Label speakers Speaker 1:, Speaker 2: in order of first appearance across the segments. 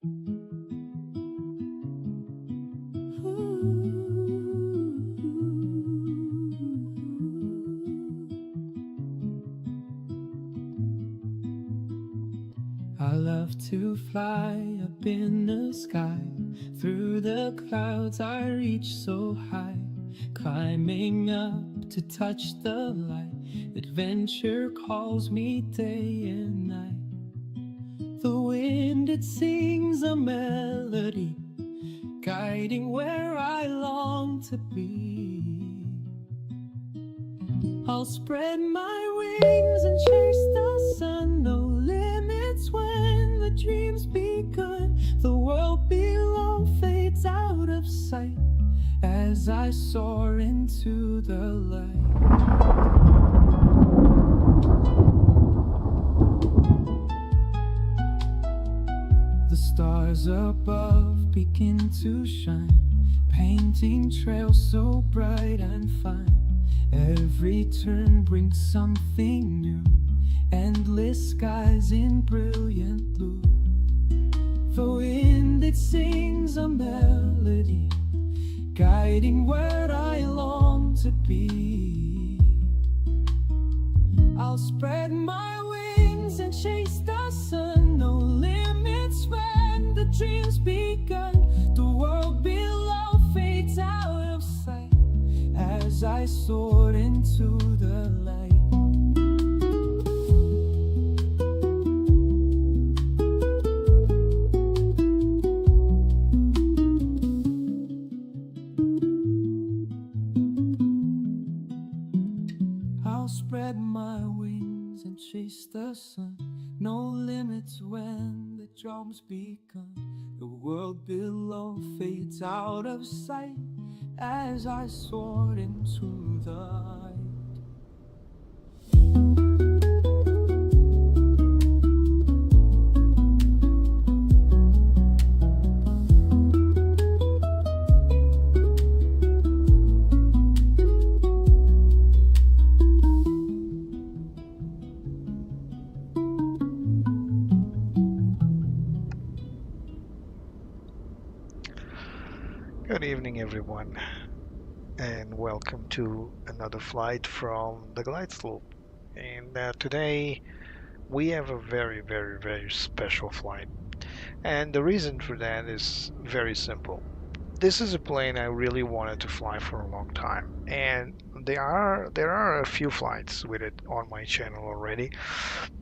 Speaker 1: I love to fly up in the sky. Through the clouds I reach so high, climbing up to touch the light. Adventure calls me day and night. The wind, it sings a melody, guiding where I long to be. I'll spread my wings and chase the sun. No limits when the dream's begun. The world below fades out of sight as I soar into the light. The stars above begin to shine, painting trails so bright and fine. Every turn brings something new, endless skies in brilliant blue. The wind, it sings a melody, guiding where I long to be. I'll spread my wings and chase the sun. No limits when the dream's begun. The world below fades out of sight as I soar into the light. I'll spread my wings and chase the sun. No limits when the drum's begun. The world below fades out of sight as I soar into the light.
Speaker 2: Good evening, everyone, and welcome to another flight from the glide slope. And today we have a very special flight, and the reason for that is very simple. This is a plane I really wanted to fly for a long time, and there are a few flights with it on my channel already.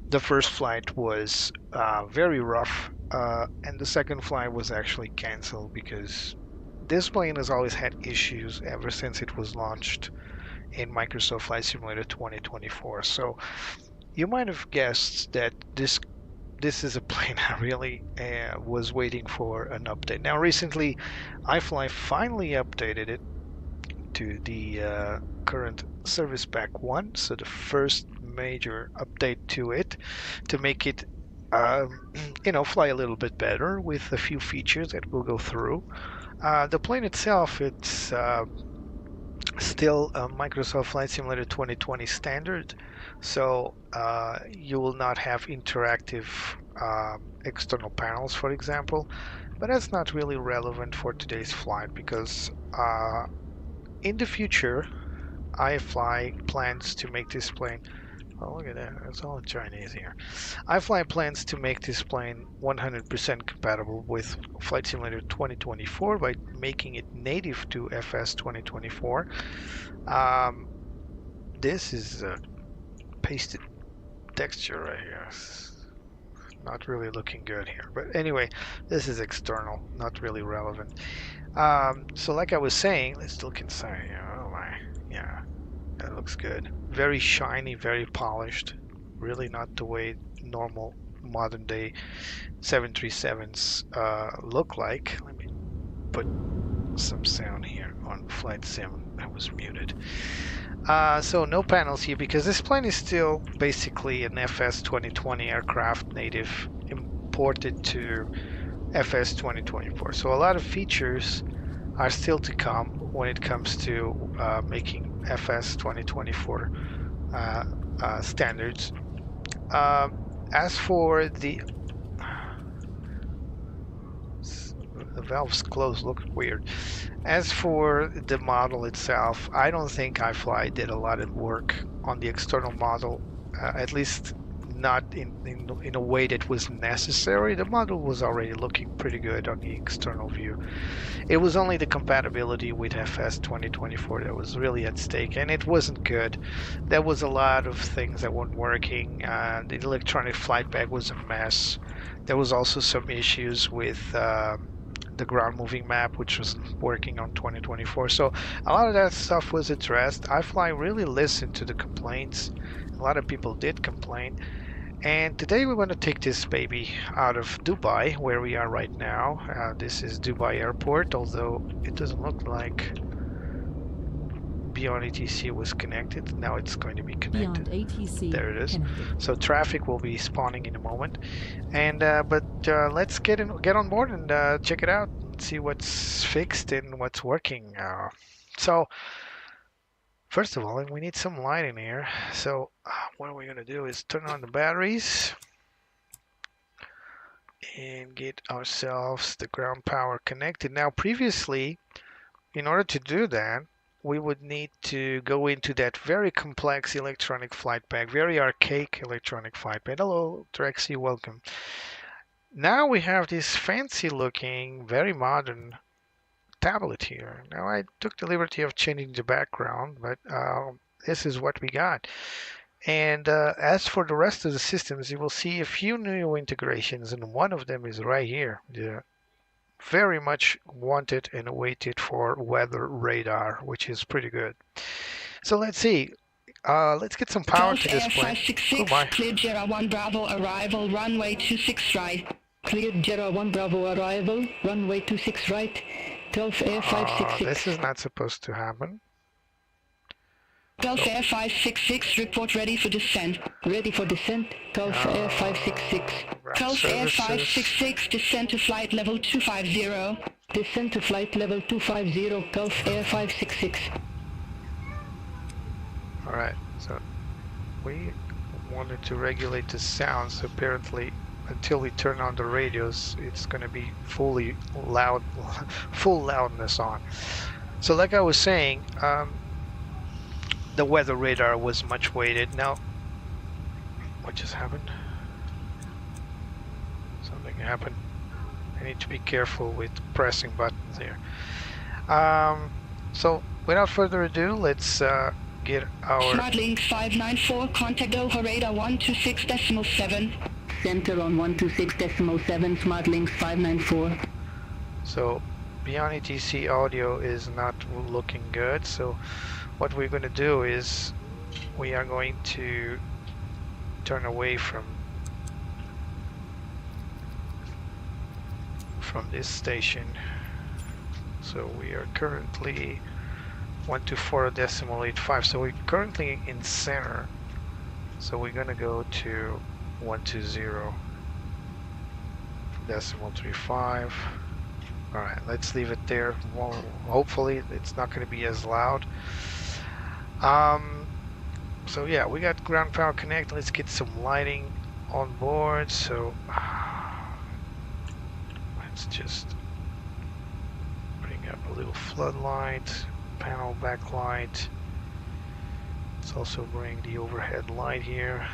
Speaker 2: The first flight was very rough, and the second flight was actually canceled because this plane has always had issues ever since it was launched in Microsoft Flight Simulator 2024. So you might have guessed that this is a plane I really was waiting for an update. Now recently iFly finally updated it to the current service pack 1, so the first major update to it to make it fly a little bit better with a few features that we'll go through. The plane itself, it's still a Microsoft Flight Simulator 2020 standard, so you will not have interactive external panels, for example, but that's not really relevant for today's flight because in the future iFly plans to make this plane. Oh, look at that, it's all in Chinese here. iFly plans to make this plane 100% compatible with Flight Simulator 2024 by making it native to FS 2024. This is a pasted texture right here. It's not really looking good here. But anyway, this is external, not really relevant. So like I was saying, let's look inside here. Oh my, yeah. That looks good. Very shiny, very polished. Really not the way normal modern day 737s look like. Let me put some sound here on Flight Sim. That was muted. So no panels here because this plane is still basically an FS 2020 aircraft native imported to FS 2024. So a lot of features are still to come when it comes to making FS 2024 standards. As for the the valves closed, look weird. As for the model itself, I don't think iFly did a lot of work on the external model, at least not in a way that was necessary. The model was already looking pretty good on the external view. It was only the compatibility with FS 2024 that was really at stake, and it wasn't good. There was a lot of things that weren't working. The electronic flight bag was a mess. There was also some issues with the ground moving map, which was working on 2024. So a lot of that stuff was addressed. iFly really listened to the complaints. A lot of people did complain. And today we want to take this baby out of Dubai, where we are right now. This is Dubai Airport, although it doesn't look like Beyond ATC was connected. Now it's going to be connected.
Speaker 3: Beyond ATC.
Speaker 2: There it is.
Speaker 3: Connected.
Speaker 2: So traffic will be spawning in a moment. And let's get on board and check it out. See what's fixed and what's working. So first of all, we need some light in here. So what we're going to do is turn on the batteries and get ourselves the ground power connected. Now, previously, in order to do that, we would need to go into that very complex electronic flight bag, very archaic electronic flight bag. Hello, Drexy, welcome. Now we have this fancy looking, very modern tablet here. Now I took the liberty of changing the background, but this is what we got. And as for the rest of the systems, you will see a few new integrations, and one of them is right here. The very much wanted and awaited for weather radar, which is pretty good. So let's see. Let's get some power to this plane.
Speaker 4: 566, cleared 01 Bravo arrival, runway 26 right.
Speaker 5: Cleared 01 Bravo arrival, runway 26 right. Gulf Air 566.
Speaker 2: This is not supposed to happen.
Speaker 4: Gulf Air 566, report ready for descent.
Speaker 5: Ready for descent. Gulf Air 566.
Speaker 4: Gulf Air 566, descent to flight level 250.
Speaker 5: Descent to flight level 250, Gulf Air 566.
Speaker 2: Alright, so we wanted to regulate the sounds. Apparently, until we turn on the radios, it's going to be fully loud, full loudness on. So like I was saying, the weather radar was much weighted. Now, what just happened? Something happened. I need to be careful with pressing buttons here. So without further ado, let's get our...
Speaker 4: SmartLink 594, contact Doha radar 126.7.
Speaker 5: Center on 126.7, SmartLink 594.
Speaker 2: So Beyond ATC audio is not looking good, so what we're going to do is we are going to turn away from this station. So we are currently 124.85, so we're currently in center, so we're going to go to 120.35. Alright, let's leave it there. Well, hopefully it's not going to be as loud. So yeah, we got ground power connect. Let's get some lighting on board. So let's just bring up a little floodlight, panel backlight. Let's also bring the overhead light here,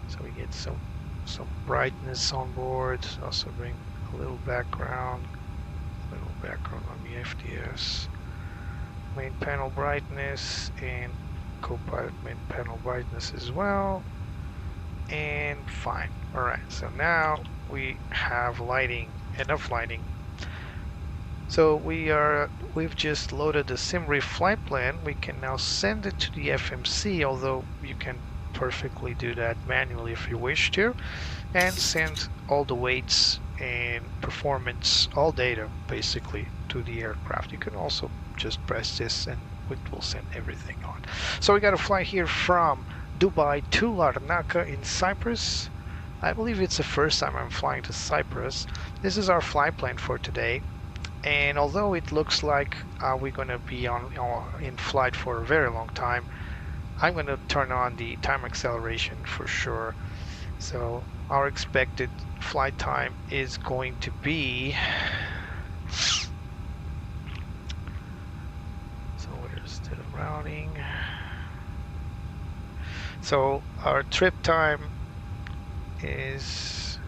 Speaker 2: so we get some brightness on board. Also bring a little background on the FDS. Main panel brightness and co-pilot main panel brightness as well, and fine. Alright, so now we have lighting, enough lighting. So we've just loaded the Simbrief flight plan. We can now send it to the FMC, although you can perfectly do that manually if you wish to, and send all the weights and performance, all data basically, to the aircraft. You can also just press this and it will send everything on. So we got to fly here from Dubai to Larnaca in Cyprus. I believe it's the first time I'm flying to Cyprus. This is our flight plan for today, and although it looks like we're going to be in flight for a very long time, I'm going to turn on the time acceleration for sure. So our expected flight time is going to be, so we're still routing. So our trip time is,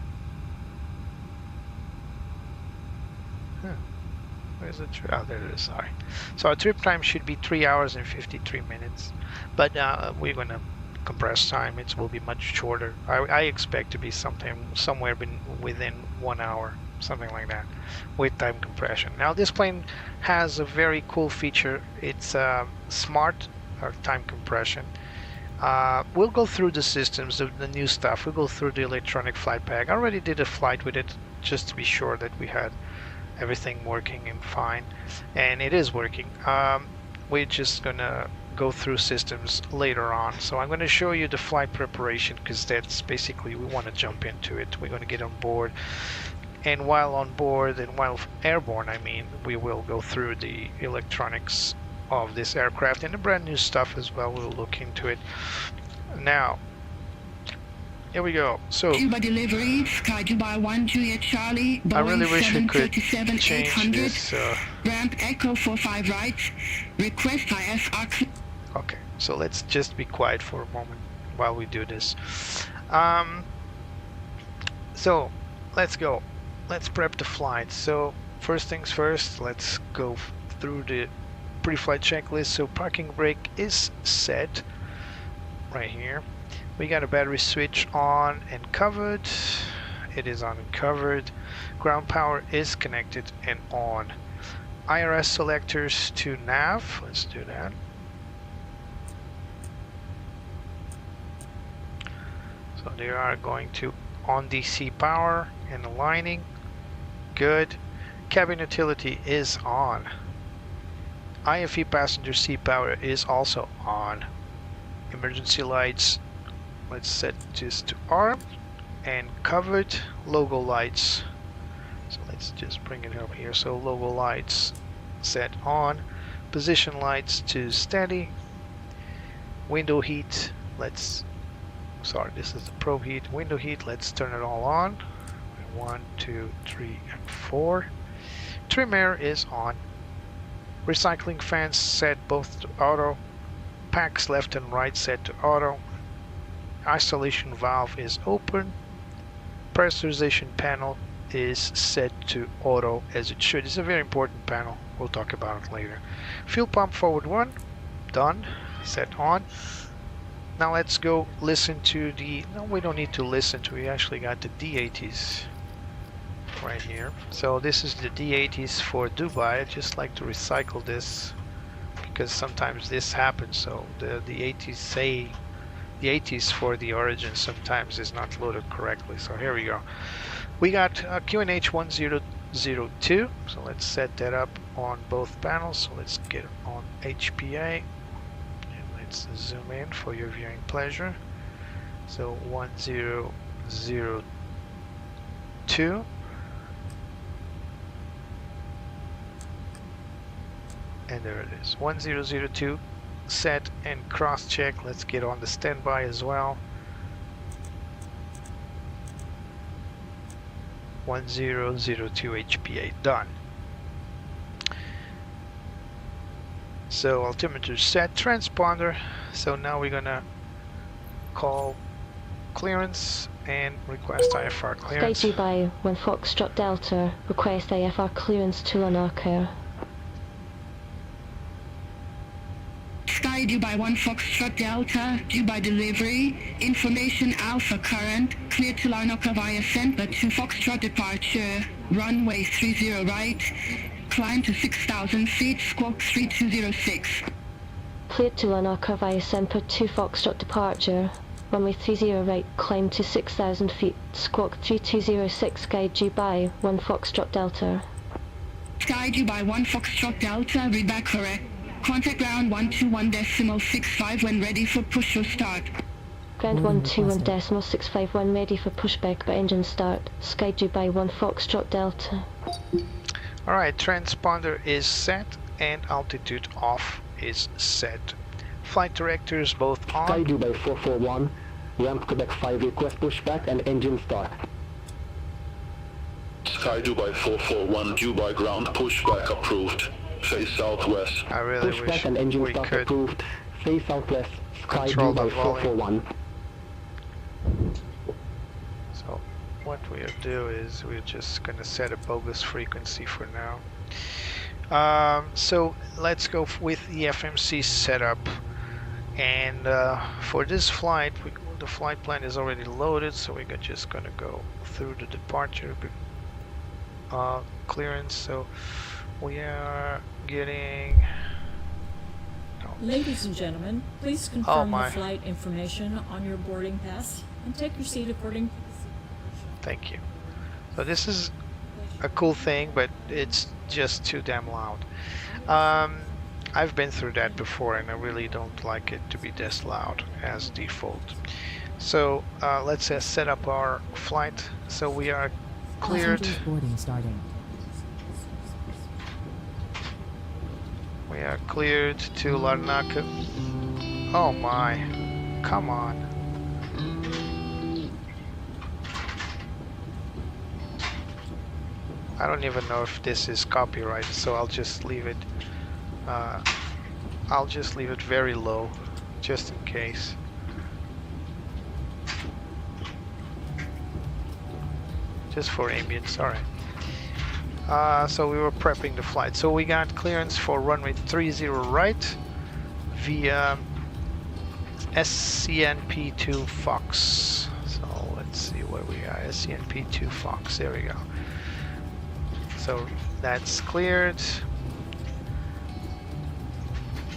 Speaker 2: where's the trip? Oh, there it is, sorry. So our trip time should be 3 hours and 53 minutes, but we're gonna compress time. It will be much shorter. I expect to be somewhere within 1 hour, something like that, with time compression. Now this plane has a very cool feature. It's smart time compression. We'll go through the systems, the new stuff. We'll go through the electronic flight pack. I already did a flight with it just to be sure that we had everything working and fine, and it is working. We're just gonna go through systems later on, so I'm going to show you the flight preparation, because that's basically, we want to jump into it. We're going to get on board, and while on board and while airborne, I mean, we will go through the electronics of this aircraft and the brand new stuff as well. We'll look into it. Now here we go. So
Speaker 4: Dubai delivery, Sky Dubai 1 Juliet Charlie, Boeing
Speaker 2: I really wish we could
Speaker 4: 737-8
Speaker 2: change this.
Speaker 4: ramp Echo 45 right, request IFR.
Speaker 2: Okay, so let's just be quiet for a moment while we do this. So let's go. Let's prep the flight. So first things first, let's go through the pre-flight checklist. So parking brake is set right here. We got a battery switch on and covered. It is on and covered. Ground power is connected and on. IRS selectors to nav. Let's do that. So they are going to on DC power and aligning. Good. Cabin utility is on. IFE passenger seat power is also on. Emergency lights, let's set this to arm, and covered. Logo lights, so let's just bring it up here. So logo lights set on. Position lights to steady. Window heat, sorry, this is the probe heat. Window heat, let's turn it all on. 1, 2, 3, and 4. Trim air is on. Recycling fans set both to auto. Packs left and right set to auto. Isolation valve is open. Pressurization panel is set to auto, as it should. It's a very important panel. We'll talk about it later. Fuel pump forward 1, done, set on. Now let's go listen to the, no, we don't need to listen to, we actually got the D80s right here. So this is the D80s for Dubai. I just like to recycle this because sometimes this happens. So the 80s say the 80s for the origin sometimes is not loaded correctly. So here we go. We got QNH 1002. So let's set that up on both panels. So let's get it on HPA. And let's zoom in for your viewing pleasure. So 1002. And there it is, 1002 set and cross check. Let's get on the standby as well. 1002 HPA, done. So altimeter set, transponder. So now we're gonna call clearance and request IFR clearance.
Speaker 3: Sky Dubai 1 Foxtrot Delta, request IFR clearance to Larnaca.
Speaker 4: Sky Dubai 1 Foxtrot Delta, Dubai delivery, information Alpha current, clear to Larnaca via center to Foxtrot departure, runway 30 right, climb to 6,000 feet, squawk 3206.
Speaker 3: Cleared to Larnaca via Semper 2 Foxtrot departure, runway 30 right, climb to 6,000 feet, squawk 3206, Sky Dubai 1 Foxtrot Delta.
Speaker 4: Sky Dubai 1 Foxtrot Delta, read back correct. Contact ground 121.65 when ready for push or start.
Speaker 3: Ground 121.65 when ready for pushback by engine start. Sky Dubai 1 Foxtrot Delta.
Speaker 2: Alright, transponder is set and altitude off is set. Flight directors both on.
Speaker 6: Sky Dubai 441,
Speaker 5: Ramp Quebec 5 request pushback and engine start.
Speaker 6: Sky Dubai 441, Dubai ground pushback approved. Face southwest.
Speaker 2: I really
Speaker 5: Pushback
Speaker 2: wish
Speaker 5: and engine
Speaker 2: we
Speaker 5: start
Speaker 2: could
Speaker 5: approved. Face southwest. Sky
Speaker 2: control the
Speaker 5: Dubai
Speaker 2: volume.
Speaker 5: 441.
Speaker 2: So what we'll do is we're just gonna set a bogus frequency for now. So let's go with the FMC setup, and for this flight the flight plan is already loaded, so we're just gonna go through the departure clearance. So we are getting
Speaker 7: Ladies and gentlemen, please confirm the flight information on your boarding pass and take your seat according to the seat.
Speaker 2: Thank you. So this is a cool thing, but it's just too damn loud. I've been through that before, and I really don't like it to be this loud as default. So let's set up our flight. So we are cleared.
Speaker 1: Boarding starting.
Speaker 2: We are cleared to Larnaca. Oh my, come on. I don't even know if this is copyrighted, so I'll just leave it. I'll just leave it very low, just in case. Just for ambience, alright. So we were prepping the flight. So we got clearance for runway 30 right via SCNP2 Fox. So let's see where we are. SCNP2 Fox, there we go. So that's cleared.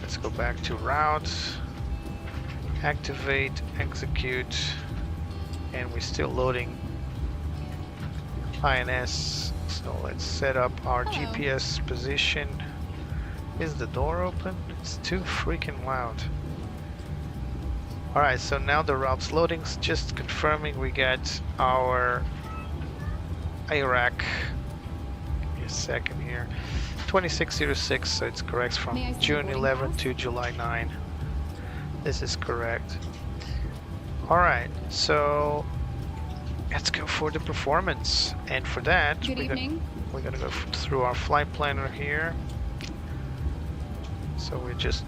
Speaker 2: Let's go back to route, activate, execute, and we're still loading INS. So let's set up our GPS position. Is the door open? It's too freaking loud. Alright, so now the route's loading. Just confirming we get our Iraq. Give me a second here. 2606, so it's correct from June 11 to July 9. This is correct. Alright, so let's go for the performance, and for that we're gonna go through our flight planner here. So we just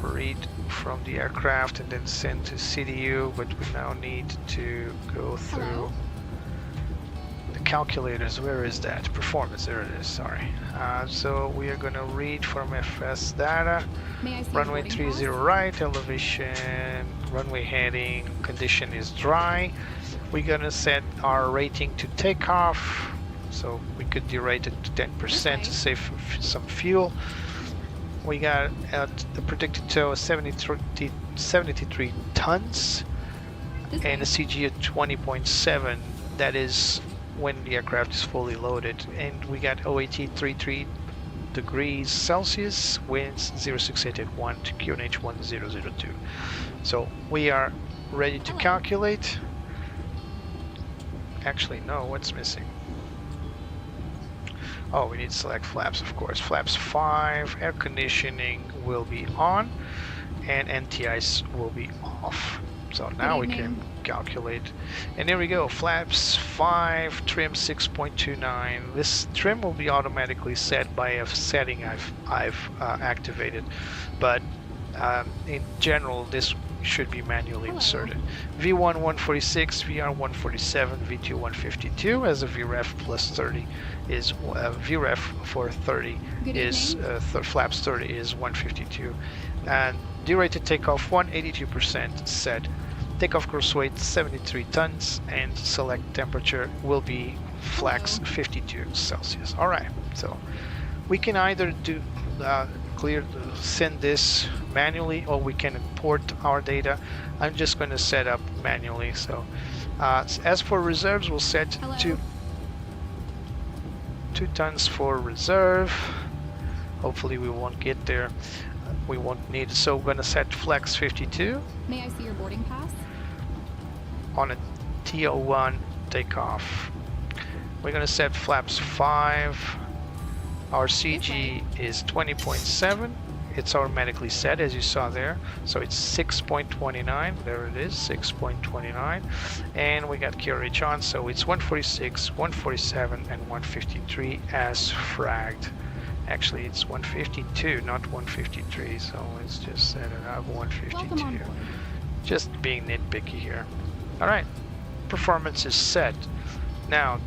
Speaker 2: read from the aircraft and then send to CDU, but we now need to go through the calculators. Where is that? Performance, there it is, sorry. So we are gonna read from FS data. Runway 30 right, elevation, runway heading, condition is dry. We're gonna set our rating to takeoff, so we could derate it to 10% to save some fuel. We got the predicted tow of 73 tons and a CG of 20.7. That is when the aircraft is fully loaded. And we got OAT 33 degrees Celsius, winds 0681 to QNH 1002. So we are ready to calculate. Actually, no, what's missing? Oh, we need to select flaps, of course. Flaps 5, air conditioning will be on, and anti-ice will be off. So now we can calculate. And there we go, flaps 5, trim 6.29. This trim will be automatically set by a setting I've activated, but in general, this should be manually inserted. V1 146, VR 147, V2 152 as a VREF plus 30 is VREF for 30 is flaps 30 is 152, and derated takeoff 182% set. Takeoff gross weight 73 tons and select temperature will be flex 52 Celsius. All right, so we can either do send this manually, or we can import our data. I'm just going to set up manually. So as for reserves, we'll set 2 tons for reserve. Hopefully we won't get there. We won't need it. So we're going to set flex 52.
Speaker 8: May I see your boarding pass?
Speaker 2: On a TO1 takeoff. We're going to set flaps 5. Our CG is 20.7, it's automatically set, as you saw there. So it's 6.29, there it is, 6.29, and we got carriage on, so it's 146, 147, and 153 as fragged. Actually, it's 152, not 153, so let's just set it up 152. Just being nitpicky here. All right, performance is set. Now,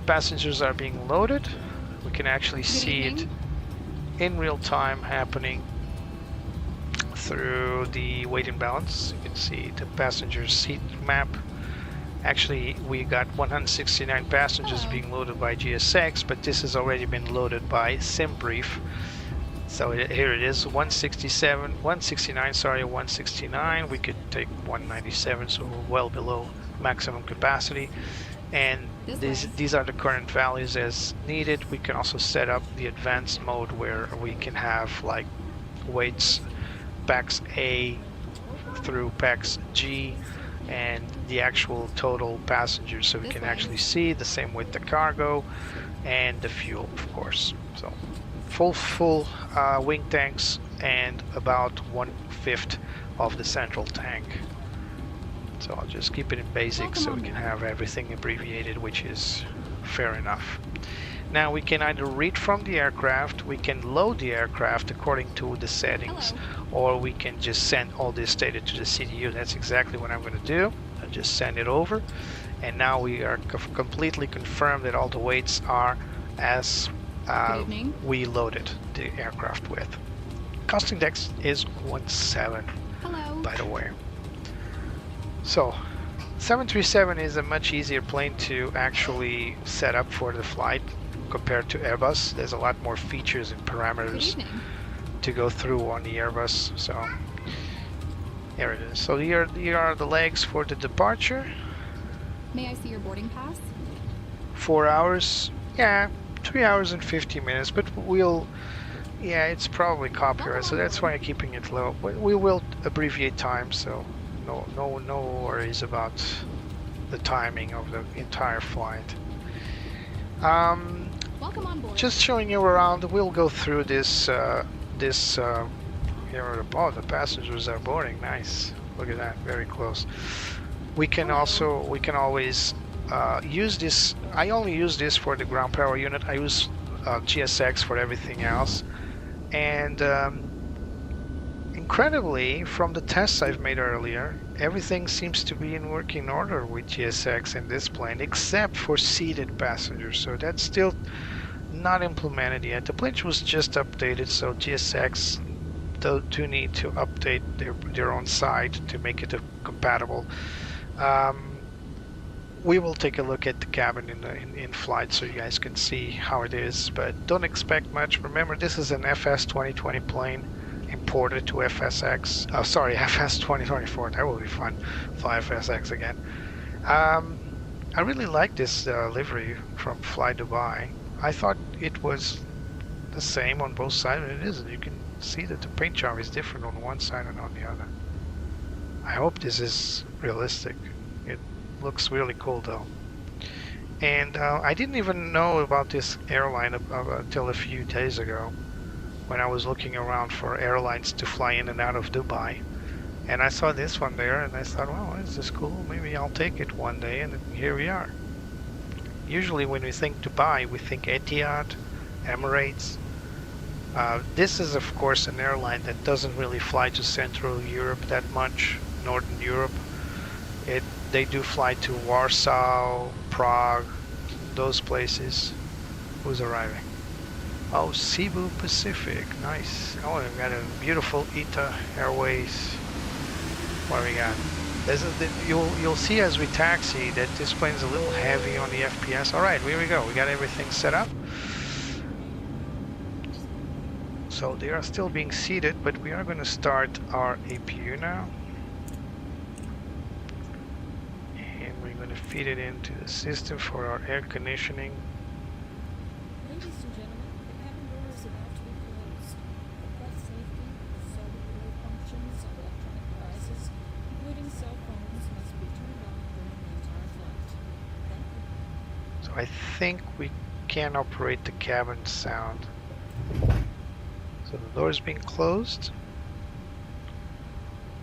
Speaker 2: passengers are being loaded. We can actually see it in real time happening through the weight and balance. You can see the passenger seat map. Actually, we got 169 passengers being loaded by GSX, but this has already been loaded by Simbrief. So here it is, 169, sorry, 169. We could take 197, so we're well below maximum capacity. And these are the current values as needed. We can also set up the advanced mode where we can have like weights PAX A through PAX G and the actual total passengers, so we can actually see the same with the cargo and the fuel, of course. So full wing tanks and about 1/5 of the central tank. So I'll just keep it in basic so we can have everything abbreviated, which is fair enough. Now we can either read from the aircraft, we can load the aircraft according to the settings, or we can just send all this data to the CDU. That's exactly what I'm going to do. I'll just send it over, and now we are completely confirmed that all the weights are as we loaded the aircraft with. Cost index is 1.7, by the way. So 737 is a much easier plane to actually set up for the flight compared to Airbus. There's a lot more features and parameters to go through on the Airbus. So here it is. So here are the legs for the departure.
Speaker 8: May I see your boarding pass?
Speaker 2: 4 hours, yeah, 3 hours and 50 minutes, but yeah, it's probably copyright, so that's why I'm keeping it low. But we will abbreviate time, so no worries about the timing of the entire flight.
Speaker 8: Welcome on board.
Speaker 2: Just showing you around. We'll go through this. Here the passengers are boarding. Nice. Look at that. Very close. We can always use this. I only use this for the ground power unit. I use GSX for everything else. And incredibly, from the tests I've made earlier, everything seems to be in working order with GSX in this plane, except for seated passengers. So that's still not implemented yet. The plane was just updated, so GSX do need to update their own side to make it compatible. We will take a look at the cabin in flight so you guys can see how it is, but don't expect much. Remember, this is an FS 2020 plane imported to FSX. Oh, sorry, FS 2024. That will be fun. Fly FSX again. I really like this livery from FlyDubai. I thought it was the same on both sides, but it isn't. You can see that the paint job is different on one side and on the other. I hope this is realistic. It looks really cool though. And I didn't even know about this airline until a few days ago, when I was looking around for airlines to fly in and out of Dubai. And I saw this one there, and I thought, wow, this is cool. Maybe I'll take it one day, and here we are. Usually when we think Dubai, we think Etihad, Emirates. This is, of course, an airline that doesn't really fly to Central Europe that much, Northern Europe. They do fly to Warsaw, Prague, those places. Who's arriving? Oh, Cebu Pacific, nice. Oh, we've got a beautiful ITA Airways. What do we got? You'll see as we taxi that this plane's a little heavy on the FPS. All right, here we go. We got everything set up. So they are still being seated, but we are going to start our APU now. And we're going to feed it into the system for our air conditioning.
Speaker 7: Ladies and gentlemen, the cabin door is about to be closed. For flight safety, cellular functions and electronic devices, including cell phones, must be turned on during the entire flight. Thank you.
Speaker 2: So I think we can operate the cabin sound. So the door is being closed.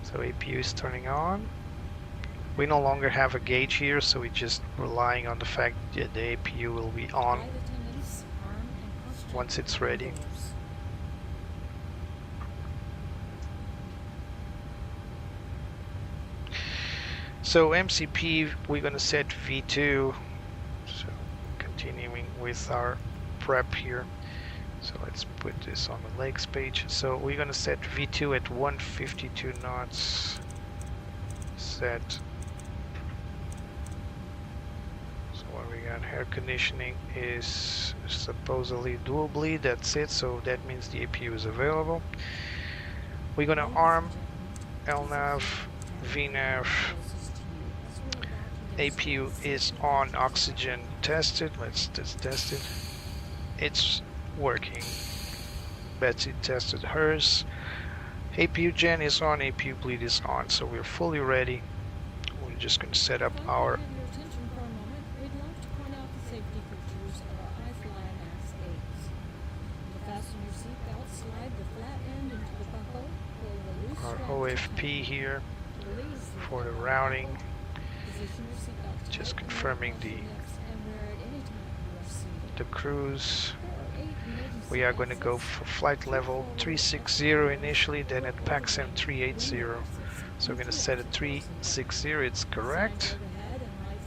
Speaker 2: So APU is turning on. We no longer have a gauge here, so we're just relying on the fact that the APU will be on
Speaker 7: Flight attendants arm and cross-check
Speaker 2: once it's ready.
Speaker 7: doors.
Speaker 2: So MCP, we're gonna set V2. So continuing with our prep here. So let's put this on the legs page. So we're gonna set V2 at 152 knots. Set. So what we got, air conditioning is supposedly dual bleed. That's it. So that means the APU is available. We're gonna arm LNAV, VNAV. APU is on, oxygen tested. Let's just test it. It's working. Betsy tested hers. APU gen is on, APU bleed is on, so we're fully ready. We're just going to set up
Speaker 7: If I
Speaker 2: our
Speaker 7: can have your attention for a moment, we'd love to point out the safety features of our iFly MAX 8s. To fasten your seatbelt, slide the flat end into the buckle, pull the loose
Speaker 2: our
Speaker 7: strap to
Speaker 2: OFP
Speaker 7: tighten.
Speaker 2: here
Speaker 7: To release
Speaker 2: for the
Speaker 7: flat
Speaker 2: routing.
Speaker 7: buckle, position your seatbelt
Speaker 2: Just
Speaker 7: tight and
Speaker 2: confirming
Speaker 7: across
Speaker 2: the
Speaker 7: your necks and wear it anytime you are seated.
Speaker 2: cruise.
Speaker 7: There are 8 emergency
Speaker 2: We are going to go
Speaker 7: exits.
Speaker 2: for flight level 360 initially, then at PAXM 380. So we're going to set it 360, it's correct.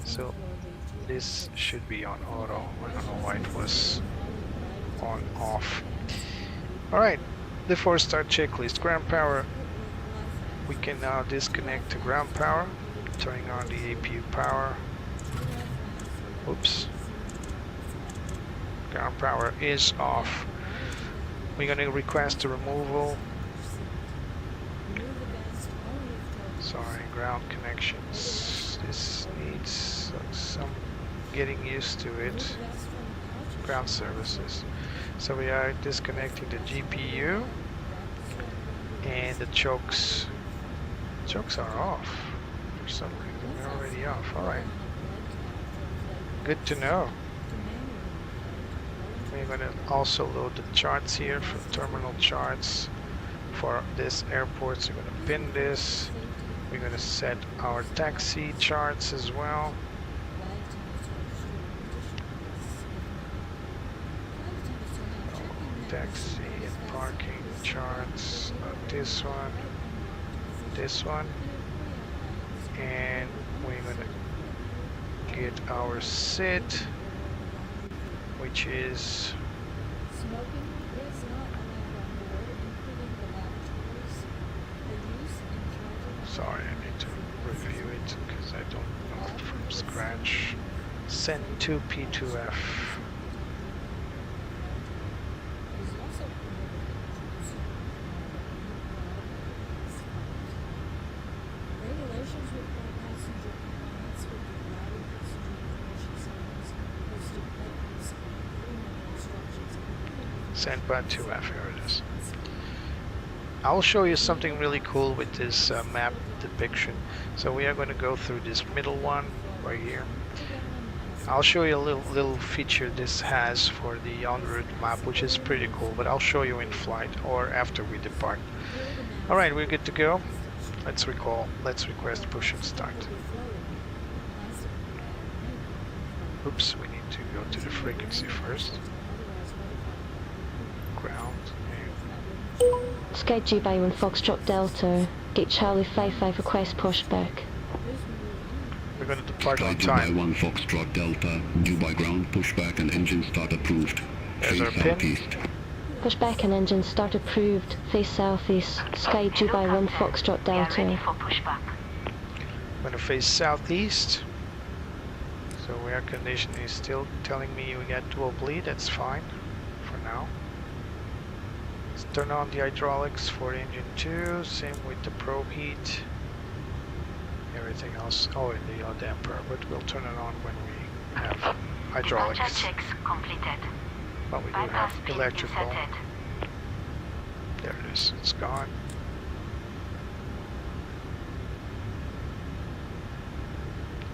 Speaker 2: So this should be on auto. I don't know why it was on off. Alright, before start checklist, ground power. We can now disconnect to ground power, turning on the APU power. Oops. Ground power is off. We're going to request a removal. Sorry, ground connections. This needs some getting used to it. Ground services. So we are disconnecting the GPU and the chokes. Chokes are off for some reason. They're already off. All right. Good to know. We're going to also load the charts here for terminal charts for this airport. So we're going to pin this. We're going to set our taxi charts as well. Taxi and parking charts. This one. And we're going to get our sit, which is
Speaker 7: Smoking is not allowed on board, including the lavatories. The use and charging.
Speaker 2: sorry, I need to review it because I don't know it from scratch. Send to P2F.
Speaker 7: Is also permitted in cruise. Regulations require passenger compliance with the routing passenger information signs, posted buttons, and pre-menu instructions.
Speaker 2: Send by 2F, here it is. I'll show you something really cool with this map depiction. So we are going to go through this middle one right here. I'll show you a little feature this has for the en route map, which is pretty cool, but I'll show you in flight or after we depart. Alright, we're good to go. Let's request push and start. Oops, we need to go to the frequency first. Ground.
Speaker 3: Sky Dubai 1 Foxtrot Delta, Gate Charlie 55 request pushback.
Speaker 2: We're going to depart
Speaker 6: Sky
Speaker 2: on
Speaker 6: Dubai
Speaker 2: time.
Speaker 6: 1 Foxtrot Delta, Dubai ground, pushback and engine start approved.
Speaker 2: There's our
Speaker 6: Face
Speaker 2: pin.
Speaker 6: southeast.
Speaker 3: Pushback and engine start approved. Face southeast. Sky Dubai 1 Foxtrot Delta.
Speaker 2: I'm going to face southeast. So air conditioning is still telling me we got dual bleed. That's fine for now. Let's turn on the hydraulics for engine 2. Same with the probe heat. Everything else. Oh, and the damper, but we'll turn it on when we have hydraulics.
Speaker 9: Checks completed.
Speaker 2: But we do have electrical. There it is. It's gone.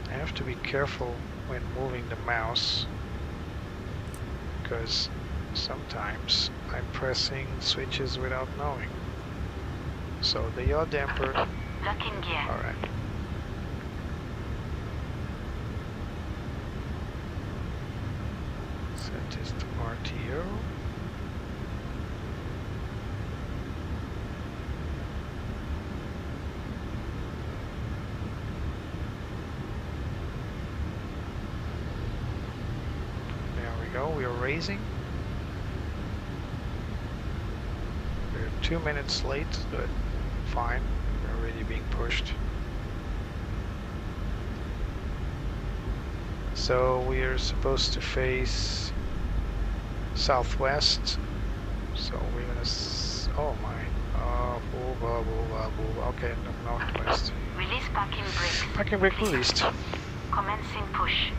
Speaker 2: I have to be careful when moving the mouse because Sometimes I'm pressing switches without knowing. So the yaw damper.
Speaker 3: Locking gear.
Speaker 2: Alright. Set this to RTO. There we go, we are raising. We're 2 minutes late, but fine. We're already being pushed. So we are supposed to face southwest. So we're gonna. Oh my. Okay, no, northwest.
Speaker 3: Release parking brake.
Speaker 2: Parking brake released.
Speaker 3: Commencing push.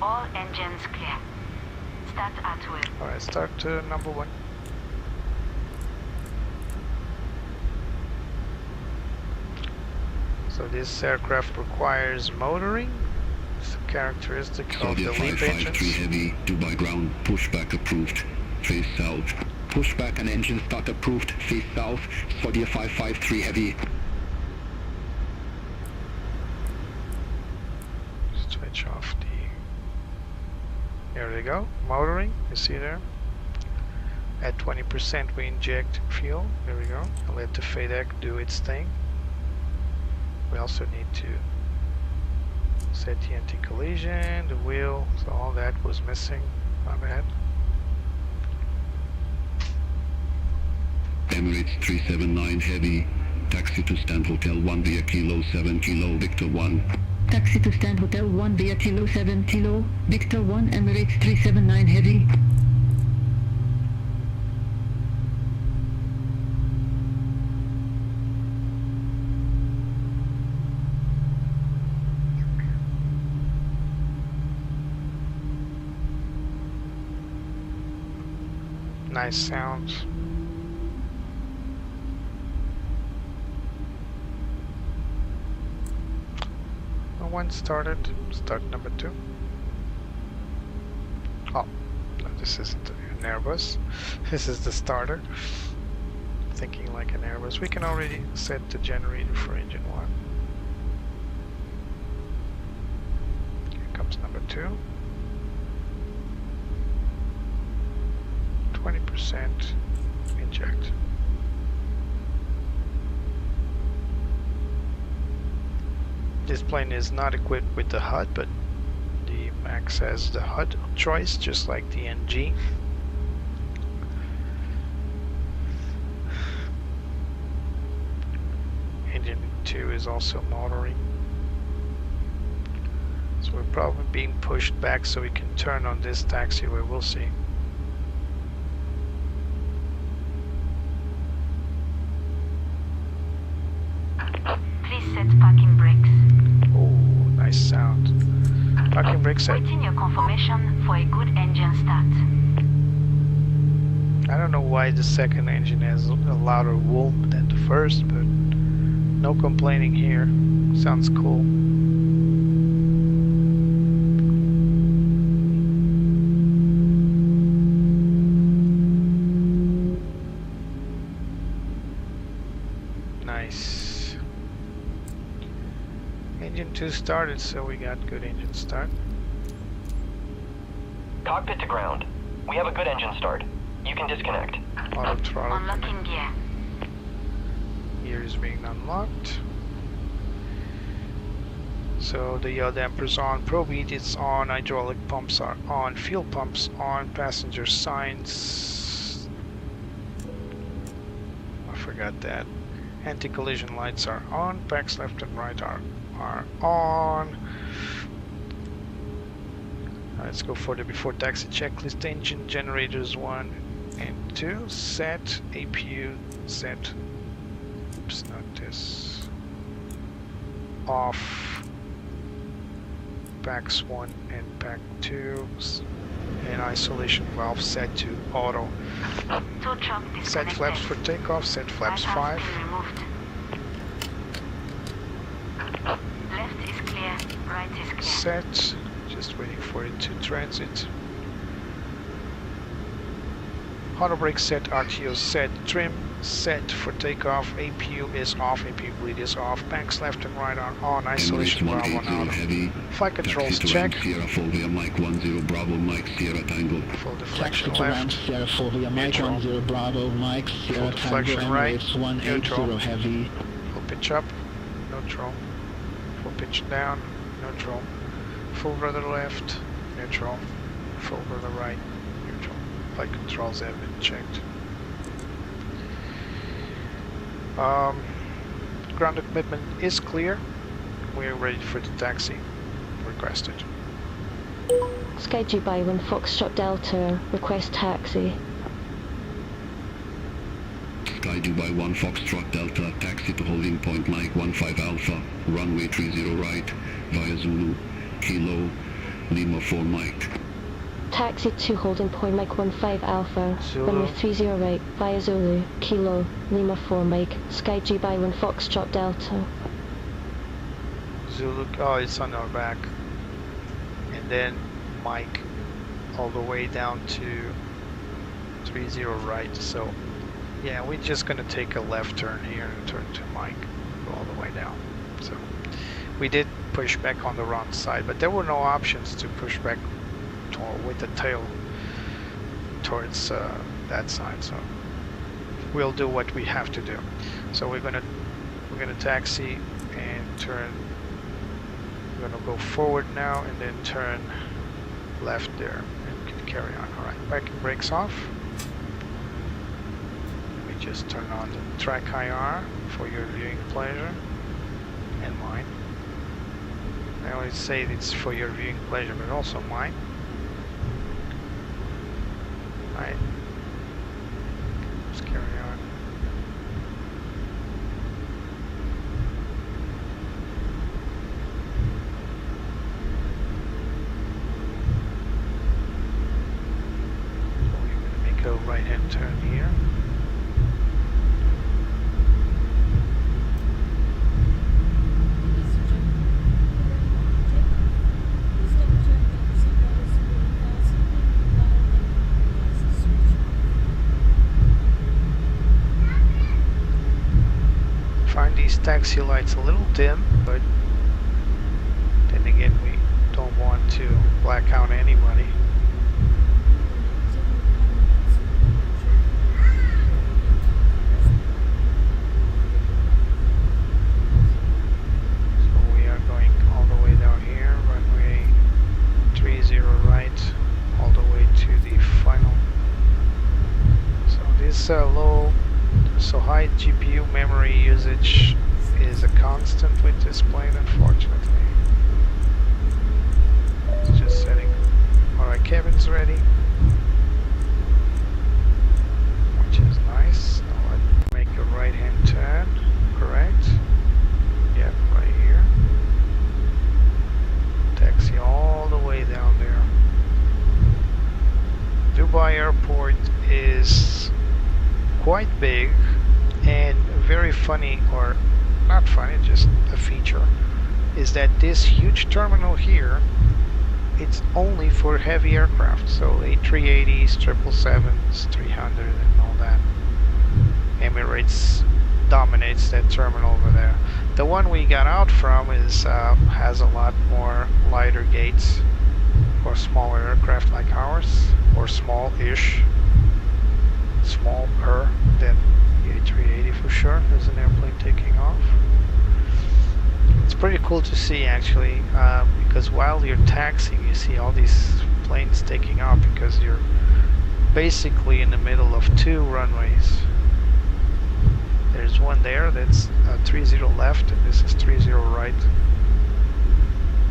Speaker 3: All engines clear. Start at will.
Speaker 2: Alright, start number 1. So this aircraft requires motoring. It's a characteristic of the LEAP engines.
Speaker 6: 553 heavy, Dubai ground, pushback approved, face south. Pushback and engine start approved, face south, Saudi 553 heavy.
Speaker 2: Switch off the... There we go, motoring, you see there? At 20% we inject fuel, there we go. I'll let the FADEC do its thing. We also need to set the anti-collision, the wheel, so all that was missing, my bad.
Speaker 6: Emirates 379 heavy, taxi to stand hotel 1 via kilo 7 kilo Victor 1.
Speaker 5: Taxi to stand hotel 1 via kilo 7 kilo, Victor 1, Emirates 379 heavy.
Speaker 2: Nice sound. One started. Start number 2. Oh, no, this isn't an Airbus. This is the starter. Thinking like an Airbus. We can already set the generator for engine 1. Here comes number 2. 20% inject. This plane is not equipped with the HUD, but the MAX has the HUD choice, just like the NG. Engine 2 is also motoring. So we're probably being pushed back so we can turn on this taxiway, we'll see.
Speaker 3: Set parking brakes.
Speaker 2: Oh, nice sound. Parking brakes set.
Speaker 3: Waiting your confirmation for a good engine start.
Speaker 2: I don't know why the second engine has a louder whoop than the first, but no complaining here. Sounds cool. Nice. Engine 2 started, so we got good engine start.
Speaker 9: Cockpit to ground. We have a good engine start. You can disconnect.
Speaker 2: Auto throttle.
Speaker 3: Unlocking gear.
Speaker 2: Gear is being unlocked. So the yaw dampers on, probe heat is on, hydraulic pumps are on, fuel pumps on, passenger signs. I forgot that. Anti-collision lights are on, packs left and right are on. Let's go for the before taxi checklist. Engine generators 1 and 2 set. APU set. Oops, not this. Off. Packs 1 and pack 2. And isolation valve set to auto. Set flaps for takeoff. Set flaps 5.
Speaker 3: Left is clear, right is clear.
Speaker 2: Set. Just waiting for it to transit. Auto brake set, RTO set, trim set for takeoff, APU is off, APU bleed is off, banks left and right are on, isolation
Speaker 6: Emirates
Speaker 2: valve on
Speaker 6: 180
Speaker 2: auto.
Speaker 6: heavy.
Speaker 2: Flight controls
Speaker 6: Taxi to
Speaker 2: check,
Speaker 6: Ram Sierra Fulvia Mike 10 Bravo Mike Sierra Tango.
Speaker 2: full
Speaker 5: Taxi
Speaker 2: deflection
Speaker 5: to Ram
Speaker 2: left,
Speaker 5: Sierra Fulvia Mike
Speaker 2: Neutral.
Speaker 5: 10 Bravo Mike
Speaker 2: full
Speaker 5: Sierra Tango
Speaker 2: deflection right,
Speaker 5: Emirates 180
Speaker 2: neutral,
Speaker 5: heavy.
Speaker 2: full pitch up, neutral, full pitch down, neutral, full rudder left, neutral, full rudder right, neutral. Flight controls have been checked. Ground equipment is clear. We are ready for the taxi requested.
Speaker 3: Sky Dubai 1 Foxtrot Delta, request taxi.
Speaker 6: Sky Dubai 1 Foxtrot Delta, taxi to holding point Mike 15 Alpha, runway 30 right, via Zulu, Kilo, Lima 4 Mike.
Speaker 3: Taxi to holding point Mike 15 Alpha,
Speaker 2: Zulu.
Speaker 3: runway 30 right, via Zulu, Kilo, Lima 4 Mike, Sky Dubai 1 Foxtrot Delta.
Speaker 2: Zulu, oh, it's on our back. And then Mike all the way down to 30 right. So, yeah, we're just gonna take a left turn here and turn to Mike, go all the way down. So, we did push back on the wrong side, but there were no options to push back with the tail towards that side. So, we'll do what we have to do. So we're gonna taxi and turn. We're gonna go forward now and then turn left there and can carry on. All right, parking brakes off. We just turn on the track IR for your viewing pleasure and mine. I always say it's for your viewing pleasure, but also mine. All right, let's carry on. Go right hand turn here.
Speaker 7: Ladies and gentlemen, we're ready for takeoff. Please double check that your seatbelt is securely fastened and allow the devices switch off.
Speaker 2: Find these taxi lights a little dim, but then again we don't want to black out anybody. So we are going all the way down here, runway 30 right, all the way to the final. So this high GPU memory usage is a constant with this plane, unfortunately. It's just setting. Alright, cabin's ready, which is nice. Now let's make a right hand turn, correct? Yep, right here. Taxi all the way down there. Dubai Airport is quite big and very funny, or not funny, just a feature, is that this huge terminal here, it's only for heavy aircraft, so A380s, 777s, 300 and all that. Emirates dominates that terminal over there. The one we got out from is has a lot more lighter gates for smaller aircraft like ours, or small-ish, smaller than the A380 for sure. There's an airplane taking off. It's pretty cool to see actually, because while you're taxiing you see all these planes taking off, because you're basically in the middle of two runways. There's one there that's 30 left and this is 30 right.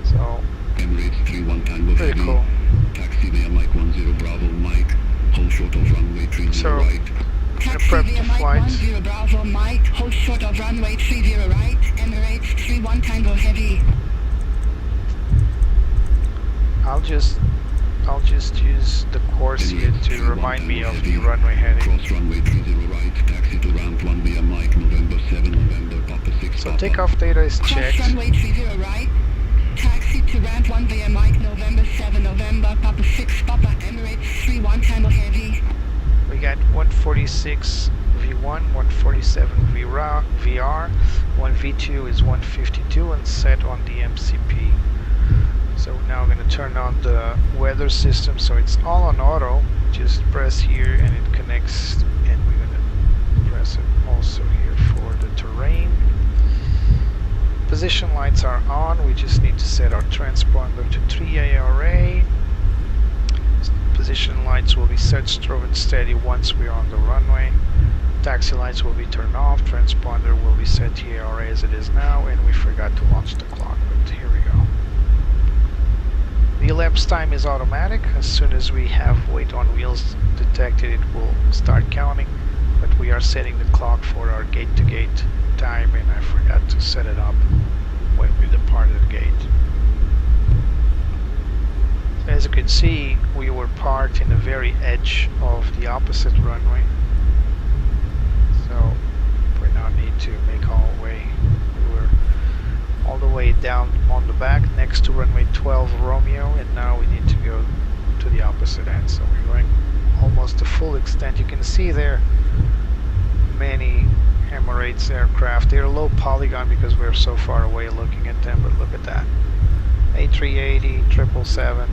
Speaker 2: So
Speaker 6: Emirates 31 Tango
Speaker 2: pretty
Speaker 6: heavy.
Speaker 2: cool.
Speaker 6: Taxi via Mike 10 Bravo Mike. Hold short of runway 30
Speaker 2: So,
Speaker 6: right.
Speaker 4: Taxi
Speaker 2: prep
Speaker 4: via
Speaker 2: the
Speaker 4: Mike
Speaker 2: flight.
Speaker 4: 10 Bravo Mike, hold short of runway 30 right, Emirates 31 Tango Heavy.
Speaker 2: I'll just use the course here to remind me of the runway heading.
Speaker 6: Cross runway 30 right. Taxi to ramp 1 via Mike November 7 November Papa 6
Speaker 2: So
Speaker 6: Papa.
Speaker 2: takeoff data is
Speaker 4: Cross
Speaker 2: checked.
Speaker 4: runway 30 right. Taxi to ramp 1 via Mike November 7 November Papa 6 Papa Emirates 31 Tango Heavy.
Speaker 2: We got 146 V1, 147 VR, one V2 is 152 and set on the MCP. So now I'm going to turn on the weather system, so it's all on auto. Just press here and it connects, and we're going to press it also here for the terrain. Position lights are on. We just need to set our transponder to 3 ARA. Position lights will be set strobe and steady once we're on the runway. Taxi lights will be turned off. Transponder will be set to ARA as it is now, and we forgot to launch the clock, but here we go. The elapsed time is automatic. As soon as we have weight on wheels detected, it will start counting, but we are setting the clock for our gate-to-gate time, and I forgot to set it up when we departed the gate. As you can see, we were parked in the very edge of the opposite runway, so we now need to make our way. We were all the way down on the back next to runway 12 Romeo, and now we need to go to the opposite end, so we're going almost to full extent. You can see there many Emirates aircraft. They're low polygon because we're so far away looking at them, but look at that. A380, 777.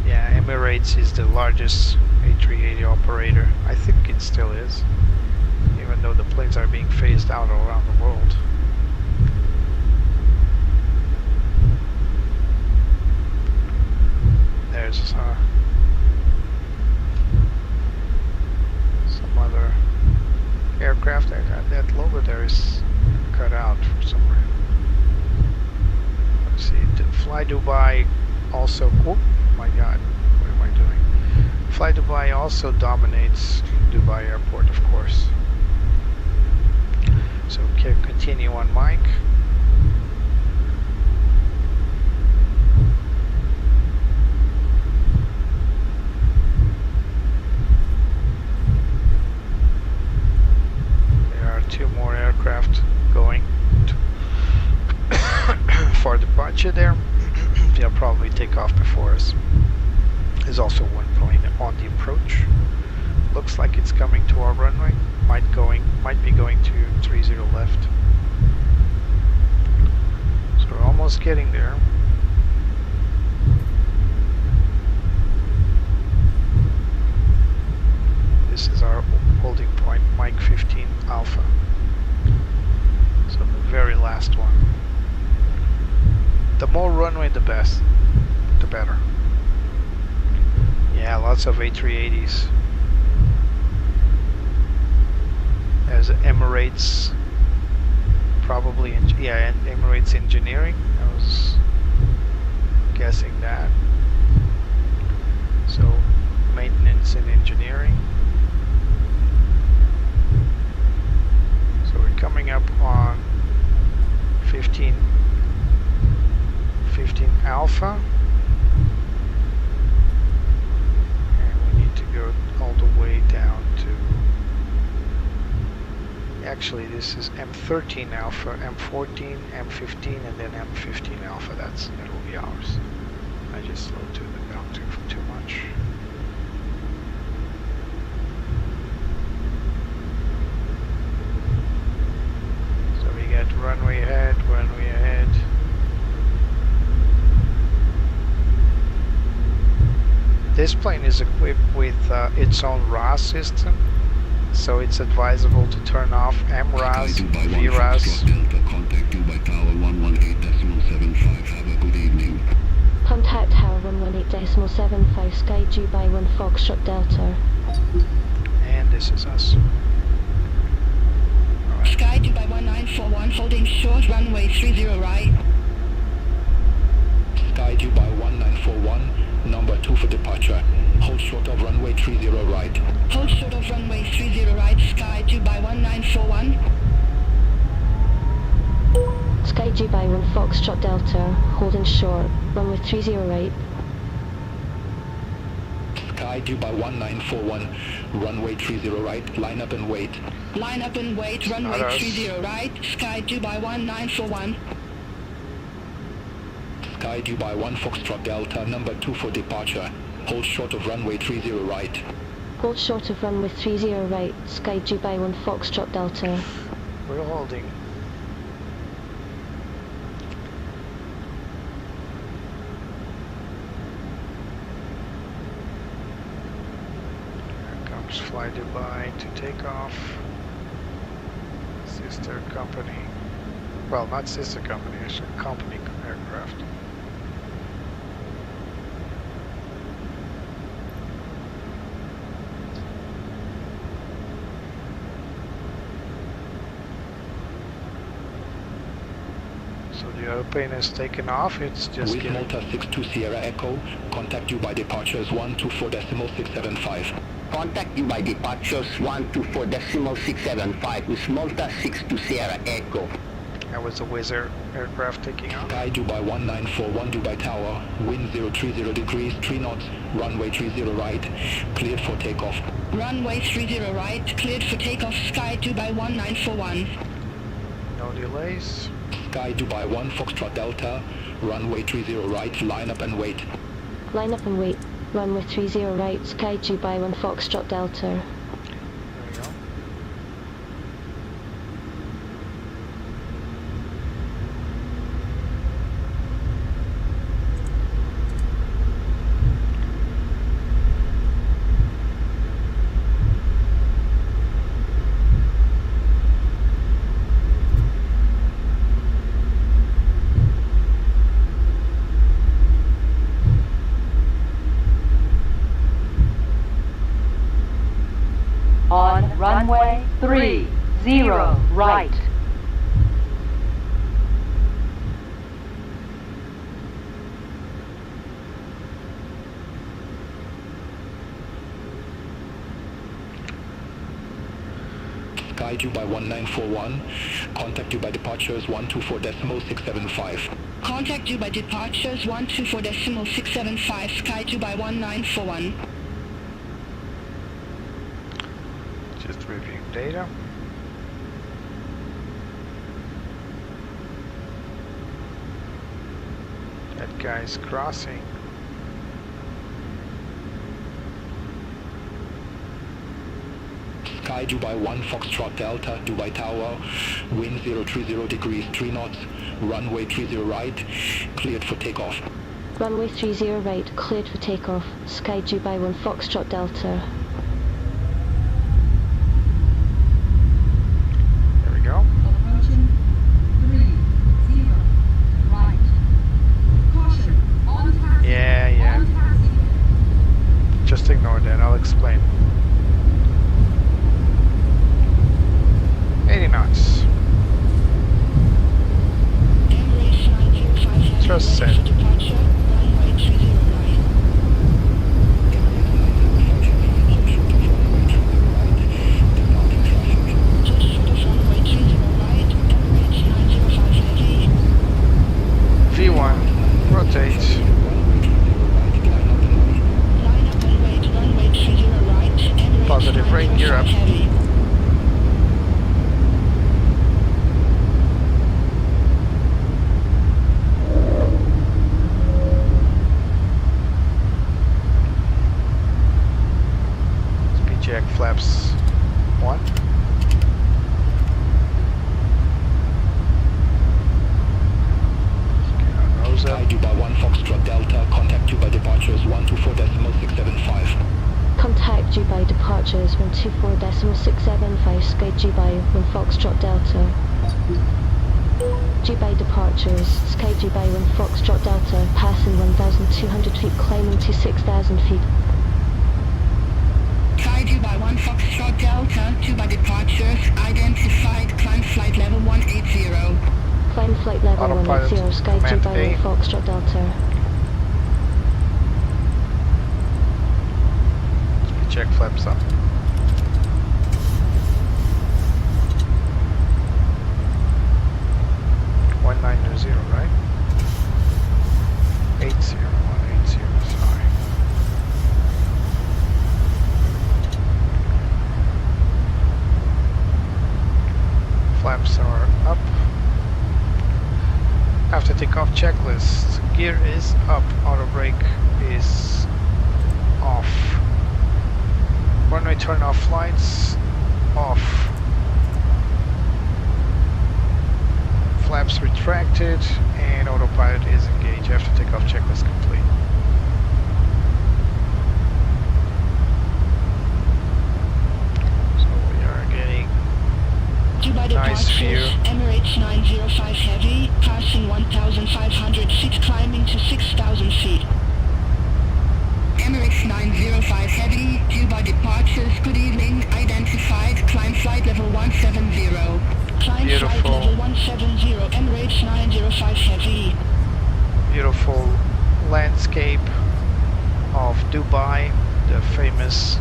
Speaker 2: Yeah, Emirates is the largest A380 operator. I think it still is, even though the planes are being phased out all around the world. There's some other aircraft. That logo there is cut out for some reason. Let's see. FlyDubai also. Oh my God! What am I doing? FlyDubai also dominates Dubai Airport, of course. So continue on mic. Two more aircraft going for departure there. They'll probably take off before us. There's also one plane on the approach. Looks like it's coming to our runway. Might be going to 30 left. So we're almost getting there. This is our holding point, Mike 15 Alpha. So the very last one. The more runway, the best. The better. Yeah, lots of A380s. There's Emirates, probably, and Emirates Engineering. I was guessing that. So, maintenance and engineering. So we're coming up on 15 Alpha, and we need to go all the way down to, actually this is M13 Alpha, M14, M15, and then M15 Alpha. That'll be ours. I just slowed to the down too much. So we got runway ahead. This plane is equipped with its own vRAAS system, so it's advisable to turn off MRAAS, vRAAS.
Speaker 6: Contact Dubai Tower 118.75. Have a good evening.
Speaker 3: Contact Tower 118.75, Sky Dubai 1 Foxtrot Delta.
Speaker 2: And this is us. Alright.
Speaker 4: Sky Dubai 1941, holding short, runway 30 right.
Speaker 10: Sky Dubai 1941, number 2 for departure. Hold short of runway 30 right.
Speaker 4: Hold short of runway 30 right, Sky Dubai 1941.
Speaker 3: Sky Dubai 1 Foxtrot Delta, holding short, runway 30 right.
Speaker 10: Sky Dubai 1941, runway 30 right, line up and wait.
Speaker 4: Line up and wait, runway 30 right, Sky Dubai 1941.
Speaker 10: Sky Dubai 1 Foxtrot Delta, number 2 for departure. Hold short of runway 30 right.
Speaker 3: Hold short of runway 30 right, Sky Dubai 1 Foxtrot Delta.
Speaker 2: We're holding. Here comes FlyDubai to take off. Sister company. Well, not sister company, actually company aircraft. So the airplane is taken off, it's just
Speaker 10: With Malta 62 Sierra Echo, contact you by departures 124.675.
Speaker 11: Contact you by departures 124.675 with Malta 62 Sierra Echo.
Speaker 2: That was a Wizz Air aircraft taking off.
Speaker 10: Sky Dubai 1941 Dubai Tower, wind 030 degrees, 3 knots, runway 30 right, cleared for takeoff.
Speaker 4: Runway 30 right, cleared for takeoff, Sky Dubai 1941.
Speaker 2: No delays.
Speaker 10: Sky Dubai 1 Foxtrot Delta, runway 30 right, line up and wait.
Speaker 3: Line up and wait, runway 30 right, Sky Dubai 1 Foxtrot Delta.
Speaker 2: There we go.
Speaker 12: On runway 30 right.
Speaker 10: Sky Dubai 1941, contact you by departures 124.675.
Speaker 4: Contact you by departures 124.675, Sky Dubai 1941.
Speaker 2: Just reviewing data. That guy's crossing.
Speaker 10: Sky Dubai 1 Foxtrot Delta, Dubai Tower, wind 030 degrees, 3 knots, runway 30 right, cleared for takeoff.
Speaker 3: Runway 30 right, cleared for takeoff, Sky Dubai 1 Foxtrot Delta.
Speaker 2: There we go.
Speaker 12: Approaching 30 right. Caution, on taxi.
Speaker 2: Yeah.
Speaker 12: On taxi.
Speaker 2: Just ignore that, I'll explain. 80 knots. Just set. V1, rotate. Positive rate, gear up. Speed check, flaps 1.
Speaker 10: Sky Dubai 1 Foxtrot Delta, contact you by departures 124.675.
Speaker 3: Contact you by departures 124.675, Sky Dubai 1 Foxtrot Delta. Dubai departures, Sky Dubai 1 Foxtrot Delta, passing 1,200 feet, climbing to 6,000 feet.
Speaker 4: Sky Dubai 1 Foxtrot Delta, Dubai departures, identified, climb flight level 180.
Speaker 3: Climb flight level
Speaker 2: Autopilot
Speaker 3: 180, Sky
Speaker 2: command
Speaker 3: Dubai
Speaker 2: A.
Speaker 3: 1 Foxtrot Delta.
Speaker 2: Speed check, flaps up. One 180, right? 180, sorry. Flaps are up. After takeoff checklist, gear is up, auto brake is off. Runway turn off lights off. Flaps retracted and autopilot is engaged. After takeoff checklist complete. So we are getting nice view.
Speaker 4: Emirates 905 Heavy, passing 1,500 feet, climbing to 6,000 feet. Emirates 905 Heavy, Dubai departures, good evening, identified, climb flight level 170. Climb flight level 170, Emirates 905 Heavy.
Speaker 2: Beautiful landscape of Dubai, the famous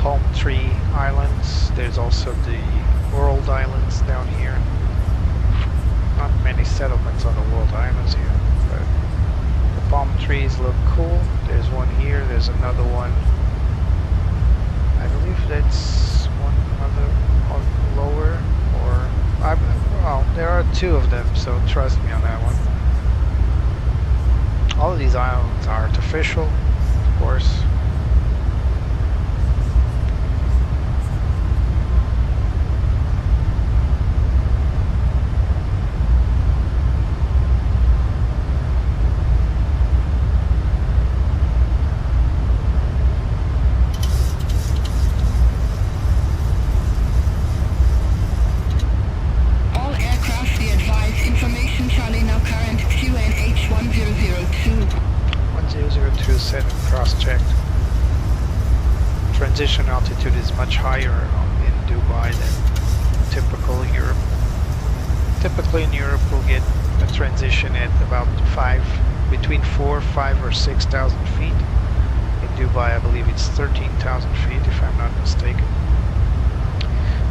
Speaker 2: palm tree islands. There's also the World Islands down here. Not many settlements on the World Islands here, but the palm trees look cool. There's one here, there's another one. I believe that's one other on lower, or well, there are two of them, so trust me on that one. All of these islands are artificial, of course. Transition altitude is much higher in Dubai than typical Europe. Typically in Europe we'll get a transition at about between 4, 5 or 6,000 feet. In Dubai I believe it's 13,000 feet if I'm not mistaken.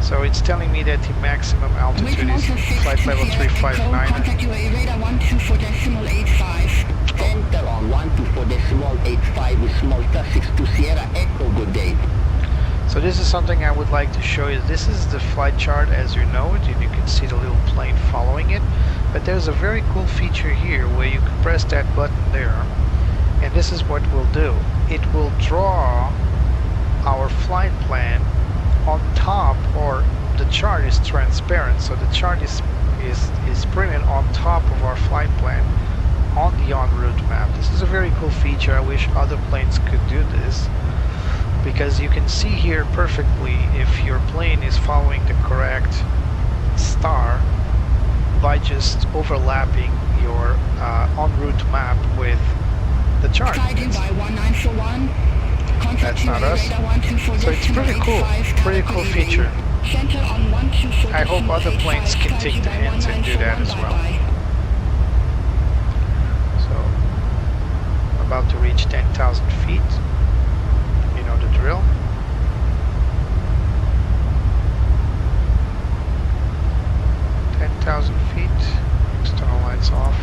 Speaker 2: So it's telling me that the maximum altitude is flight level 359.
Speaker 4: Contact UAE radar 124.85.
Speaker 11: Center on 124.85 with small traffic to Sierra Echo, good day.
Speaker 2: So this is something I would like to show you. This is the flight chart as you know it, and you can see the little plane following it. But there's a very cool feature here where you can press that button there, and this is what we'll do. It will draw our flight plan on top, or the chart is transparent, so the chart is printed on top of our flight plan on the en route map. This is a very cool feature. I wish other planes could do this, because you can see here perfectly if your plane is following the correct star by just overlapping your en route map with the chart. That's not us. So it's pretty cool feature. I hope other planes can take the hint and do that as well. About to reach 10,000 feet. You know the drill. Feet. External lights off.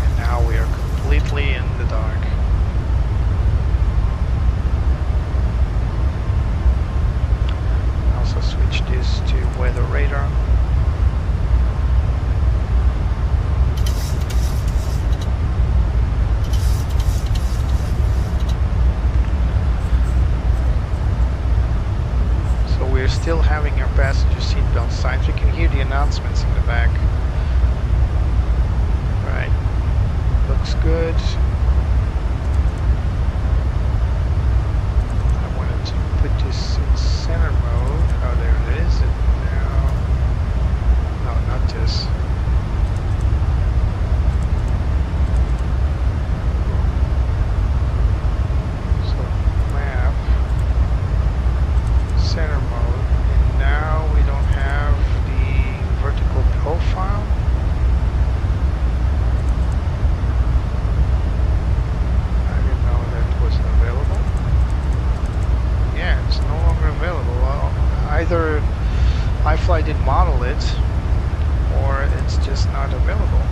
Speaker 2: And now we are completely in the dark. Also switch this to weather radar. Still having our passenger seatbelt signs. We can hear the announcements in the back. Right, looks good. I wanted to put this in center mode. Oh, there it is. And now, no, not this. So map, center mode. Now we don't have the vertical profile. I didn't know that wasn't available. Yeah, it's no longer available. Well, either iFly didn't model it, or it's just not available.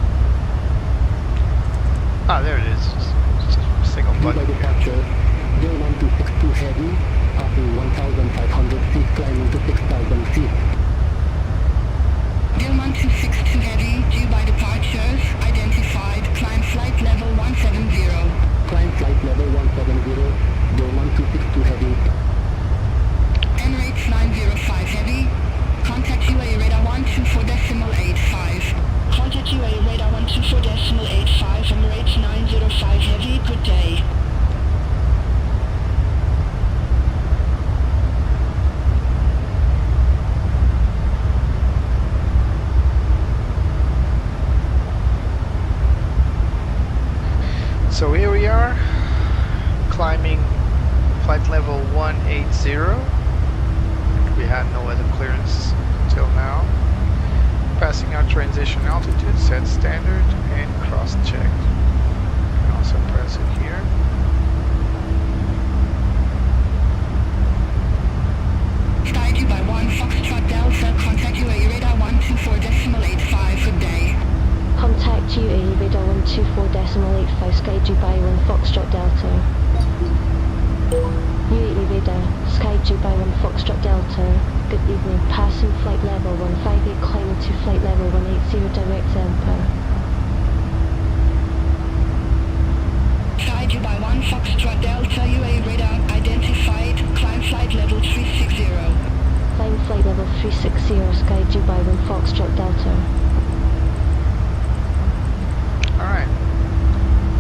Speaker 2: Ah, there it is. It's a single button.
Speaker 10: Departure, 01262 heavy. Passing 1,500 feet, climbing to 6,000 feet.
Speaker 4: Bill 1262
Speaker 2: So here we are, climbing flight level 180. We had no weather clearance till now. Passing our transition altitude, set standard, and cross-checked. You can also press it here.
Speaker 4: SkyDubai 1 Foxtrot Delta, contact UAE radar 124.85, good day.
Speaker 3: Contact UAE radar 124.85 SkyDubai 1 Foxtrot Delta. UAE radar, SkyDubai 1 Foxtrot Delta. Good evening, passing flight level 158, climbing to flight level 180 direct Emperor.
Speaker 4: SkyDubai 1 Foxtrot Delta, UAE radar identified, climb flight level 360.
Speaker 3: Climb flight level 360, SkyDubai 1 Foxtrot Delta.
Speaker 2: Alright,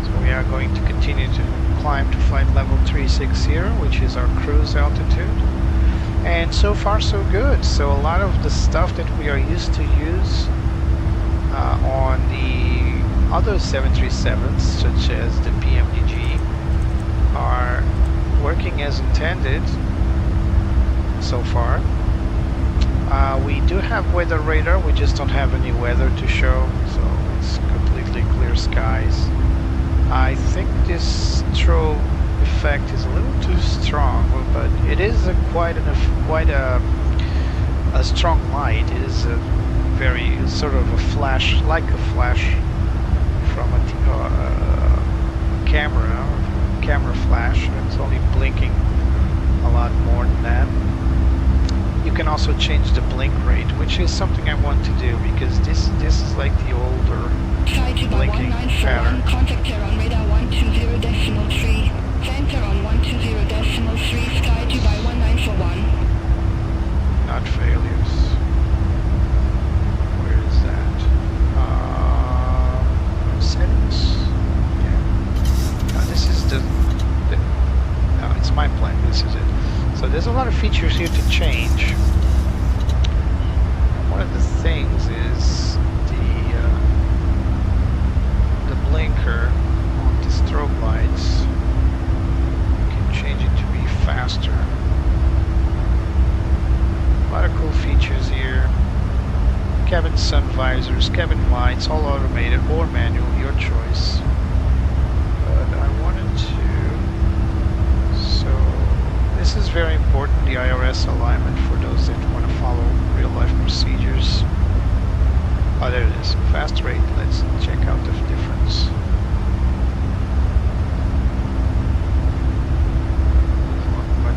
Speaker 2: so we are going to continue to climb to flight level 360, which is our cruise altitude. And so far so good. So a lot of the stuff that we are used to use on the other 737s, such as the PMDG, are working as intended so far. We do have weather radar, we just don't have any weather to show, so it's completely clear skies. I think this strobe effect is a little too strong, but it is quite a strong light. It is a very sort of a flash, like a flash from a camera flash. It's only blinking a lot more than that. You can also change the blink rate, which is something I want to do because this is like the older blinking pattern.
Speaker 4: Contact here on radar 120.3. Center on 120.3, SkyDubai 1941.
Speaker 2: Not failures. Where is that? Settings. Yeah. Now this is the no, it's my plane. This is it. So there's a lot of features here to change. One of the things is the blinker on the strobe lights. Change it to be faster. A lot of cool features here. Cabin sun visors, cabin lights, all automated or manual, your choice. But I wanted to... So, this is very important, the IRS alignment for those that want to follow real-life procedures. Oh, there it is. Fast rate. Let's check out the difference.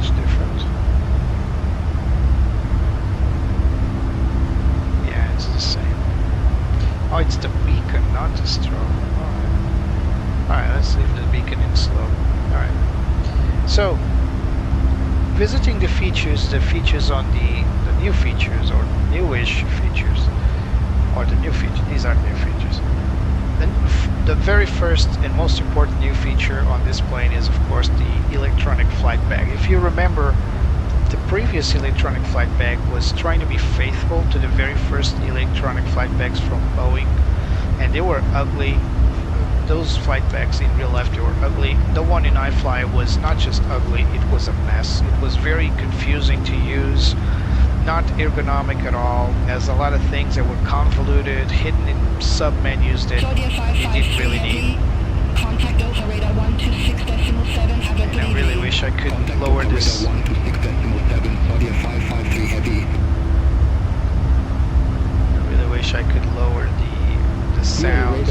Speaker 2: Different. Yeah, it's the same. Oh, it's the beacon, not the strobe. Alright, let's leave the beacon in slow. Alright. So, visiting the features on the new features, or newish features, or the new features, these are new features. The very first and most important new feature on this plane is, of course, the electronic flight bag. If you remember, the previous electronic flight bag was trying to be faithful to the very first electronic flight bags from Boeing, and they were ugly. Those flight bags in real life, they were ugly. The one in iFly was not just ugly, it was a mess. It was very confusing to use, not ergonomic at all, as a lot of things that were convoluted, hidden in sub-menus that you didn't really need.
Speaker 4: Contact over radar 126.7, have a
Speaker 2: And I really wish I could lower this.
Speaker 6: 126.7, Saudia 553 heavy.
Speaker 2: I really wish I could lower the sound.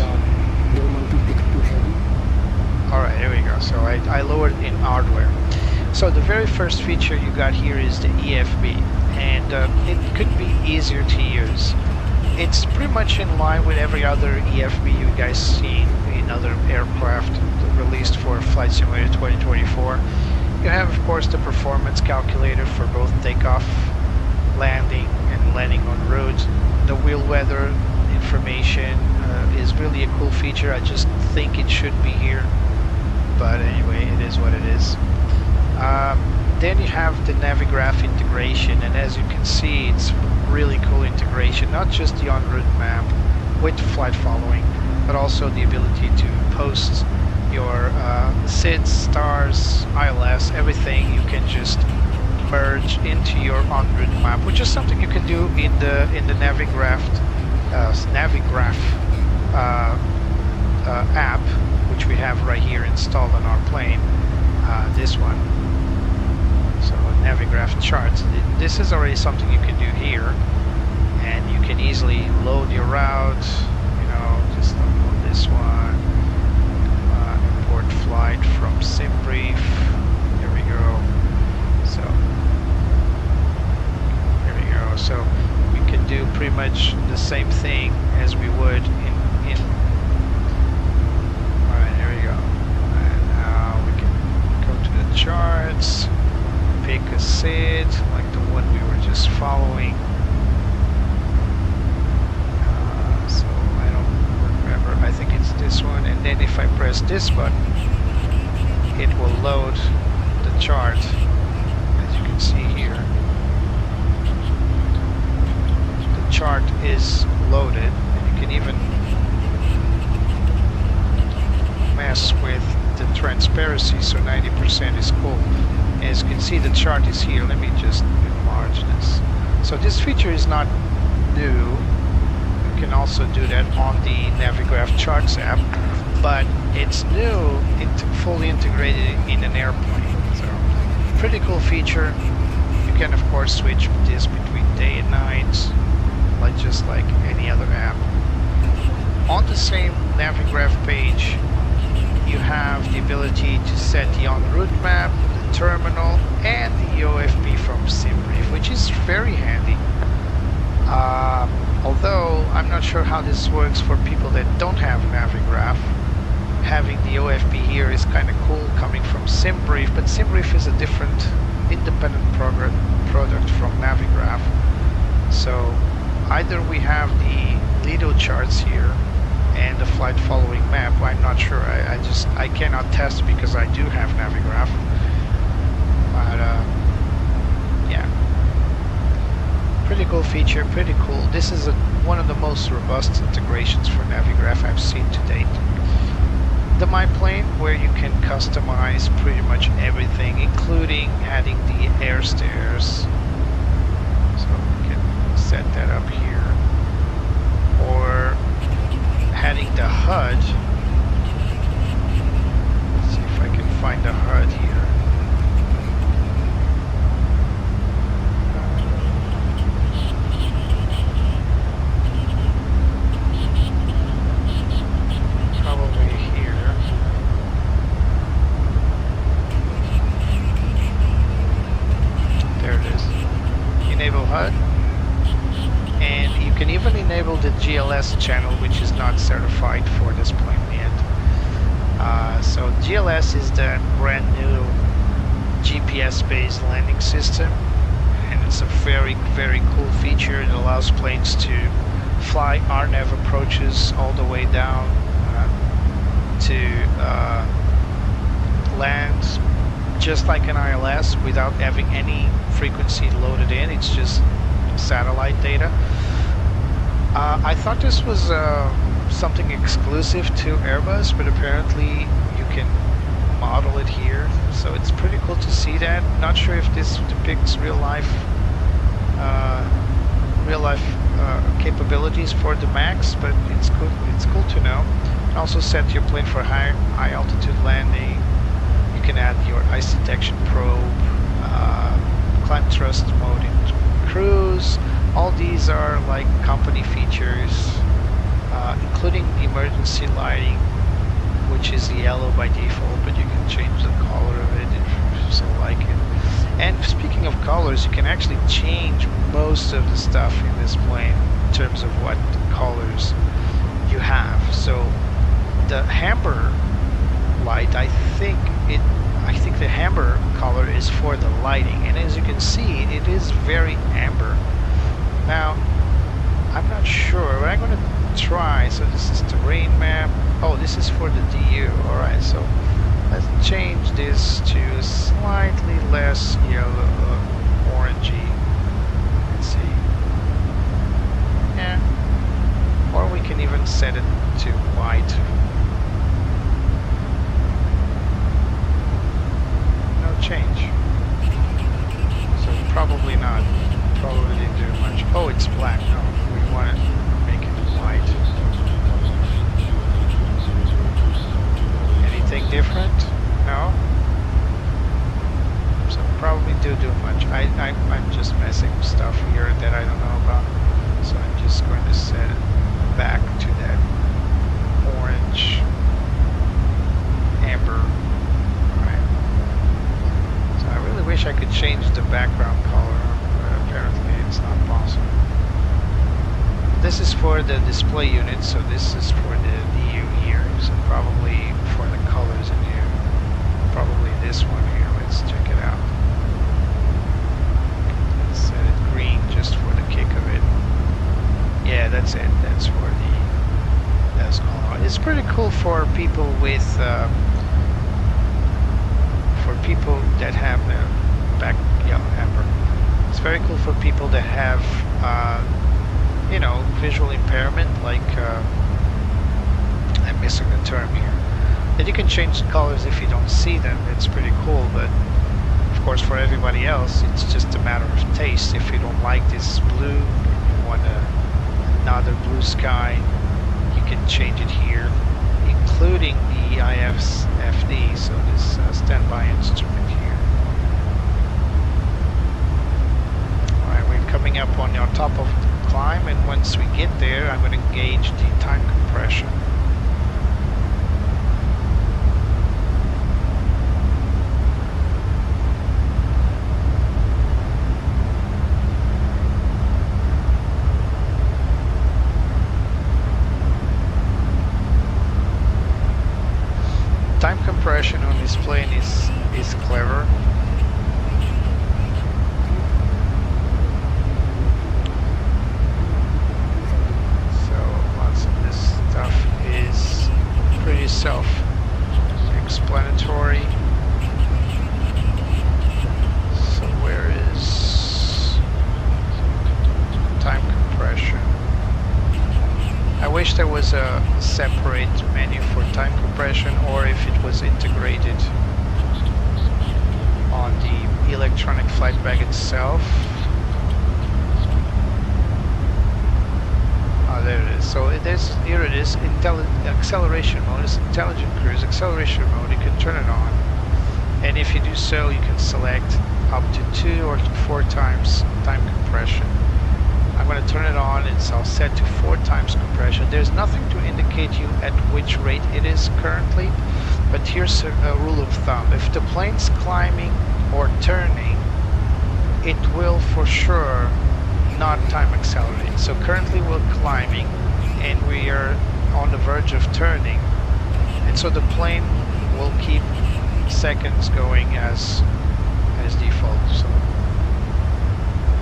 Speaker 2: Alright, here we go. So I lowered in hardware. So the very first feature you got here is the EFB, and it could be easier to use. It's pretty much in line with every other EFB you guys seen in other aircraft released for Flight Simulator 2024. You have, of course, the performance calculator for both takeoff, landing, and landing en route. The wheel weather information is really a cool feature. I just think it should be here, but anyway, it is what it is. Then you have the Navigraph integration, and as you can see, it's really cool integration, not just the en route map with flight following, but also the ability to post your ILS, everything you can just merge into your en route map, which is something you can do in the Navigraph app, which we have right here installed on our plane. This one. So Navigraph charts. This is already something you can do here, and you can easily load your route. You know, just upload this one. Import flight from Simbrief. There we go. So there we go. So we can do pretty much the same thing as we would in. All right, there we go. And now we can go to the charts, pick a SID like the one we were just following. So I don't remember. I think it's this one. And then if I press this button, it will load the chart, as you can see here. The chart is loaded, and you can even mess with the transparency, so 90% is cool. As you can see, the chart is here. Let me just enlarge this. So this feature is not new. You can also do that on the Navigraph Charts app, but it's new, fully integrated in an airplane. So pretty cool feature. You can of course switch this between day and night, just like any other app. On the same Navigraph page, you have the ability to set the en route map, the terminal, and the OFP from Simbrief, which is very handy. Although I'm not sure how this works for people that don't have Navigraph. Having the OFP here is kind of cool coming from Simbrief, but Simbrief is a different independent product from Navigraph. So either we have the Lido charts here and the flight following map. I'm not sure. I cannot test because I do have Navigraph. But yeah, pretty cool feature, pretty cool. This is one of the most robust integrations for Navigraph I've seen to date. The My Plane, where you can customize pretty much everything, including adding the air stairs. So we can set that up here. Or adding the HUD. Let's see if I can find the HUD here. The GLS channel, which is not certified for this plane yet. So GLS is the brand new GPS-based landing system, and it's a very, very cool feature. It allows planes to fly RNAV approaches all the way down to land just like an ILS without having any frequency loaded in. It's just satellite data. I thought this was something exclusive to Airbus, but apparently you can model it here, so it's pretty cool to see that. Not sure if this depicts real life capabilities for the MAX, but it's cool. It's cool to know. You can also set your plane for high altitude landing. You can add your ice detection probe, climb thrust mode in cruise. All these are like company features, including emergency lighting, which is yellow by default, but you can change the color of it if you so like it. And speaking of colors, you can actually change most of the stuff in this plane in terms of what colors you have. So the amber light, I think the amber color is for the lighting, and as you can see, it is very amber. Now, I'm not sure, but I'm going to try. So this is terrain map. Oh, this is for the DU. Alright, so let's change this to slightly less yellow, orangey. Let's see. Yeah. Or we can even set it to white. different? No? So probably do much. I'm just messing with stuff here that I don't know about. So I'm just going to set it back to that orange, amber. Alright. So I really wish I could change the background color, but apparently it's not possible. This is for the display unit, so this is for the DU here. So probably for the colors in here. Probably this one here. Let's check it out. Let's set it green just for the kick of it. Yeah, that's it. That's for the color. It's pretty cool for people with for people that have back yellow amber. It's very cool for people that have you know, visual impairment, like I'm missing the term here. That you can change the colors if you don't see them. It's pretty cool, but of course for everybody else it's just a matter of taste. If you don't like this blue, you want another blue sky, you can change it here, including the IFSD, so this standby instrument here. Alright, we're coming up on top of the climb, and once we get there I'm going to gauge the time compression. Time compression on this plane is clever. So lots of this stuff is pretty self-explanatory. So where is time compression? I wish there was a separate menu for time compression, or if it was integrated on the electronic flight bag itself. Oh, there it is. So here it is, acceleration mode. It's intelligent cruise acceleration mode. You can turn it on, and if you do so, you can select up to 2 or 4 times time compression. I'm going to turn it on. It's all set to 4 times compression. There's nothing to indicate you at which rate it is currently, but here's a rule of thumb. If the plane's climbing or turning, it will for sure not time accelerate. So currently we're climbing and we are on the verge of turning, and so the plane will keep seconds going as default, so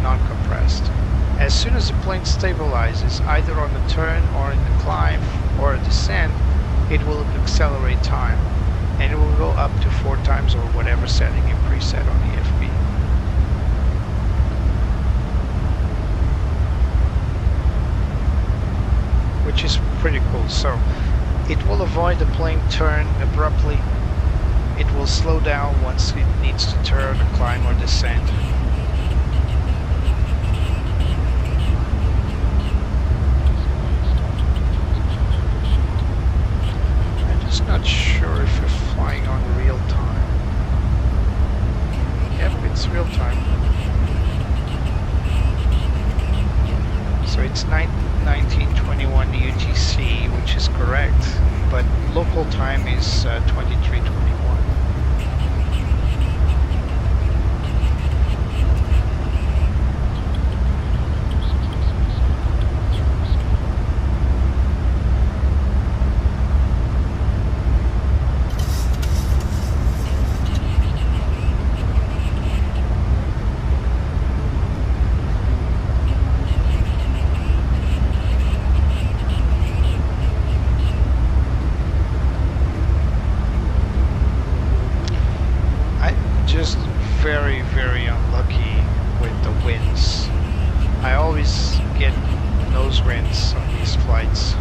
Speaker 2: non-compressed. As soon as the plane stabilizes, either on the turn or in the climb or a descent, it will accelerate time, and it will go up to 4 times or whatever setting you preset on the FB. Which is pretty cool. So it will avoid the plane turn abruptly. It will slow down once it needs to turn, climb or descend. Not sure if you're flying on real time. Yep, it's real time. So it's 1921 UTC, which is correct, but local time is 2321. Very unlucky with the winds. I always get nose winds on these flights.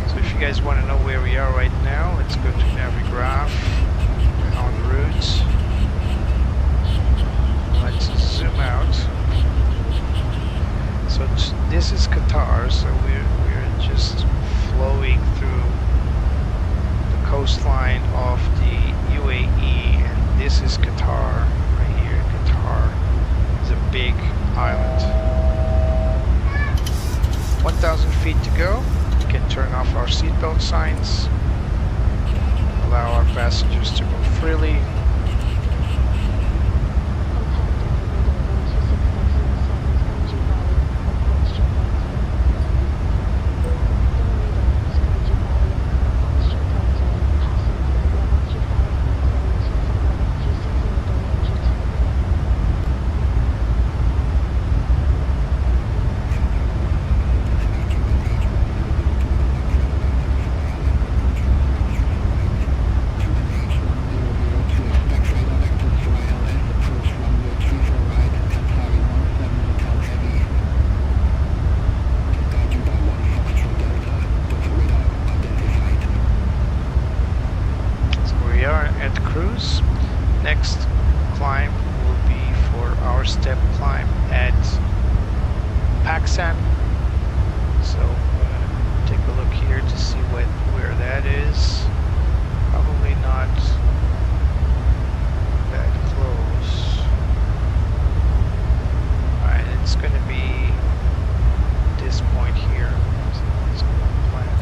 Speaker 2: So if you guys want to know where we are right now, let's go to Navigraph on route. Let's zoom out. So this is Qatar, so we're just flowing through coastline of the UAE, and this is Qatar right here. Qatar is a big island. 1,000 feet to go. We can turn off our seatbelt signs, allow our passengers to move freely. Next climb will be for our step climb at Pakistan. So take a look here to see where that is. Probably not that close. Alright, it's going to be this point here. So let's go on planning.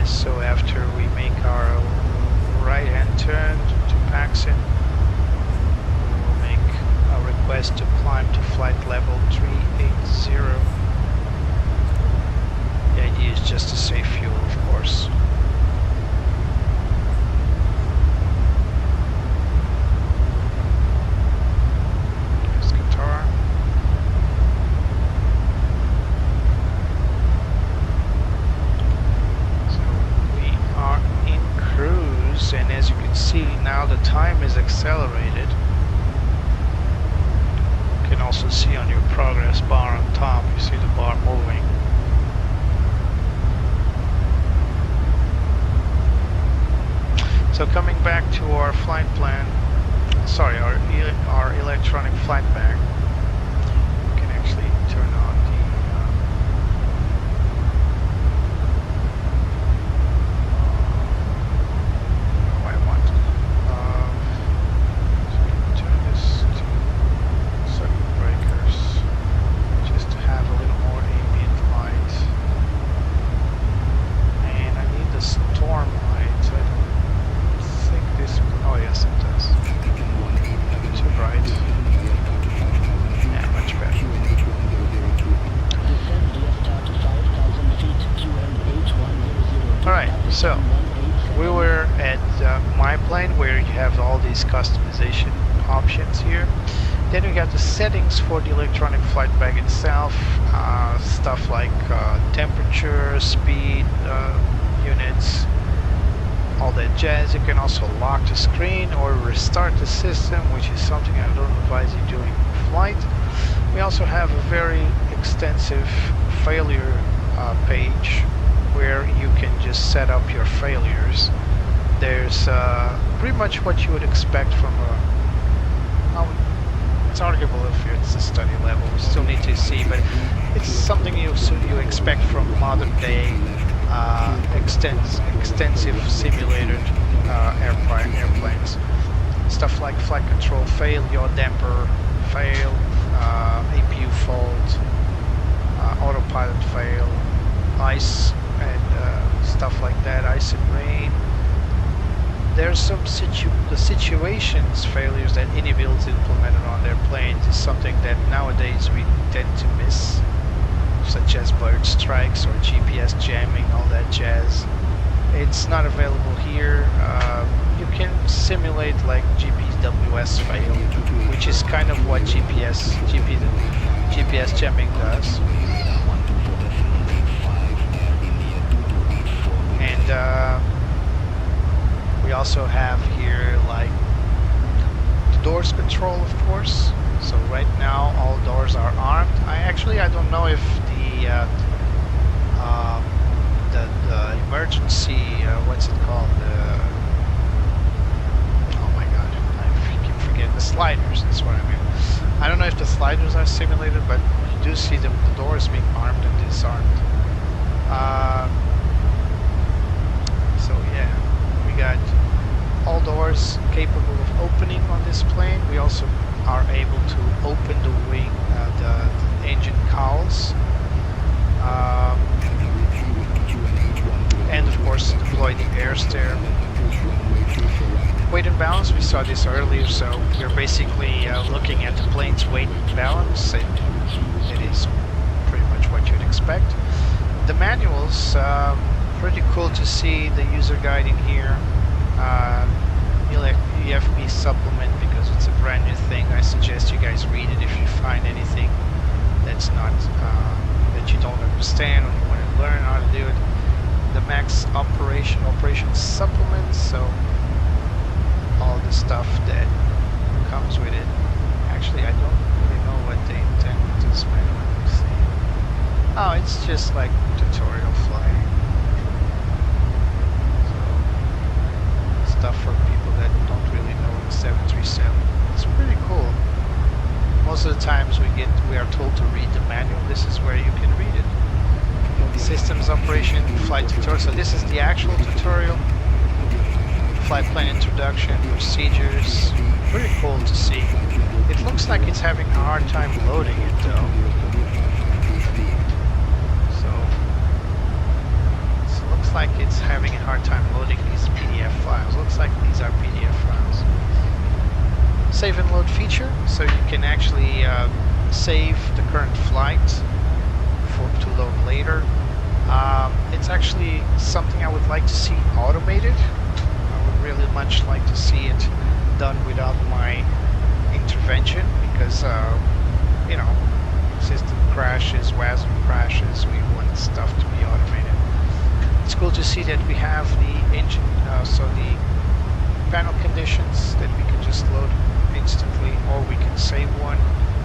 Speaker 2: So after we make our right-hand turn to Pakistan, we will make a request to climb to flight level 380. The idea is just to save fuel, of course. Here's Qatar. And as you can see, now the time is accelerated. You can also see on your progress bar on top, you see the bar moving. So coming back to our flight plan, sorry, our electronic flight bag, you can actually turn on So, we were at my plane where you have all these customization options here. Then we got the settings for the electronic flight bag itself, stuff like temperature, speed, units, all that jazz. You can also lock the screen or restart the system, which is something I don't advise you doing in flight. We also have a very extensive failure page where you can just set up your failures. There's pretty much what you would expect from it's arguable if it's a study level, we still need to see, but it's something you expect from modern day extensive simulated airplanes. Stuff like flight control fail, yaw damper fail, APU fault, autopilot fail, ice and stuff like that, ice and rain. There's some situations failures that any builds implemented on their planes is something that nowadays we tend to miss, such as bird strikes or GPS jamming, all that jazz. It's not available here. You can simulate like GPWS fail, which is kind of what GPS jamming does. And we also have here like the doors control, of course. So right now all doors are armed. I don't know if the emergency, what's it called? Oh my god, I keep forgetting. The sliders, that's what I mean. I don't know if the sliders are simulated, but you do see the doors being armed and disarmed. So yeah, we got all doors capable of opening on this plane. We also are able to open the wing, the engine cowls, and of course deploy the air stair. Weight and balance, we saw this earlier, so we're basically looking at the plane's weight and balance, and it is pretty much what you'd expect. The manuals, pretty cool to see the user guide in here. EFB supplement, because it's a brand new thing. I suggest you guys read it if you find anything that's not that you don't understand or you want to learn how to do it. The MAX operation supplements, so all the stuff that comes with it. Actually, I don't really know what they intend with this manual. Let me see. Oh, it's just like tutorial flying. So, stuff for people that don't really know the 737. It's pretty cool. Most of the times we are told to read the manual. This is where you can read it. Systems operation, flight tutorial. So this is the actual tutorial. Flight plan introduction, procedures. Pretty cool to see. It looks like it's having a hard time loading it though. So it looks like it's having a hard time loading these PDF files. Looks like these are PDF files. Save and load feature, so you can actually save the current flight to load later. It's actually something I would like to see automated. I would really much like to see it done without my intervention, because you know, system crashes, WASM crashes, we want stuff to be automated. It's cool to see that we have the engine, so the panel conditions that we can just load instantly, or we can save one.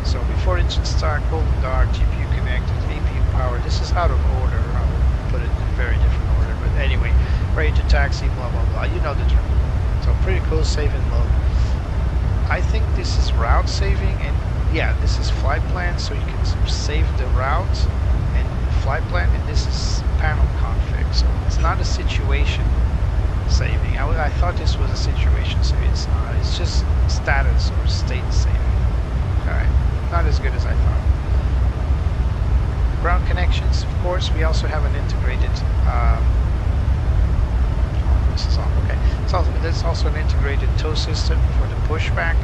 Speaker 2: So before engine start, golden dart, GPU connected, APU power. This is out of order. I will put it in a very different order. But anyway, ready to taxi, blah blah blah. You know the drill. So pretty cool, save and load. I think this is route saving, and yeah, this is flight plan, so you can save the route and flight plan, and this is panel config. So it's not a situation saving. I thought this was a situation saving. It's not. It's just status or state saving. Alright, not as good as I thought. Ground connections, of course, we also have an integrated this is on, okay. There's also an integrated tow system for the pushback,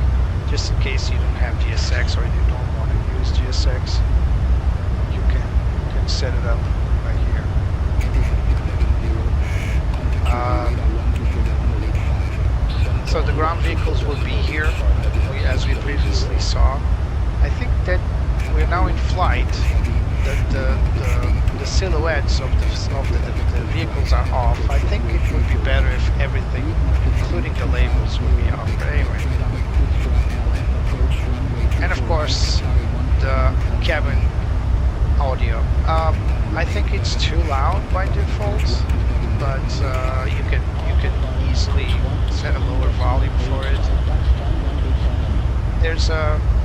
Speaker 2: just in case you don't have GSX or you don't want to use GSX. You can set it up right here. So the ground vehicles will be here, as we previously saw. I think that we're now in flight. The silhouettes of the vehicles are off. I think it would be better if everything, including the labels, would be off. But anyway. And of course, the cabin audio. I think it's too loud by default, but you can easily set a lower volume for it. There's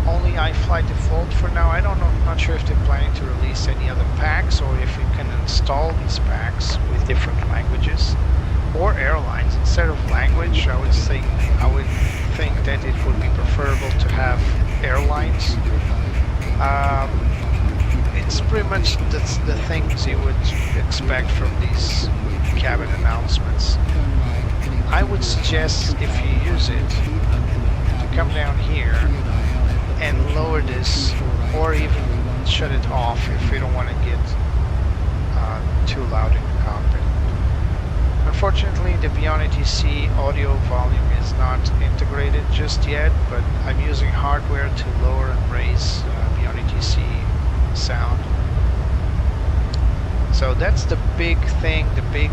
Speaker 2: only iFly default for now. I don't know, I'm not sure if they're planning to release any other packs, or if you can install these packs with different languages or airlines instead of language. I would think that it would be preferable to have airlines. It's pretty much the things you would expect from these cabin announcements. I would suggest, if you use it, to come down here and lower this, or even shut it off if you don't want to get too loud in the cockpit. Unfortunately, the Beyond ATC audio volume is not integrated just yet, but I'm using hardware to lower and raise Beyond ATC sound. So that's the big thing, the big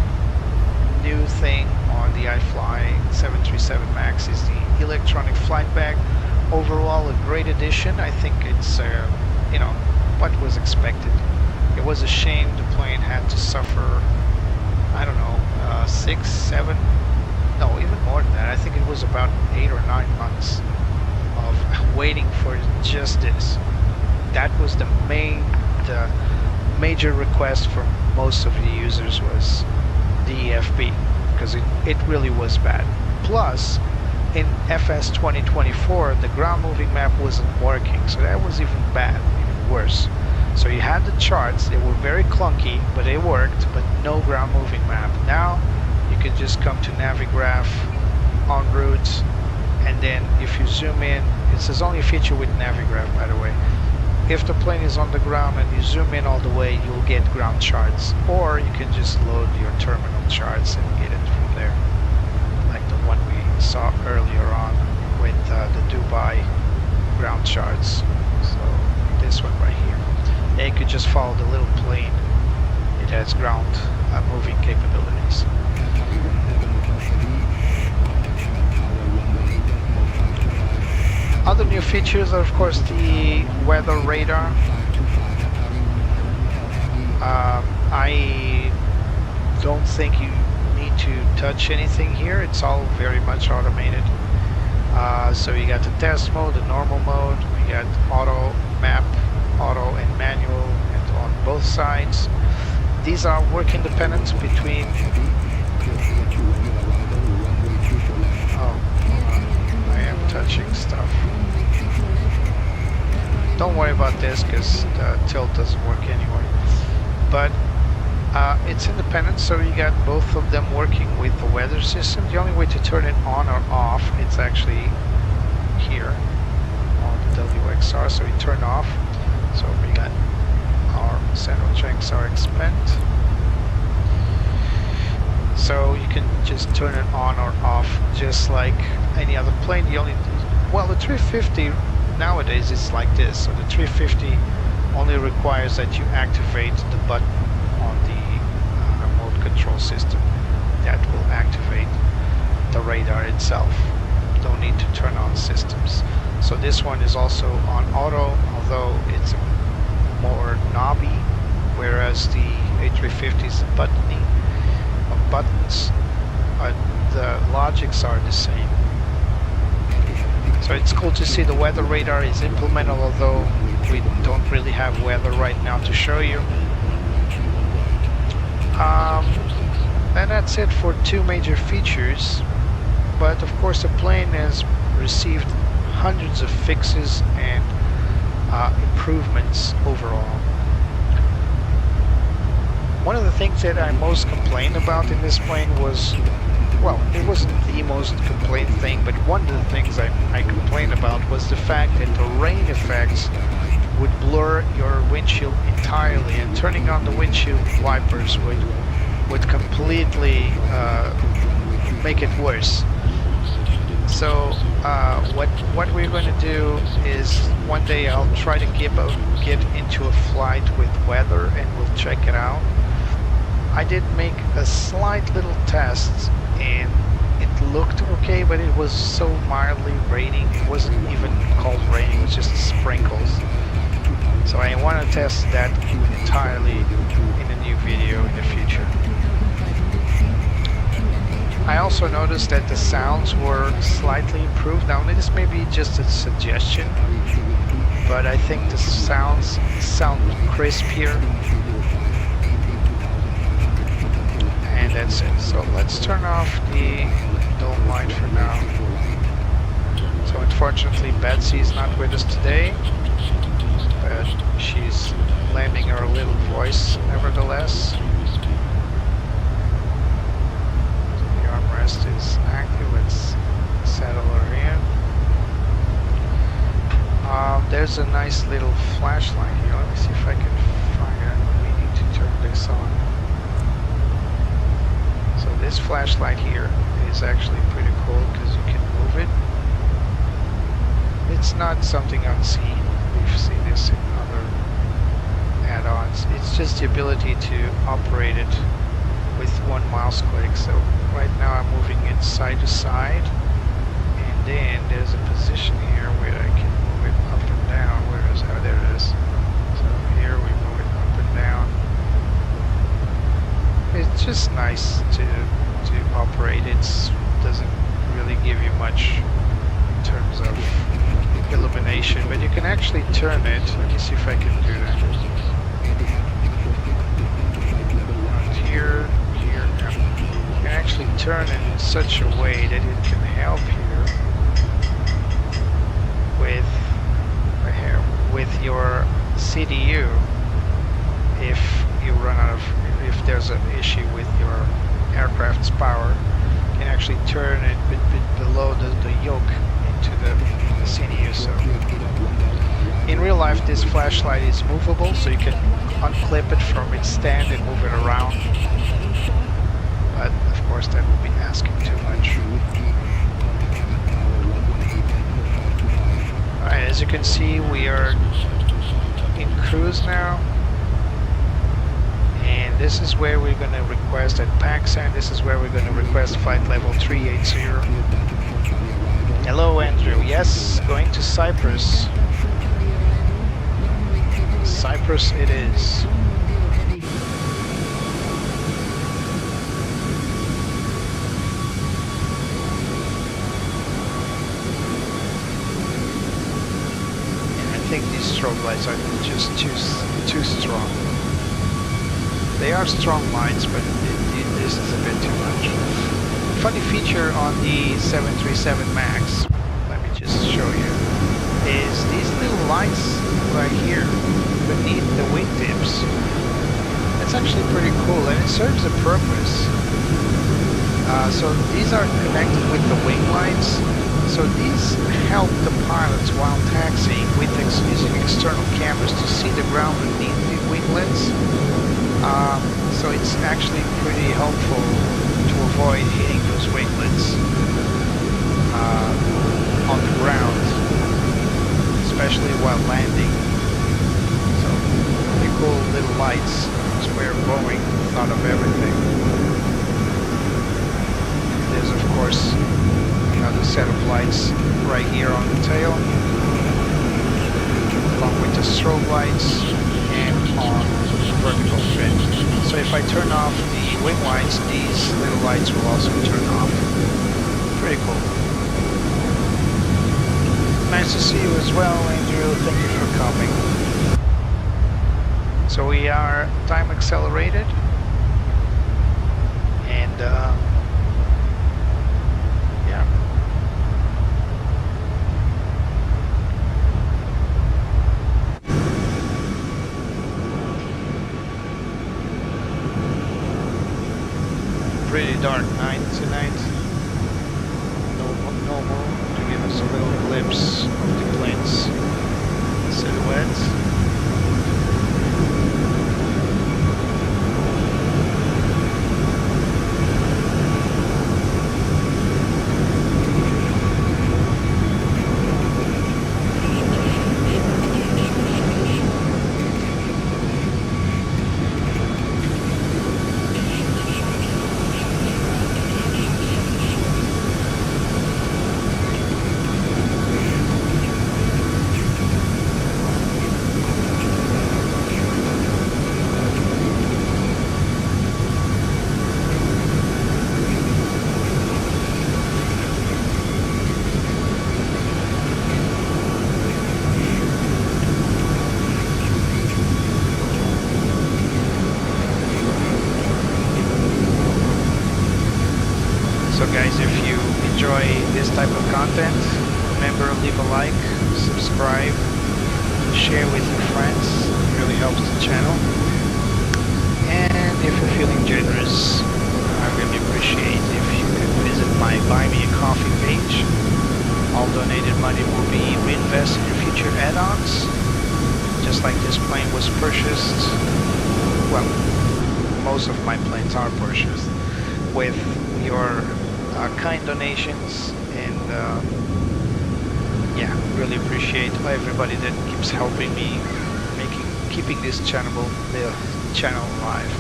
Speaker 2: new thing on the iFly 737 MAX is the electronic flight bag. Overall, a great addition. I think it's you know, what was expected. It was a shame the plane had to suffer, I don't know, 6, 7, no, even more than that. I think it was about 8 or 9 months of waiting for just this. That was the major request from most of the users was the EFB, because it really was bad. Plus, in FS 2024, the ground moving map wasn't working, so that was even bad, even worse. So you had the charts, they were very clunky, but they worked, but no ground moving map. Now you can just come to Navigraph, en route, and then if you zoom in, this is only a feature with Navigraph, by the way. If the plane is on the ground and you zoom in all the way, you'll get ground charts, or you can just load your terminal charts and get it from there, like the one we saw earlier on with the Dubai ground charts. So this one right here, and you could just follow the little plane. It has ground moving capabilities. Other new features are, of course, the weather radar. I don't think you need to touch anything here. It's all very much automated. So you got the test mode, the normal mode, we got auto, map, auto and manual, and on both sides. These are work independent between... Oh, I am touching stuff. Don't worry about this because the tilt doesn't work anyway. But it's independent, so you got both of them working with the weather system. The only way to turn it on or off, it's actually here on the WXR, so we turn off. So we got our central checks are expand. So you can just turn it on or off just like any other plane. The only, well, the 350 nowadays is like this. So the 350 only requires that you activate the button on the remote control system. That will activate the radar itself. Don't need to turn on systems. So this one is also on auto, although it's more knobby, whereas the A350 is buttoning of buttons, but the logics are the same. So it's cool to see the weather radar is implemented, although we don't really have weather right now to show you. And that's it for two major features. But of course the plane has received hundreds of fixes and improvements overall. One of the things that I most complained about in this plane was, well, it wasn't the most complaint thing, but one of the things I complained about was the fact that the rain effects would blur your windshield entirely, and turning on the windshield wipers would completely make it worse. So what we're going to do is one day I'll try to get into a flight with weather and we'll check it out. I did make a slight little test and it looked okay, but it was so mildly raining. It wasn't even called raining, it was just sprinkles. So I want to test that entirely in a new video in the future. I also noticed that the sounds were slightly improved. Now this may be just a suggestion, but I think the sounds sound crispier. And that's it. So let's turn off the dome light for now. So unfortunately Betsy is not with us today, but she's lending her little voice nevertheless. The armrest is active. Let's settle her in. There's a nice little flashlight here. Let me see if I can find it. We need to turn this on. So this flashlight here is actually pretty cool because you can move it. It's not something unseen. We've seen this in other add-ons. It's just the ability to operate it with one mouse click. So right now I'm moving it side to side, and then there's a position here where I can move it up and down. Where is, oh, there it is. So here we move it up and down. It's just nice to to operate. It doesn't really give you much in terms of illumination, but you can actually turn it. Let me see if I can do that. Here, yeah. You can actually turn it in such a way that it can help here with your CDU if you run out of, if there's an issue with your aircraft's power. You can actually turn it a bit below the yoke into the CDU. So in real life this flashlight is movable, so you can unclip it from its stand and move it around, but of course that would be asking too much. Alright, as you can see, we are in cruise now, and this is where we're going to request at Paxan. This is where we're going to request flight level 380. Hello Andrew, yes, going to Cyprus. Cyprus it is. I think these strobe lights are just too strong. They are strong lights, but this is a bit too much. Funny feature on the 737 MAX, let me just show you, is these little lights right here beneath the wingtips. That's actually pretty cool, and it serves a purpose. So these are connected with the wing lights. So these help the pilots while taxiing with using external cameras to see the ground beneath the winglets. So it's actually pretty helpful to avoid hitting those winglets on the ground, especially while landing. So pretty cool little lights. It's where Boeing thought of everything. There's of course another set of lights right here on the tail, along with the strobe lights and on the vertical fin. So if I turn off the wing lights, these little lights will also turn off. Pretty cool. Nice to see you as well, Andrew. Thank you for coming. So we are time accelerated, and yeah. Pretty dark night tonight. No moon to give us a little glimpse of the plane's silhouette. Guys, if you enjoy this type of content, remember, leave a like, subscribe, share with your friends. It really helps the channel. And if you're feeling generous, I really appreciate if you could visit my Buy Me a Coffee page. All donated money will be reinvested in future add-ons. Just like this plane was purchased, well, most of my planes are purchased with your kind donations, and yeah, really appreciate everybody that keeps helping me keeping this channel alive.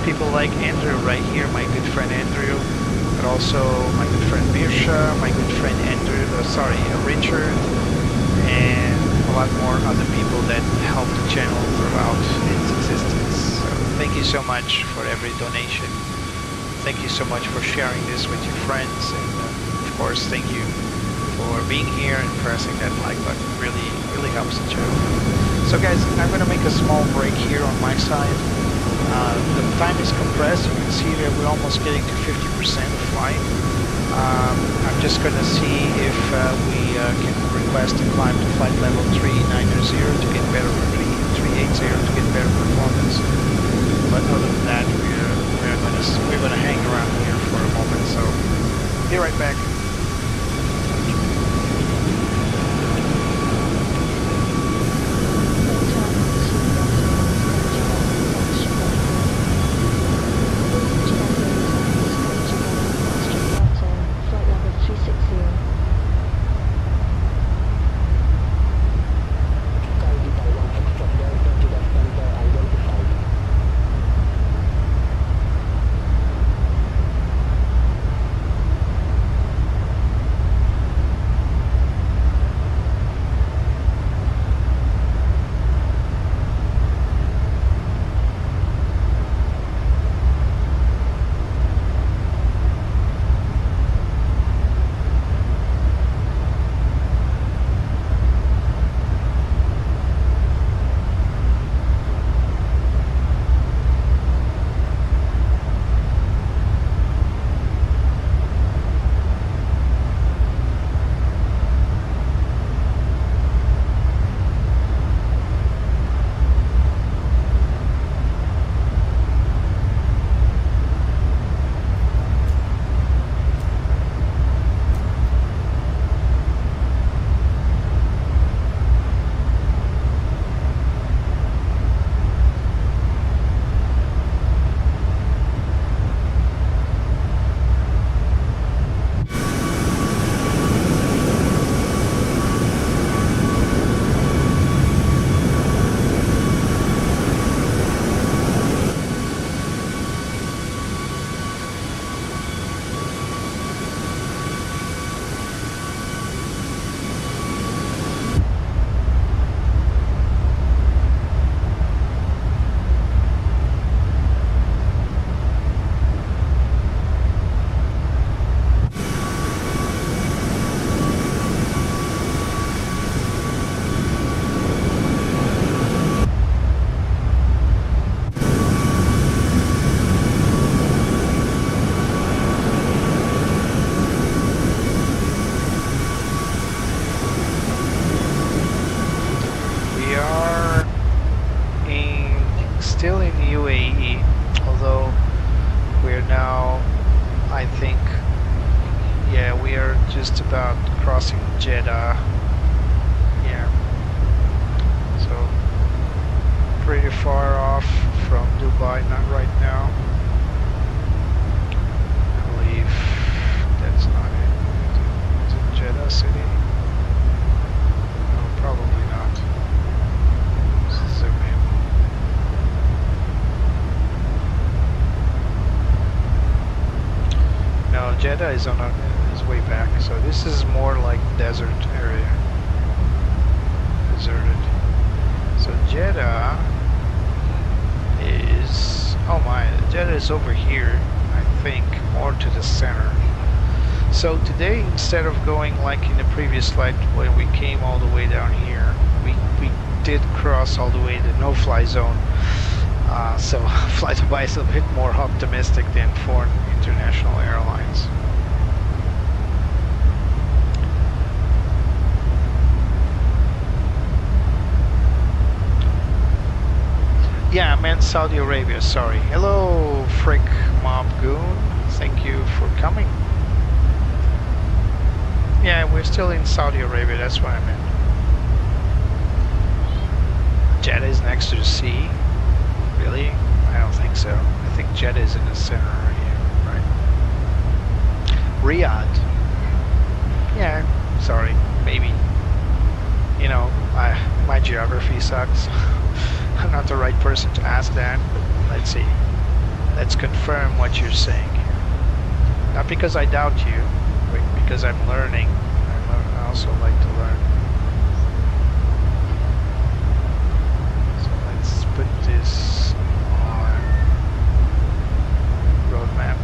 Speaker 2: People like Andrew right here, my good friend Andrew, but also my good friend Birsha, my good friend Richard, and a lot more other people that help the channel throughout its existence. So thank you so much for every donation. thank you so much for sharing this with your friends, and of course, thank you for being here and pressing that like button. Really helps the channel. So guys, I'm gonna make a small break here on my side. The time is compressed. You can see that we're almost getting to 50% of flight. I'm just gonna see if we can request a climb to flight level 390 to get better, 380 to get better performance. But other than that, we're gonna hang around here for a moment. So be right back. Still in UAE, although we're now, I think, yeah, we are just about crossing Jeddah. Yeah, so pretty far off from Dubai, not right now. I believe that's not it. Is it Jeddah City? No, probably not. Zoom in. No, Jeddah is is way back, so this is more like desert area. Deserted. So Jeddah is, oh my, Jeddah is over here, I think, more to the center. So today, instead of going like in the previous flight when we came all the way down here, we did cross all the way the no-fly zone. So FlyDubai is a bit more optimistic than foreign international airlines. Yeah, I meant Saudi Arabia, sorry. Hello, Frick Mob Goon. Thank you for coming. Yeah, we're still in Saudi Arabia, that's what I meant. Jeddah is next to the sea. Really? I don't think so. I think Jeddah is in the center right here, right? Riyadh. Yeah, sorry, maybe. You know, my geography sucks. I'm not the right person to ask that. Let's see. Let's confirm what you're saying here. Not because I doubt you, but because I'm learning. I also like to learn. So let's put this on roadmap.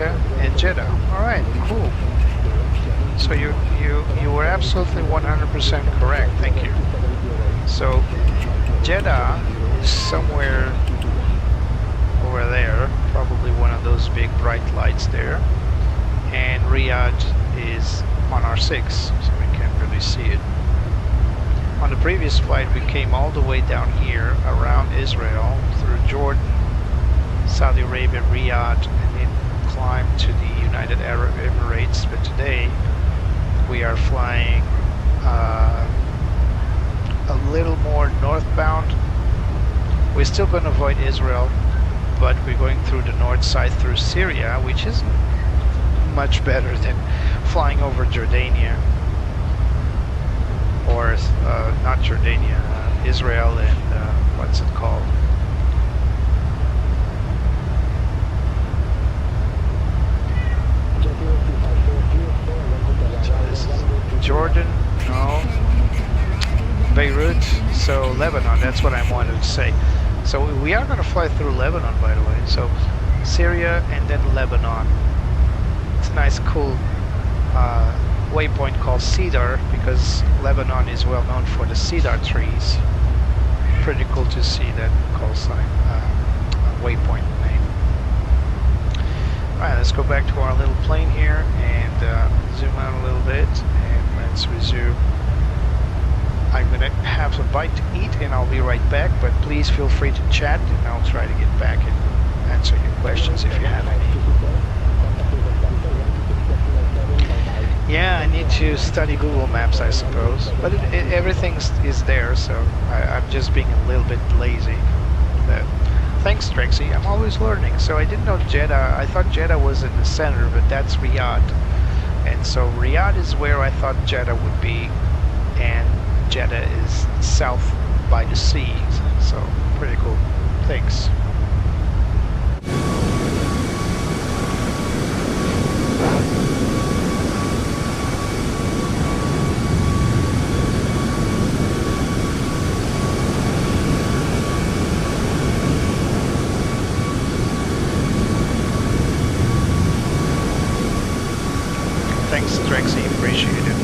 Speaker 2: Syria and Jeddah. All right, cool. So you were absolutely 100% correct. Thank you. So Jeddah is somewhere over there, probably one of those big bright lights there, and Riyadh is on our 6, so we can't really see it. On the previous flight we came all the way down here around Israel through Jordan, Saudi Arabia, Riyadh, and then climbed to the United Arab Emirates. But today we are flying a little more northbound. We're still going to avoid Israel, but we're going through the north side through Syria, which is much better than flying over Jordania, or not Jordania, Israel, and what's it called? So this is Jordan, no, Beirut, so Lebanon, that's what I wanted to say. So we are going to fly through Lebanon, by the way. So Syria and then Lebanon. It's a nice, cool waypoint called Cedar, because Lebanon is well known for the cedar trees. Pretty cool to see that call sign, waypoint name. Alright, let's go back to our little plane here and zoom out a little bit, and let's resume. I'm gonna have a bite to eat and I'll be right back, but please feel free to chat and I'll try to get back and answer your questions if you have any. Yeah, I need to study Google Maps, I suppose, but everything is there, so I'm just being a little bit lazy. But thanks, Trixie. I'm always learning. So I didn't know Jeddah. I thought Jeddah was in the center, but that's Riyadh. And so Riyadh is where I thought Jeddah would be, and Jeddah is south by the sea. So pretty cool. Thanks. Thanks, Trixie. Appreciate it.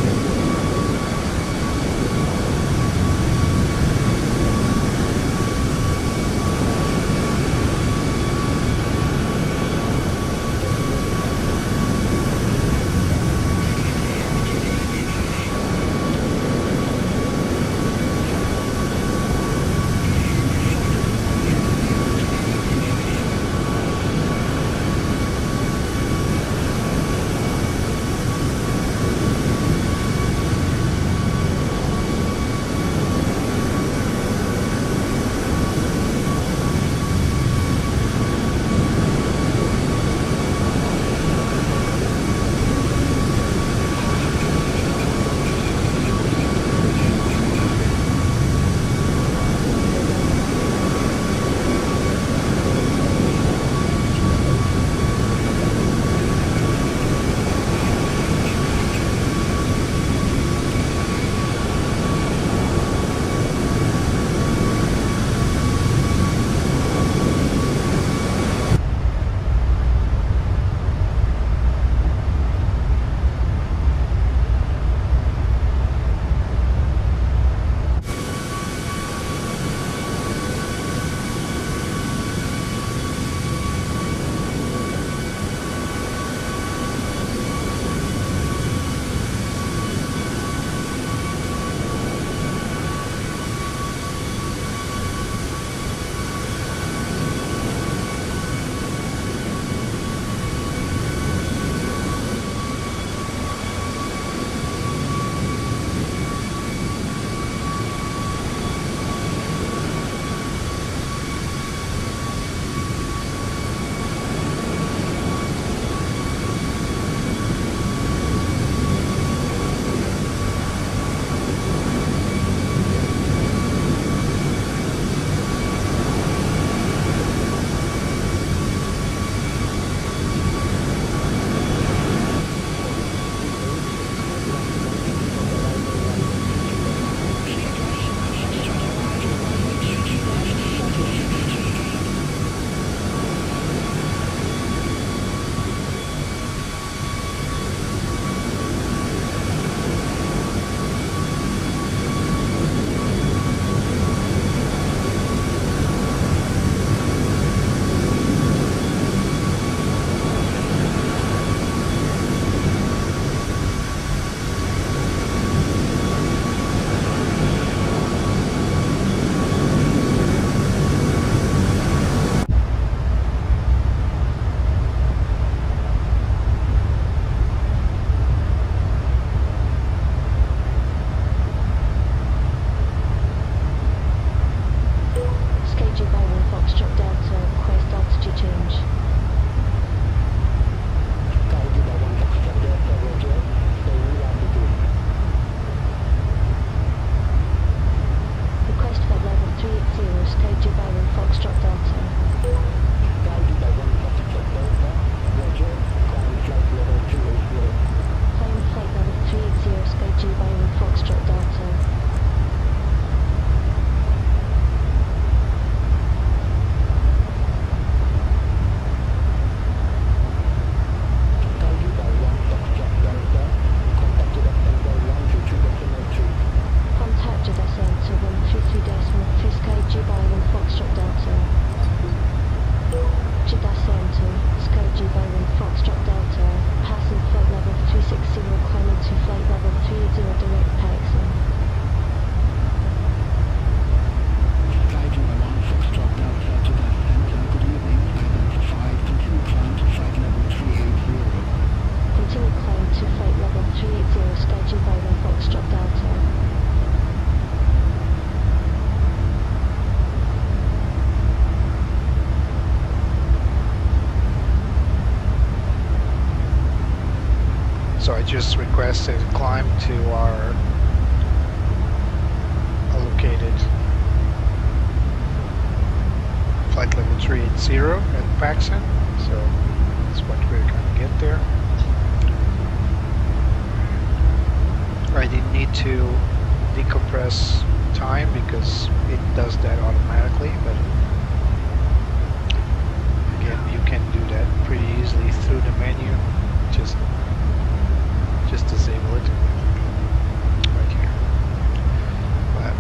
Speaker 2: So I just requested a climb to our allocated flight level 380 at Paxson. So that's what we're gonna get there. I didn't need to decompress time because it does that automatically, but again, you can do that pretty easily through the menu. Just disable it right here. But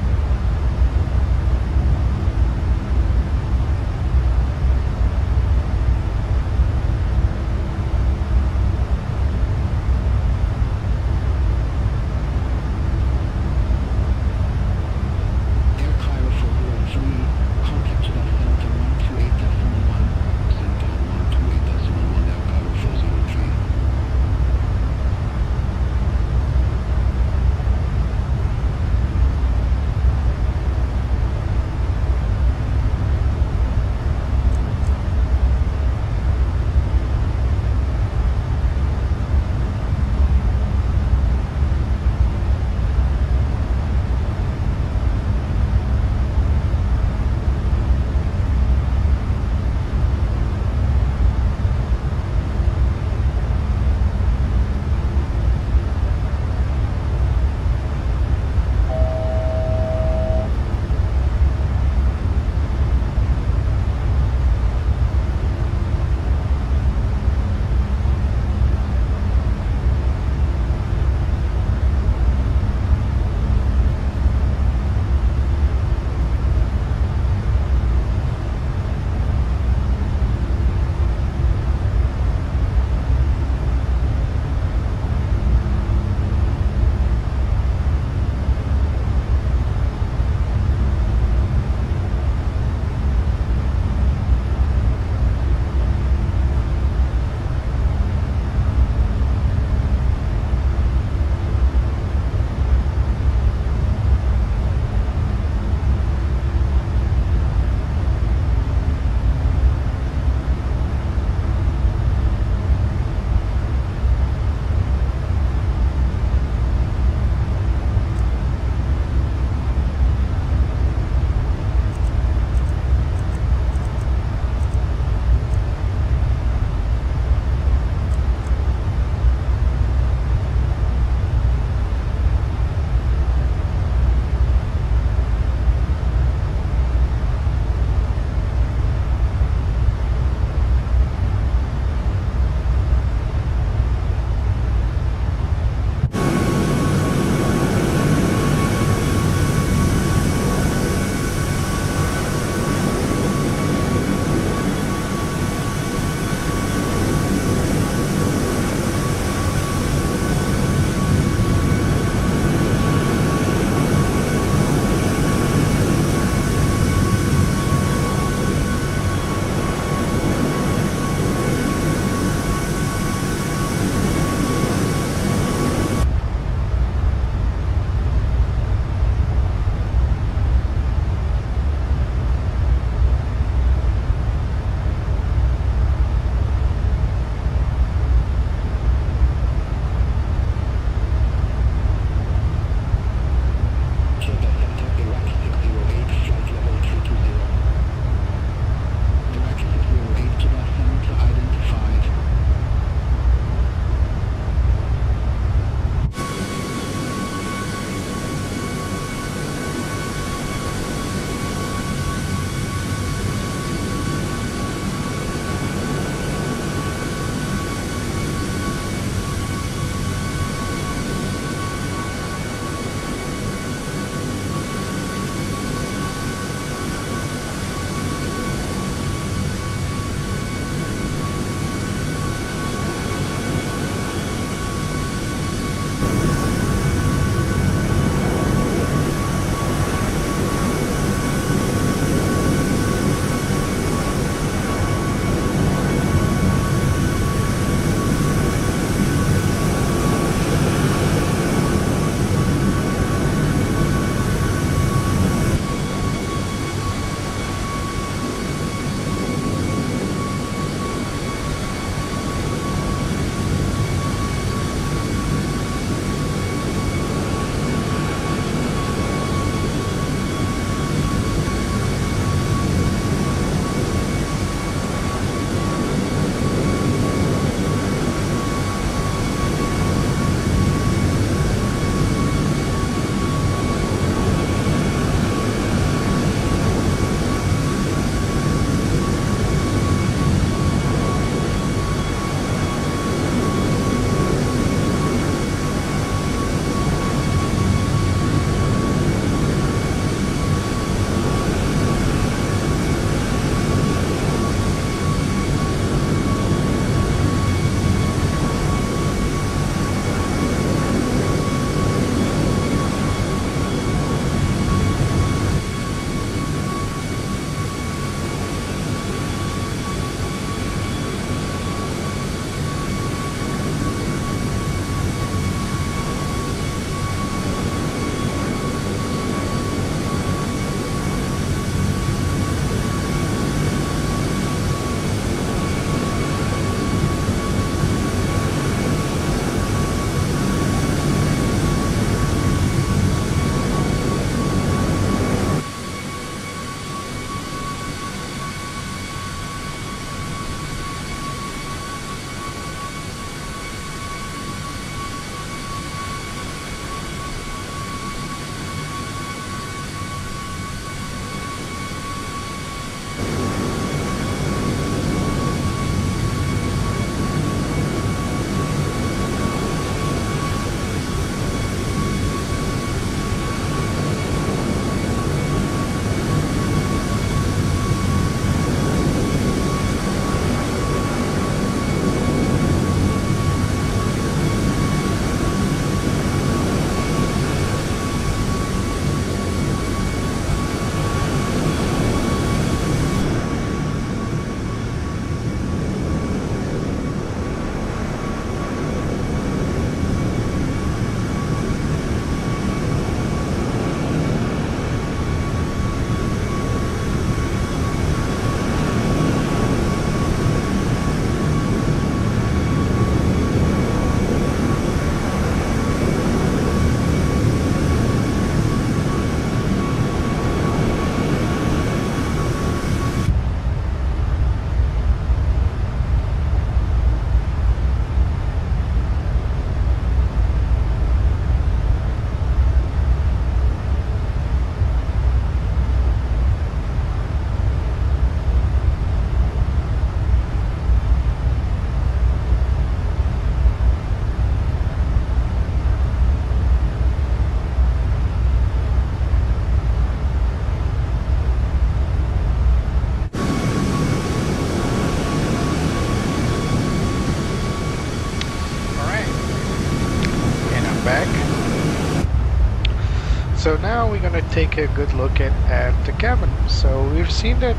Speaker 2: So now we're gonna take a good look at the cabin. So we've seen that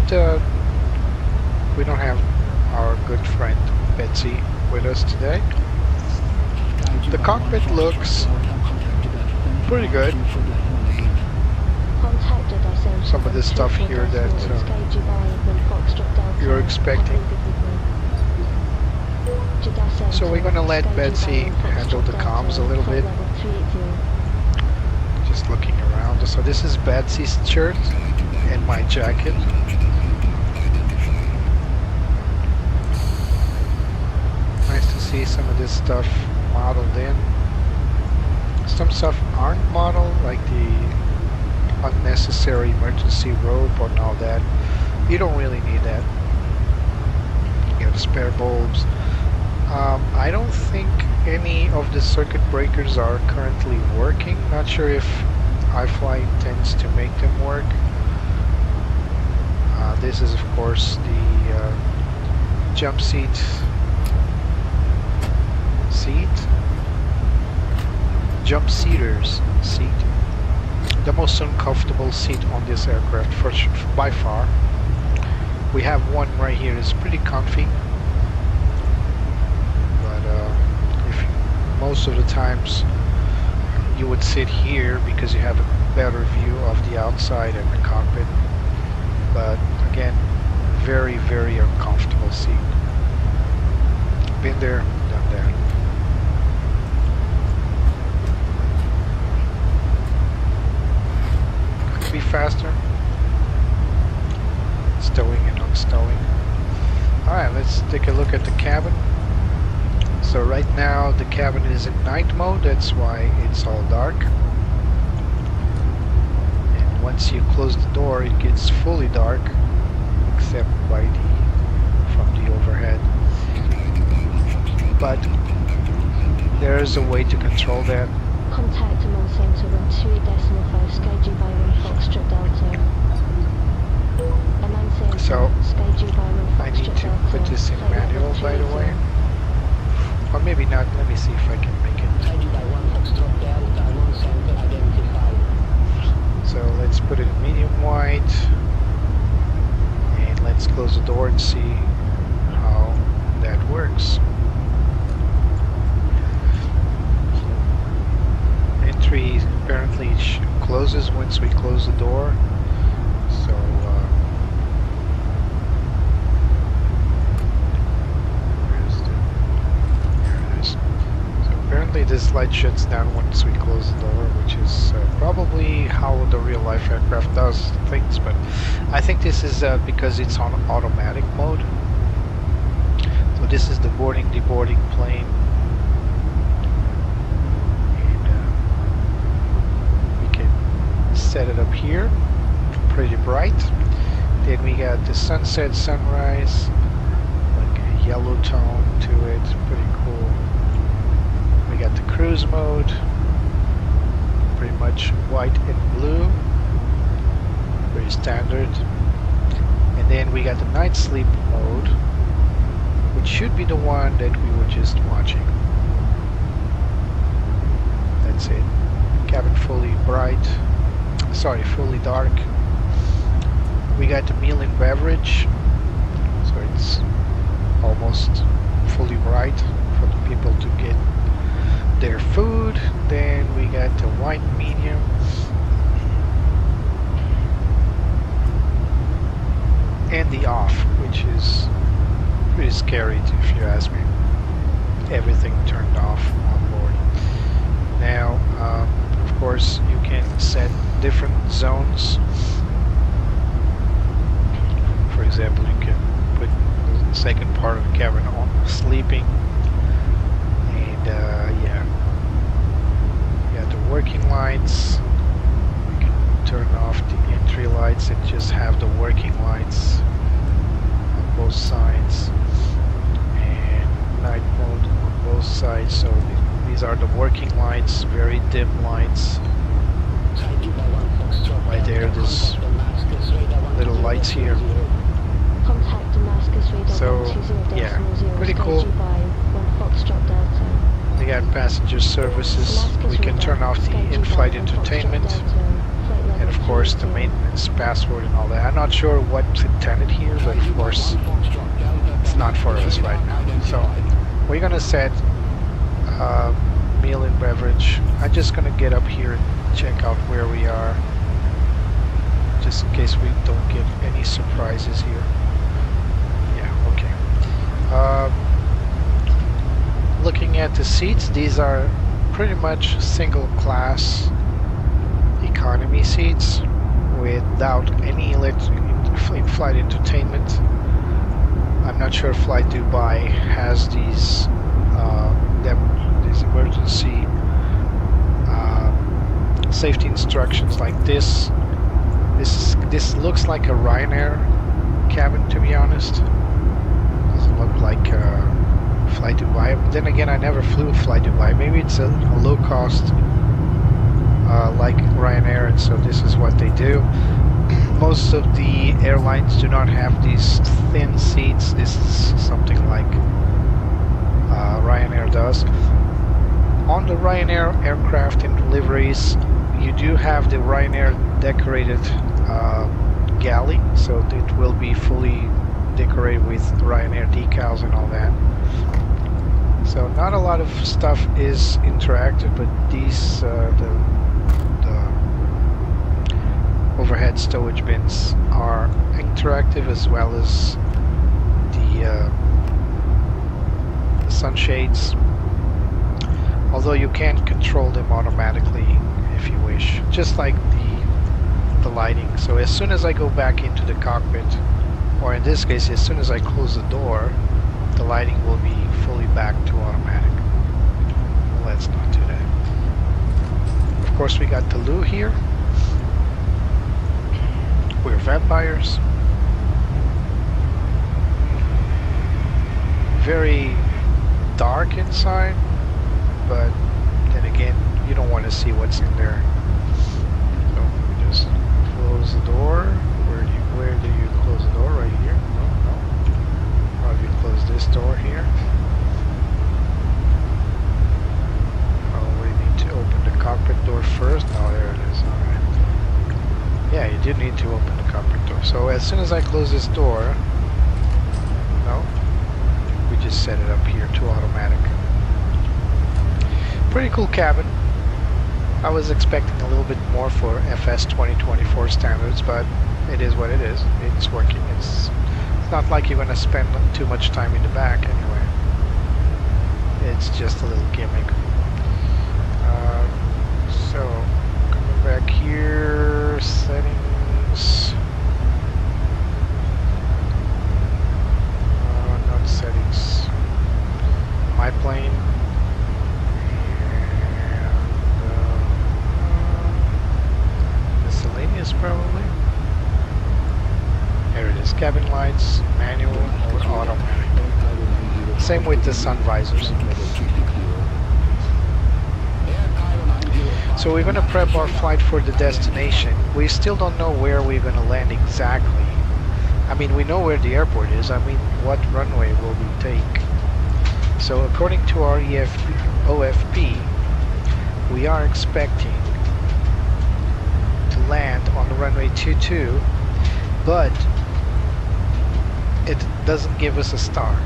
Speaker 2: we don't have our good friend Betsy with us today. The cockpit looks pretty good. Some of the stuff here that you're expecting. So we're gonna let Betsy handle the comms a little bit. Just looking around. So this is Betsy's shirt and my jacket. Nice to see some of this stuff modeled in. Some stuff aren't modeled, like the unnecessary emergency rope and all that. You don't really need that. You have spare bulbs. I don't think any of the circuit breakers are currently working. Not sure if iFly intends to make them work. This is of course the jump seat. Jump seaters seat. The most uncomfortable seat on this aircraft by far. We have one right here. It's pretty comfy. Most of the times you would sit here because you have a better view of the outside and the cockpit, but again, very, very uncomfortable seat. Been there, done that. Could be faster. Stowing and unstowing. Alright, let's take a look at the cabin. So right now the cabin is in night mode, that's why it's all dark. And once you close the door it gets fully dark, except from the overhead. But there is a way to control that.
Speaker 3: Contact Command Center 12.5 Sky Dubai 1 Foxtrot Delta.
Speaker 2: So I need to put this in manual, by the way. Or maybe not. Let me see if I can make it. So let's put it in medium white, and let's close the door and see how that works. Entry apparently closes once we close the door. So apparently this light shuts down once we close the door, which is probably how the real-life aircraft does things, but I think this is because it's on automatic mode. So this is the boarding, deboarding plane. And we can set it up here, pretty bright. Then we got the sunset, sunrise, like a yellow tone to it, pretty cool. We got the cruise mode, pretty much white and blue, very standard. And then we got the night sleep mode, which should be the one that we were just watching. That's it. Cabin fully fully dark. We got the meal and beverage, so it's almost fully bright for the people to get their food. Then we got the white medium, and the off, which is pretty scary if you ask me. Everything turned off on board. Now of course you can set different zones. For example, you can put the second part of the cabin on sleeping. Yeah, you got the working lights. You can turn off the entry lights and just have the working lights on both sides, and night mode on both sides. So these are the working lights, very dim lights. Right there, there's little lights here. So yeah, pretty cool. We got passenger services. We can turn off the in-flight entertainment. course the maintenance password and all that. I'm not sure what's intended here, but of course it's not for us right now. So we're gonna set meal and beverage. I'm just gonna get up here and check out where we are, just in case we don't get any surprises here. Yeah, okay. Looking at the seats, these are pretty much single class economy seats without any in-flight entertainment. I'm not sure if FlyDubai has these emergency safety instructions like this. This looks like a Ryanair cabin, to be honest. Doesn't look like FlyDubai. But then again, I never flew FlyDubai. Maybe it's a low cost like Ryanair, and so this is what they do. Most of the airlines do not have these thin seats. This is something like Ryanair does. On the Ryanair aircraft and deliveries, you do have the Ryanair decorated galley, so it will be fully decorated with Ryanair decals and all that. So not a lot of stuff is interactive, but these the overhead stowage bins are interactive, as well as the sunshades, although you can control them automatically if you wish, just like the lighting. So as soon as I go back into the cockpit, or in this case as soon as I close the door, the lighting will be fully back to automatic. Let's not do that. Of course, we got the loo here. We're vampires. Very dark inside, but then again, you don't want to see what's in there. So we just close the door. Where do you close the door? Right here? No. Or if you close this door here. Oh, we need to open the cockpit door first. Oh, there it is. Alright. Yeah, you did need to open the cockpit door. So as soon as I close this door, no, we just set it up here to automatic. Pretty cool cabin. I was expecting a little bit more for FS 2024 standards, but it is what it is. It's working. It's not like you're going to spend too much time in the back anyway. It's just a little gimmick. So coming back here, settings. Not settings. My plane. Miscellaneous probably. There it is. Cabin lights, manual or automatic. Same with the sun visors. So we're going to prep our flight for the destination. We still don't know where we're going to land exactly. I mean, we know where the airport is. I mean, what runway will we take? So according to our OFP, we are expecting to land on the runway 22, but it doesn't give us a star.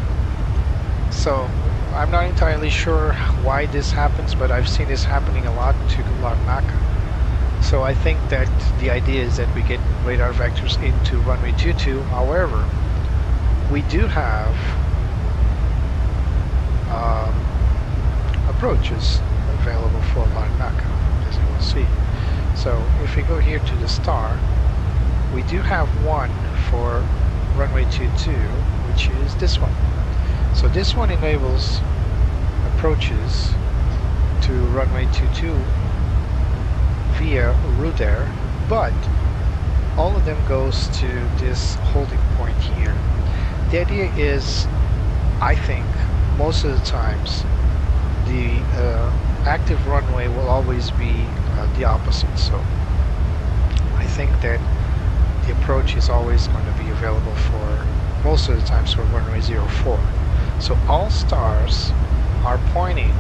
Speaker 2: So I'm not entirely sure why this happens, but I've seen this happening a lot to Larnaca. So I think that the idea is that we get radar vectors into runway 22. However, we do have approaches available for Larnaca, as you will see. So if we go here to the star, we do have one for runway 22, which is this one. So this one enables approaches to runway 22 via route air, but all of them goes to this holding point here. The idea is, I think, most of the times, the active runway will always be the opposite. So I think that the approach is always going to be available for, most of the times, for runway 04. So all stars are pointing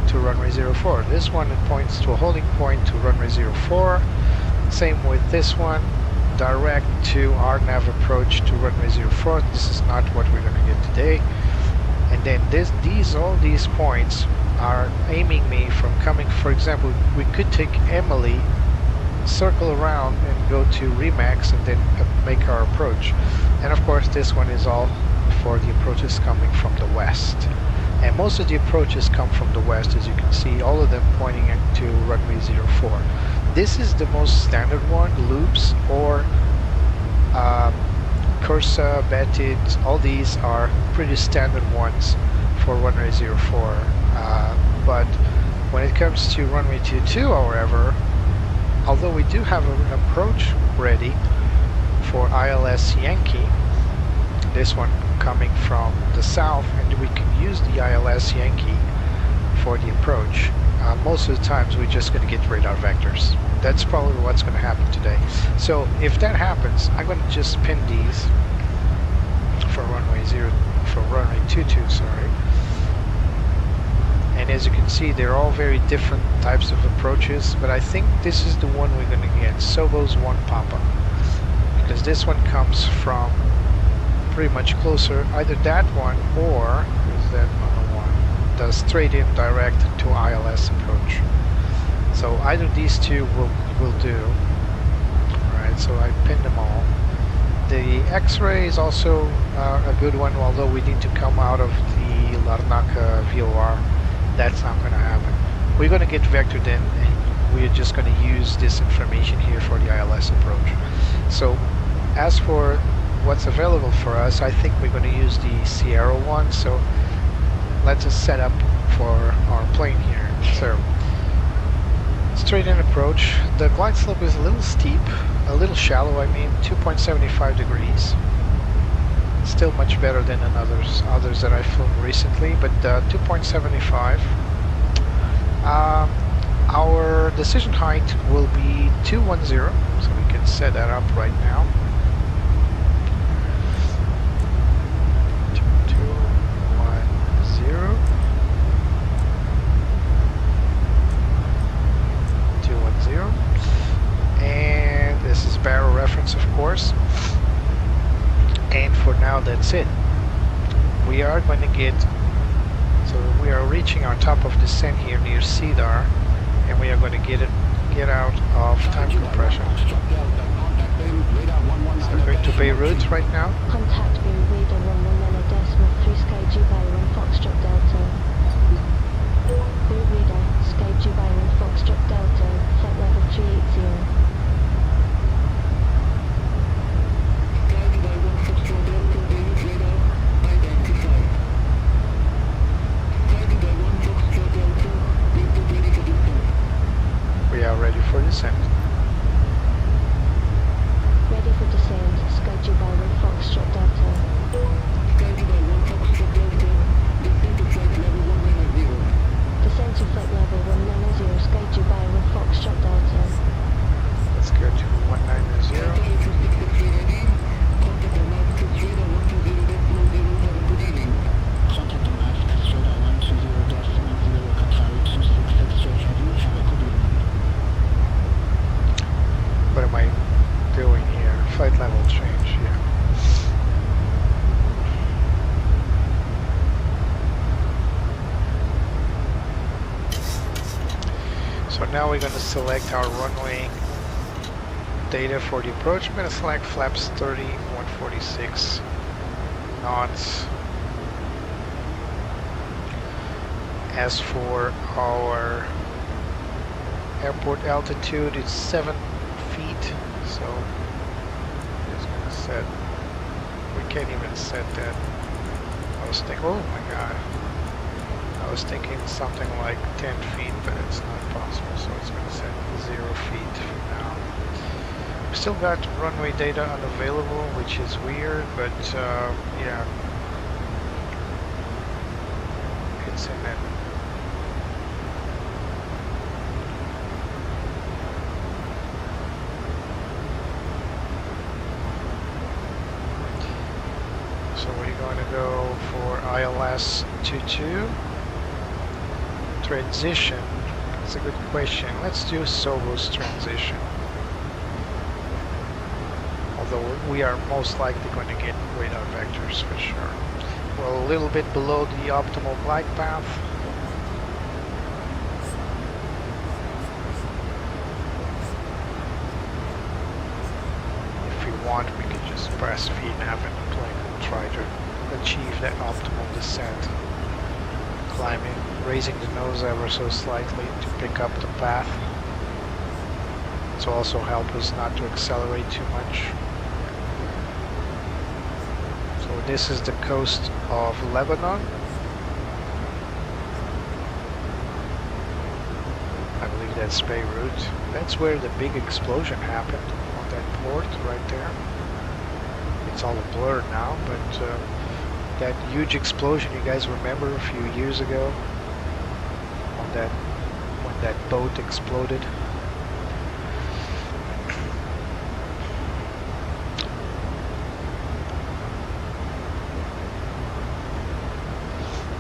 Speaker 2: to runway 04. This one points to a holding point to runway 04. Same with this one, direct to our nav approach to runway 04. This is not what we're going to get today. And then all these points are aiming me from coming. For example, we could take Emily, circle around and go to Remax and then make our approach. And of course this one is all for the approaches coming from the west. And most of the approaches come from the west, as you can see, all of them pointing to runway 04. This is the most standard one, loops or Cursa, Betit, all these are pretty standard ones for runway 04. But when it comes to runway 22, however, although we do have an approach ready for ILS Yankee, this one coming from the south, and we can use the ILS Yankee for the approach. Most of the times we're just going to get radar vectors. That's probably what's going to happen today. So if that happens, I'm going to just pin these for runway 22, sorry. And as you can see, they're all very different types of approaches, but I think this is the one we're going to get, Sobo's 1 Papa, because this one comes from pretty much closer, either that one or is that other one, the straight in direct to ILS approach. So either these two will do. Alright, so I pinned them all. The X-ray is also a good one, although we need to come out of the Larnaca VOR. That's not going to happen. We're going to get vectored in, and we're just going to use this information here for the ILS approach. So as for what's available for us, I think we're going to use the Sierra one. So let's just set up for our plane here. So straight in approach. The glide slope is a little steep, a little shallow, I mean, 2.75 degrees. Still much better than others that I've flown recently, but 2.75. Our decision height will be 210, so we can set that up right now. 210. 210. And this is barrel reference, of course. And for now, that's it. We are going to get, so we are reaching our top of descent here near Cedar, and we are going to get out of time compression. So we're going to Beirut right now.
Speaker 3: Contact Beirut radar 11.3 Sky Dubai 1 Foxtrot Delta. Beirut radar Sky Dubai 1 Foxtrot Delta, flight level 380.
Speaker 2: We are ready for descent.
Speaker 3: Ready for descent, Sky Dubai 1 Foxtrot Delta. Descent to flight level 190, Sky Dubai 1 Foxtrot Delta.
Speaker 2: Let's go to 190. What am I doing here? Flight level change, yeah. So now we're going to select our runway data for the approach. I'm going to select flaps 30, 146 knots. As for our airport altitude, it's 7 feet, so I'm just gonna set, we can't even set that. I was thinking, oh my god, I was thinking something like 10 feet, but it's not possible, so it's gonna set 0 feet for now. We still got runway data unavailable, which is weird, but yeah, it's in it. So we're going to go for ILS 22 transition. That's a good question. Let's do Sobo's transition. though we are most likely going to get radar vectors for sure. We're a little bit below the optimal glide path. If we want, we can just press VNAV and the plane will try to achieve that optimal descent. Climbing, raising the nose ever so slightly to pick up the path. To also help us not to accelerate too much. So this is the coast of Lebanon. I believe that's Beirut. That's where the big explosion happened, on that port right there. It's all a blur now, but that huge explosion, you guys remember a few years ago on that, when that boat exploded?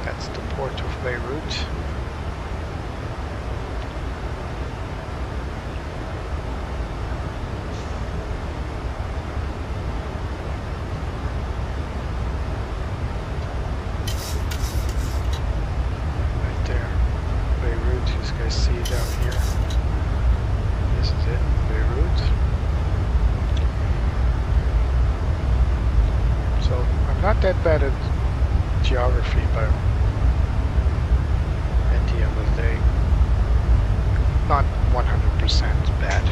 Speaker 2: That's the port of Beirut. That bad at geography, but at the end of the day, not 100% bad.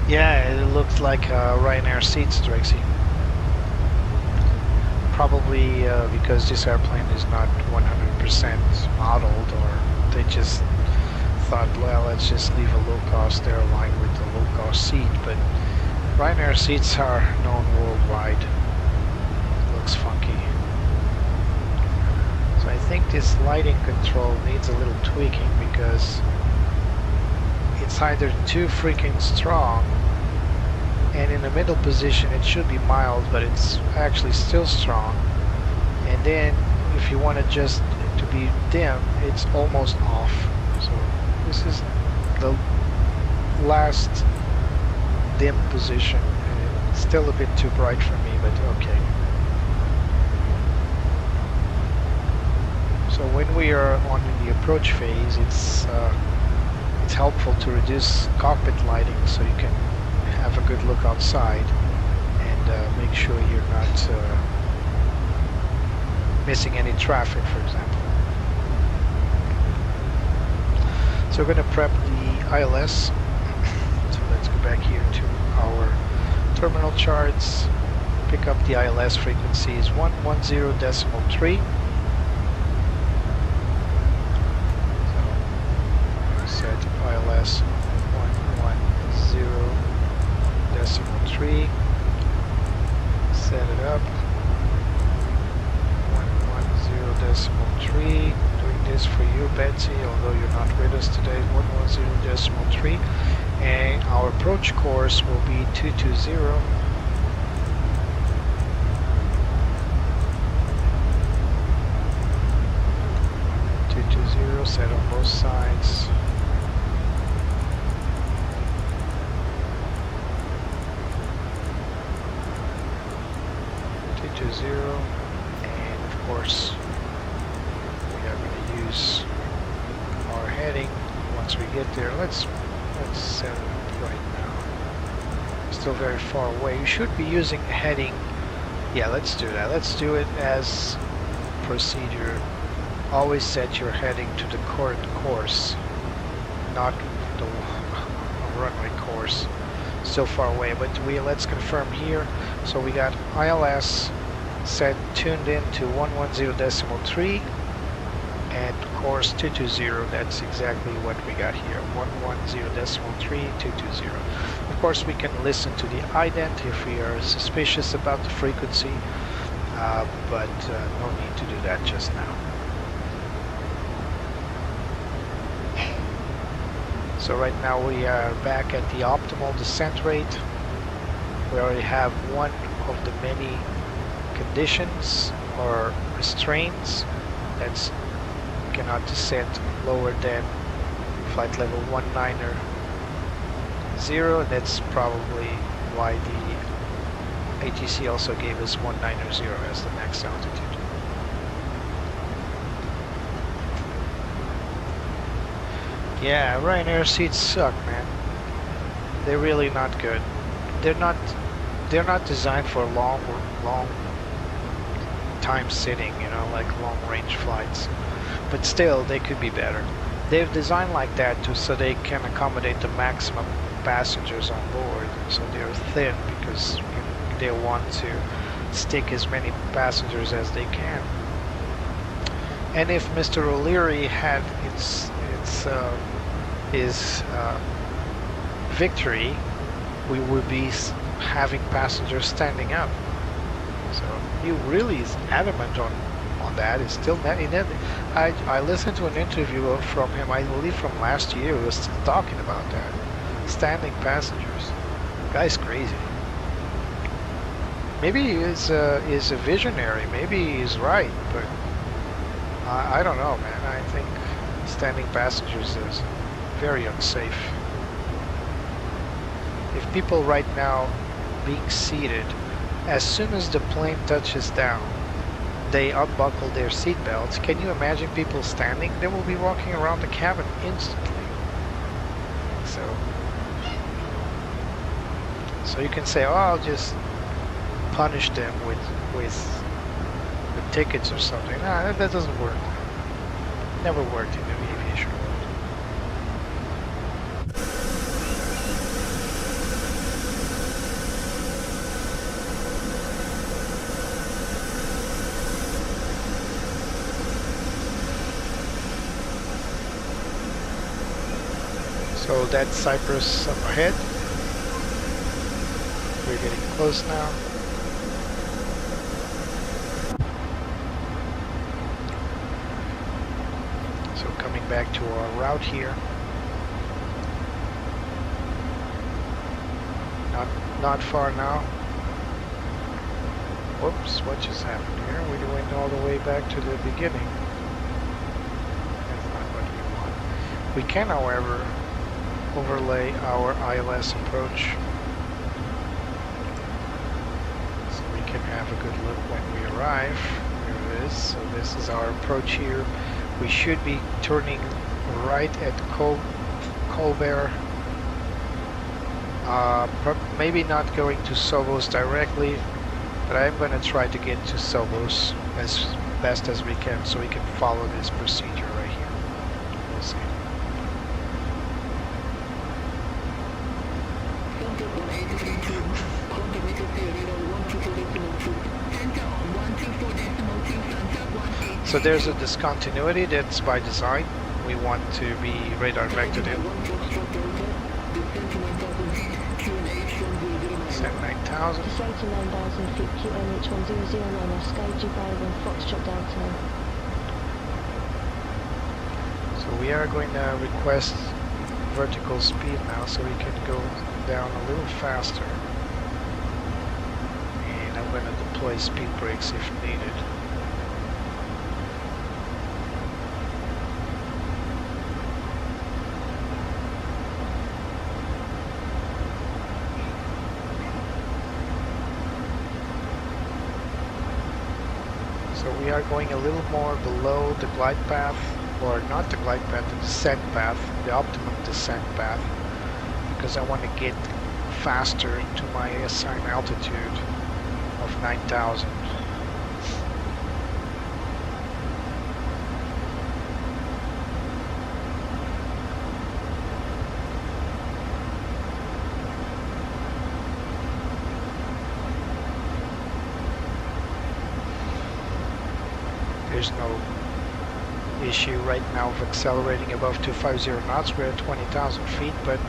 Speaker 2: Yeah, it looks like Ryanair seats, Drexy. Probably because this airplane is not 100% modeled, or they just thought, well, let's just leave a low-cost airline with a low-cost seat, but Ryanair seats are known worldwide. Looks funky. So I think this lighting control needs a little tweaking because it's either too freaking strong, and in the middle position it should be mild, but it's actually still strong. And then if you want it just to be dim, it's almost off. So this is the last dim position. It's still a bit too bright for me, but okay. So when we are on the approach phase, it's helpful to reduce cockpit lighting so you can have a good look outside and make sure you're not missing any traffic, for example. So we're going to prep the ILS. So let's go back here to our terminal charts. Pick up the ILS frequency is 110.3. Set ILS 110.3. Set it up. 110.3. Doing this for you, Betsy, although you're not with us today. 110.3. And our approach course will be 220. 220, set on both sides. 220, and of course we are going to use our heading once we get there. Let's set it up right now. Still very far away. You should be using heading. Yeah, let's do that. Let's do it as procedure. Always set your heading to the current course, not the runway course. Still far away, but let's confirm here. So we got ILS set tuned in to 110.3 and course 220. That's exactly what we got here. 110.3 220. Of course, we can listen to the ident if we are suspicious about the frequency, but no need to do that just now. So right now we are back at the optimal descent rate. We already have one of the many conditions or restraints that's cannot descend lower than flight level 19er 190. That's probably why the ATC also gave us 190 as the max altitude. Yeah, Ryanair seats suck, man. They're really not good. They're not designed for long time sitting, you know, like long range flights. But still, they could be better. They've designed like that so they can accommodate the maximum passengers on board. So they're thin because they want to stick as many passengers as they can. And if Mr. O'Leary had his victory, we would be having passengers standing up. So he really is adamant on that. It's still I listened to an interview from him, I believe from last year. He was still talking about that. Standing passengers. Guy's crazy. Maybe he is a visionary. Maybe he's right, but I don't know, man. I think standing passengers is very unsafe. If people right now being seated, as soon as the plane touches down, they unbuckle their seat belts. Can you imagine people standing? They will be walking around the cabin instantly. So you can say, oh, I'll just punish them with tickets or something. Nah, that doesn't work. Never worked in the aviation world. So that's Cyprus up ahead. We're getting close now. So coming back to our route here. Not far now. Whoops, what just happened here? We went all the way back to the beginning. That's not what we want. We can, however, overlay our ILS approach so we can have a good look when we arrive. Here it is. So this is our approach here. We should be turning right at Colbert. Maybe not going to Sovos directly, but I'm going to try to get to Sovos as best as we can so we can follow this procedure right here. We'll see. So there's a discontinuity that's by design. We want to be radar vectored in. Set 9,000.
Speaker 3: Descend to 9,000 feet, QNH 1009 Sky Dubai 1 Foxtrot Delta.
Speaker 2: So we are going to request vertical speed now so we can go down a little faster. And I'm going to deploy speed brakes if needed. So we are going a little more below the glide path, or not the glide path, the descent path, the optimum descent path, because I want to get faster into my assigned altitude of 9,000. There's no issue right now of accelerating above 250 knots. We're at 20,000 feet, but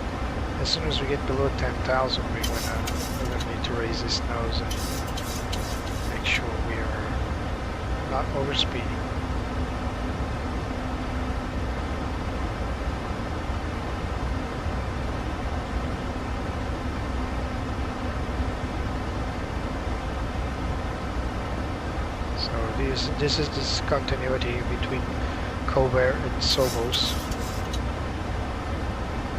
Speaker 2: as soon as we get below 10,000, we're gonna need to raise this nose and make sure we are not overspeeding. This is this continuity between Colbert and Sovos.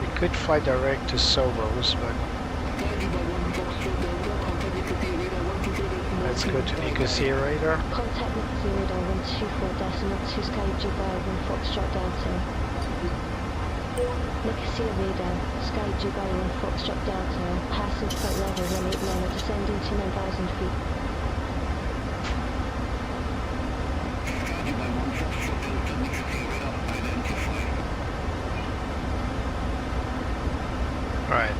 Speaker 2: We could fly direct to Sobos, but let's go to Nicosia radar.
Speaker 3: Contact Nicosia radar 124.2 Sky Dubai 1 Foxtrot Delta. Nicosia radar, Sky Dubai 1 Foxtrot Delta, passing flight level 189, descending to 9,000 feet.
Speaker 2: Right.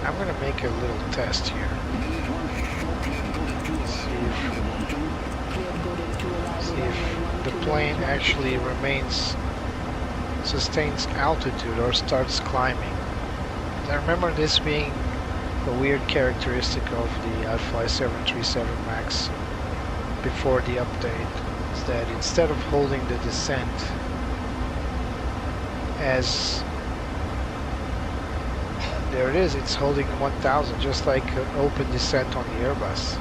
Speaker 2: I'm going to make a little test here. See if the plane actually sustains altitude or starts climbing. I remember this being a weird characteristic of the iFly 737 MAX before the update, is that instead of holding the descent as there it is, it's holding 1000, just like an open descent on the Airbus.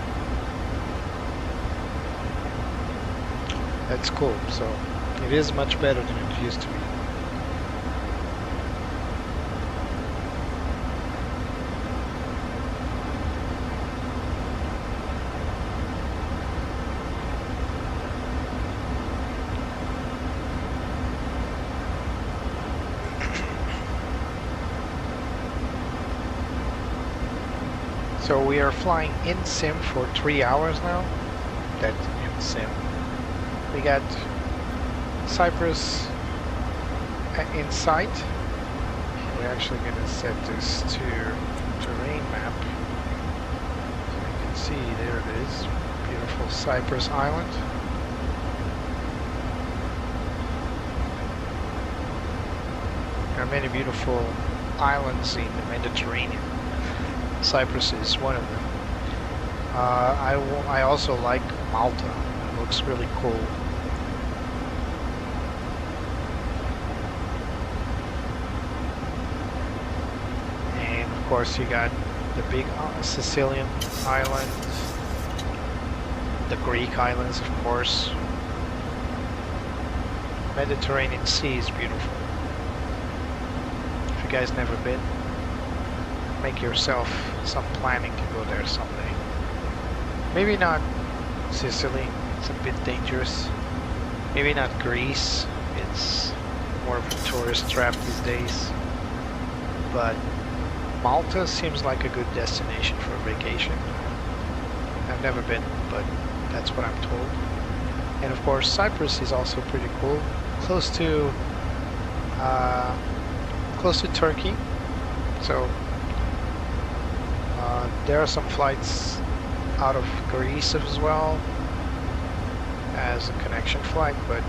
Speaker 2: That's cool, so it is much better than it used to be. So we are flying in sim for 3 hours now. That's in sim. We got Cyprus in sight. We're actually going to set this to terrain map. So you can see there it is. Beautiful Cyprus Island. There are many beautiful islands in the Mediterranean. Cyprus is one of them. I also like Malta. It looks really cool. And of course you got the big Sicilian islands, the Greek islands of course. Mediterranean Sea is beautiful. If you guys never been, make yourself some planning to go there someday. Maybe not Sicily, it's a bit dangerous. Maybe not Greece, it's more of a tourist trap these days. But Malta seems like a good destination for a vacation. I've never been, but that's what I'm told. And of course Cyprus is also pretty cool. Close to Turkey. So there are some flights out of Greece as well as a connection flight, but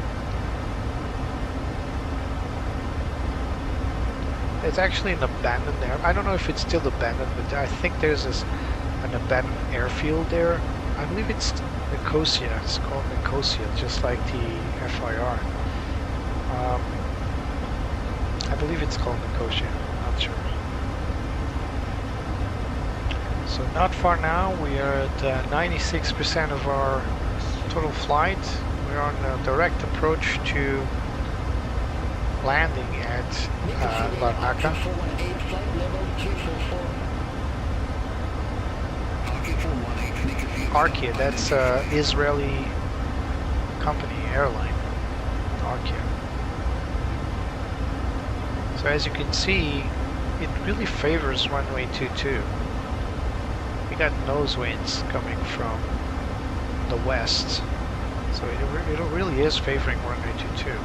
Speaker 2: it's actually an abandoned air. I don't know if it's still abandoned, but I think there's an abandoned airfield there. I believe it's Nicosia. It's called Nicosia, just like the FIR. I believe it's called Nicosia. I'm not sure. So not far now, we are at 96% of our total flight. We're on a direct approach to landing at Larnaca. Arkia, that's Israeli company, airline, Arkia. So as you can see, it really favors runway 22. We got nose winds coming from the west, so it really is favoring runway 22.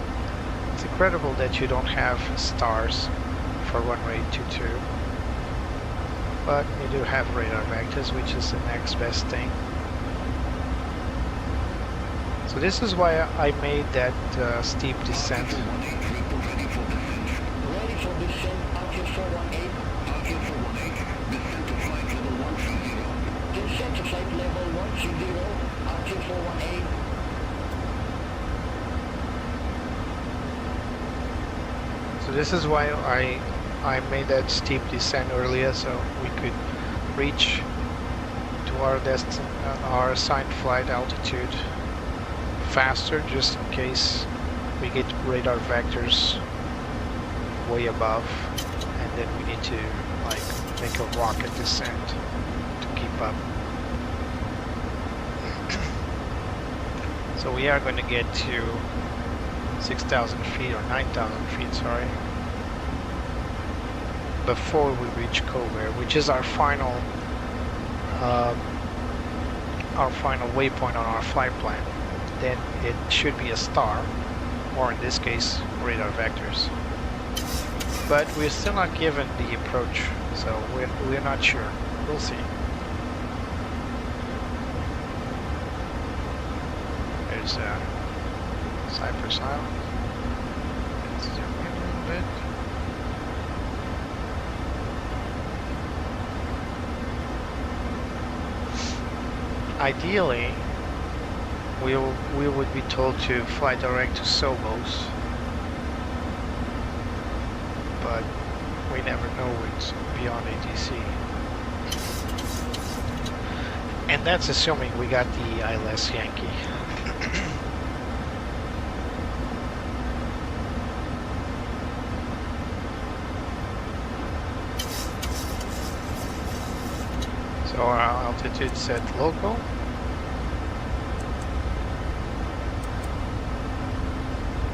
Speaker 2: It's a incredible that you don't have stars for runway 22, but you do have radar vectors, which is the next best thing. So this is why I made that steep descent.
Speaker 10: Ready for descent, RQ 418. RQ 418, descent to flight level 130. Descent to flight level 130, RQ 418.
Speaker 2: So this is why I made that steep descent earlier, so we could reach to our assigned flight altitude faster, just in case we get radar vectors way above, and then we need to like make a rocket descent to keep up. So we are going to get to 6,000 feet or 9,000 feet, sorry, before we reach Cover, which is our final waypoint on our flight plan. Then it should be a star, or in this case, radar vectors. But we're still not given the approach, so we're not sure. We'll see. There's Cyprus Island. Let's zoom in a little bit. Ideally, we would be told to fly direct to Sobos, but we never know what's beyond ATC. And that's assuming we got the ILS Yankee. So our altitude set local.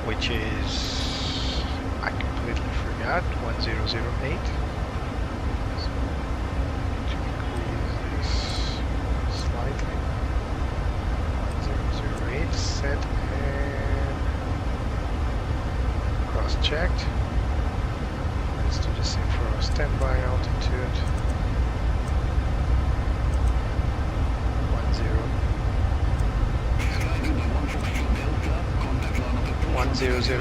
Speaker 2: Which is, I completely forgot, 1008. So to increase this slightly. 1008 set and cross-checked. Let's do the same for our standby altitude. 1008.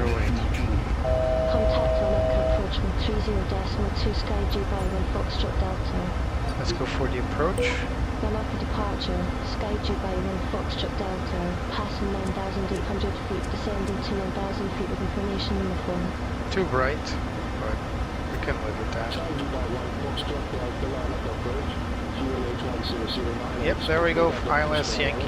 Speaker 3: Contact Larnaca approach with 30.2 Sky Dubai 1 Foxtrot Delta.
Speaker 2: Let's go for the approach.
Speaker 3: Larnaca departure, Sky Dubai 1 Foxtrot Delta, passing 9,800 feet, descending to 9,000 feet with information uniform.
Speaker 2: Too bright, but we can live with that. Yep, there we go, ILS Yankee.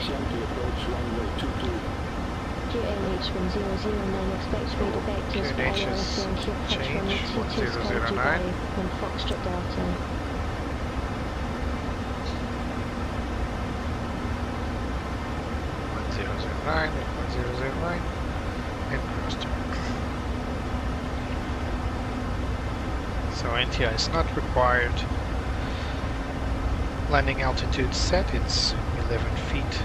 Speaker 3: QNH 1009 expects radar vectors for
Speaker 2: QNH
Speaker 3: ILS
Speaker 2: is
Speaker 3: Yankee approach runway
Speaker 2: change
Speaker 3: 22 Sky
Speaker 2: 1009.
Speaker 3: Dubai 1 Foxtrot Delta.
Speaker 2: And cross check. So NTI is not required. Landing altitude set, it's 11 feet.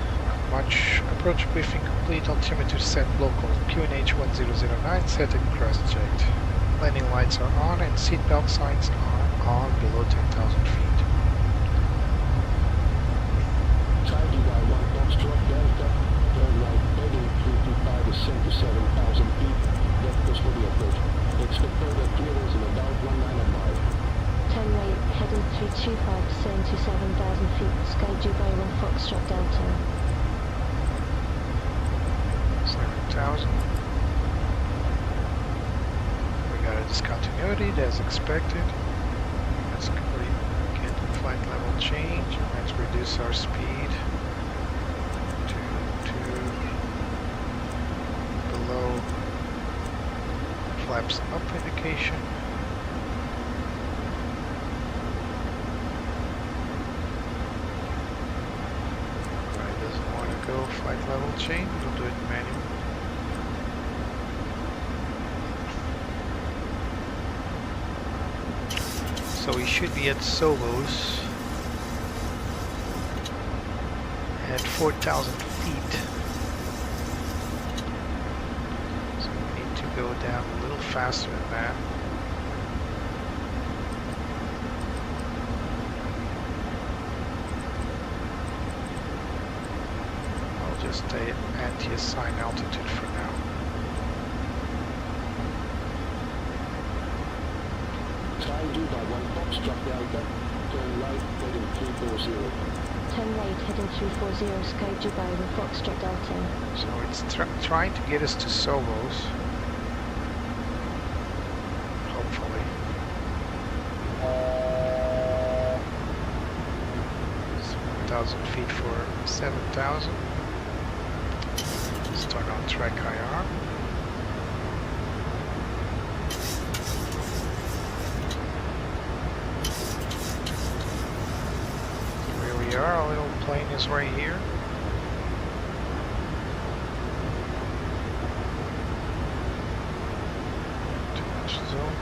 Speaker 2: Much. Approach briefing complete. Altimeter set local. QNH 1009 set and cross-checked. Landing lights are on and seatbelt signs are on below 10,000 feet.
Speaker 10: Charlie by 1 Foxtrot Delta, turn right heading 325 descent to 7,000 feet. Vectors for the approach. Expect further clearance in about 19 miles.
Speaker 3: Turn right, heading 325 descend to 7,000 feet, Sky Dubai 1 Foxtrot Delta.
Speaker 2: 7,000. We got a discontinuity as expected. Let's get the flight level change and let's reduce our speed to below flaps up indication. Right, doesn't want to go flight level change, we'll do it manually. So we should be at Sobos at 4,000 feet. So we need to go down a little faster than that. I'll just stay at anti-assigned altitude for now.
Speaker 10: FlyDubai 1 Foxtrot Delta, turn right heading 340.
Speaker 3: Turn right heading 340, Sky Dubai 1 Foxtrot Delta.
Speaker 2: So it's trying to get us to Sovos. Hopefully. 1,000 feet for 7,000. Start on track IR. Our little plane is right here. Too much zoom.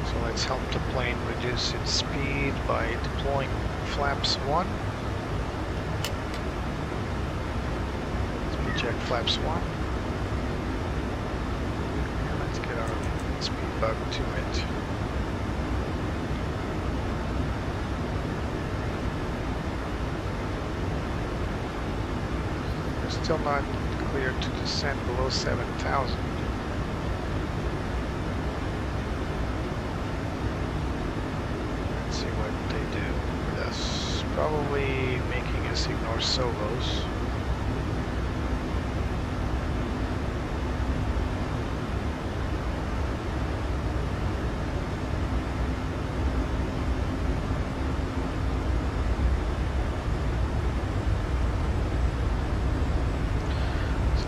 Speaker 2: So let's help the plane reduce its speed by deploying flaps 1. Check flaps 1. And let's get our speed bug to it. We're still not clear to descend below 7,000. Let's see what they do with us. Probably making us ignore Sovos.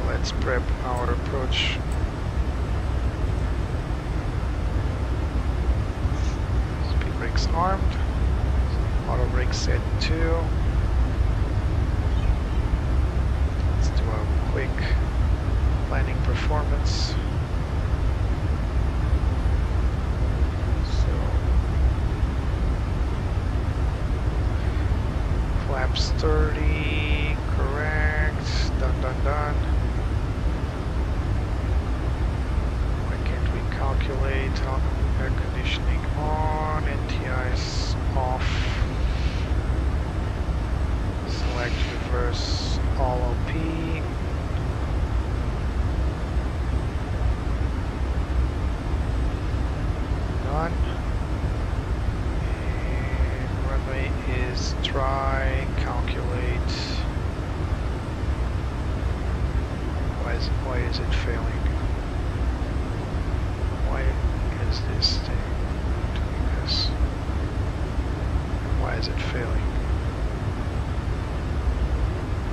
Speaker 2: Let's prep our approach. Speed brakes armed. Auto brake set 2. Let's do a quick landing performance. So flaps 30, correct. Done. Calculate air conditioning on, NTIs off, select reverse all OP, done, and runway is try, calculate, why is it failing? Why is this thing doing this? Why is it failing?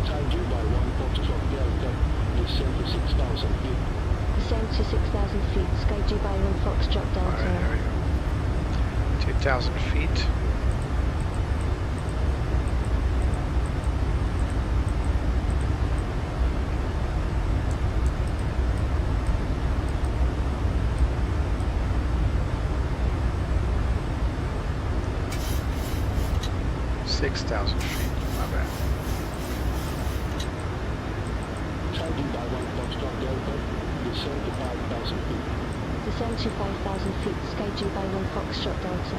Speaker 10: FlyDubai 1 Foxtrot Delta, descend to 6,000 feet.
Speaker 3: Descend to 6,000 feet, Sky Dubai 1 Foxtrot Delta.
Speaker 2: Alright, there we go. 2,000 feet. $6,000 feet, my bad.
Speaker 10: FlyDubai 1 Foxtrot Delta, descend to 5,000 feet.
Speaker 3: Descend to 5,000 feet, Sky Dubai 1 Foxtrot Delta.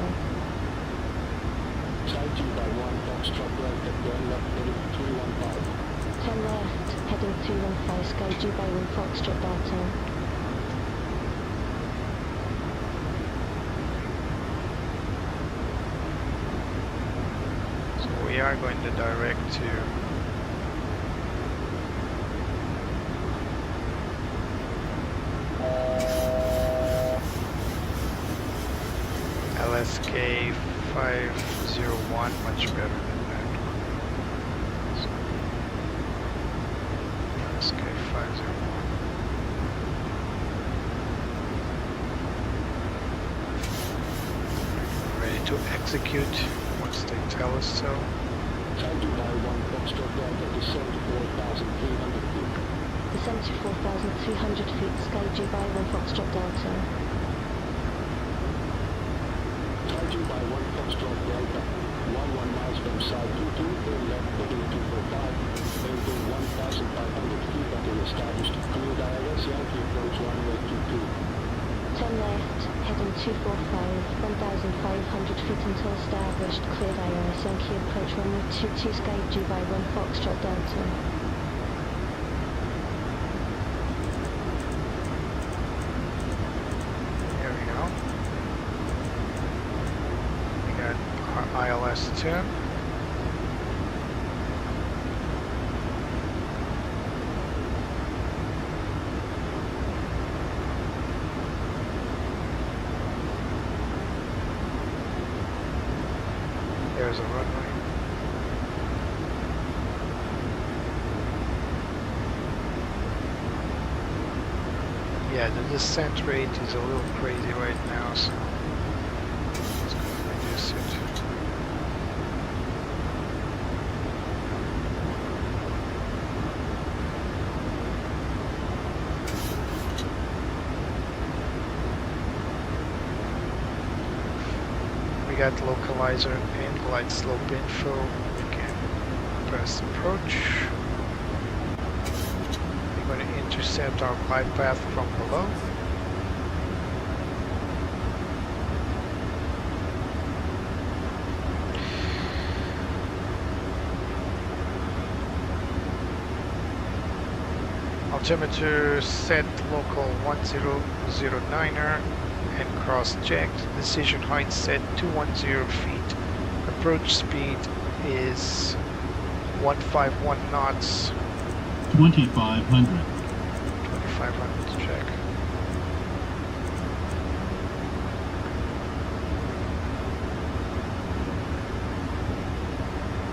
Speaker 10: FlyDubai 1 Foxtrot Delta, turn left heading 315.
Speaker 3: Turn left, heading 315, Sky Dubai 1 Foxtrot Delta.
Speaker 2: We are going to direct to LSK 501, much better than that. LSK 501. Ready to execute once they tell us so.
Speaker 10: FlyDubai 1 Foxtrot Delta, descend to 4,300 feet.
Speaker 3: Descend to 4,300 feet, Sky Dubai 1 Foxtrot Delta.
Speaker 10: FlyDubai 1 1 Foxtrot Delta. 11 miles from side 22, turn left heading 245, maintain 1,500 feet until established. Cleared ILS Yankee approach runway 22.
Speaker 3: Turn left, heading 245, 1,500 feet until established. Cleared ILS Yankee approach runway 22, Sky Dubai 1 Foxtrot Delta.
Speaker 2: There we go. We got our ILS turn. There's a runway. Yeah, the descent rate is a little crazy right now, so let's go reduce it. We got localizer and glide slope info. We can press approach. We're going to intercept our glide path from below. Altimeter set local 1009er and cross-checked. Decision height set 210 feet. Approach speed is 151 knots.
Speaker 1: 2,500.
Speaker 2: 2,500 check.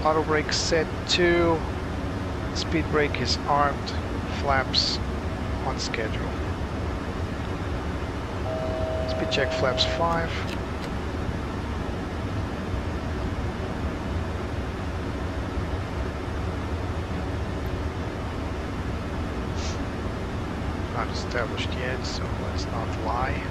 Speaker 2: Auto brake set 2. Speed brake is armed. Flaps on schedule. Speed check flaps 5. Not established yet, so let's not lie.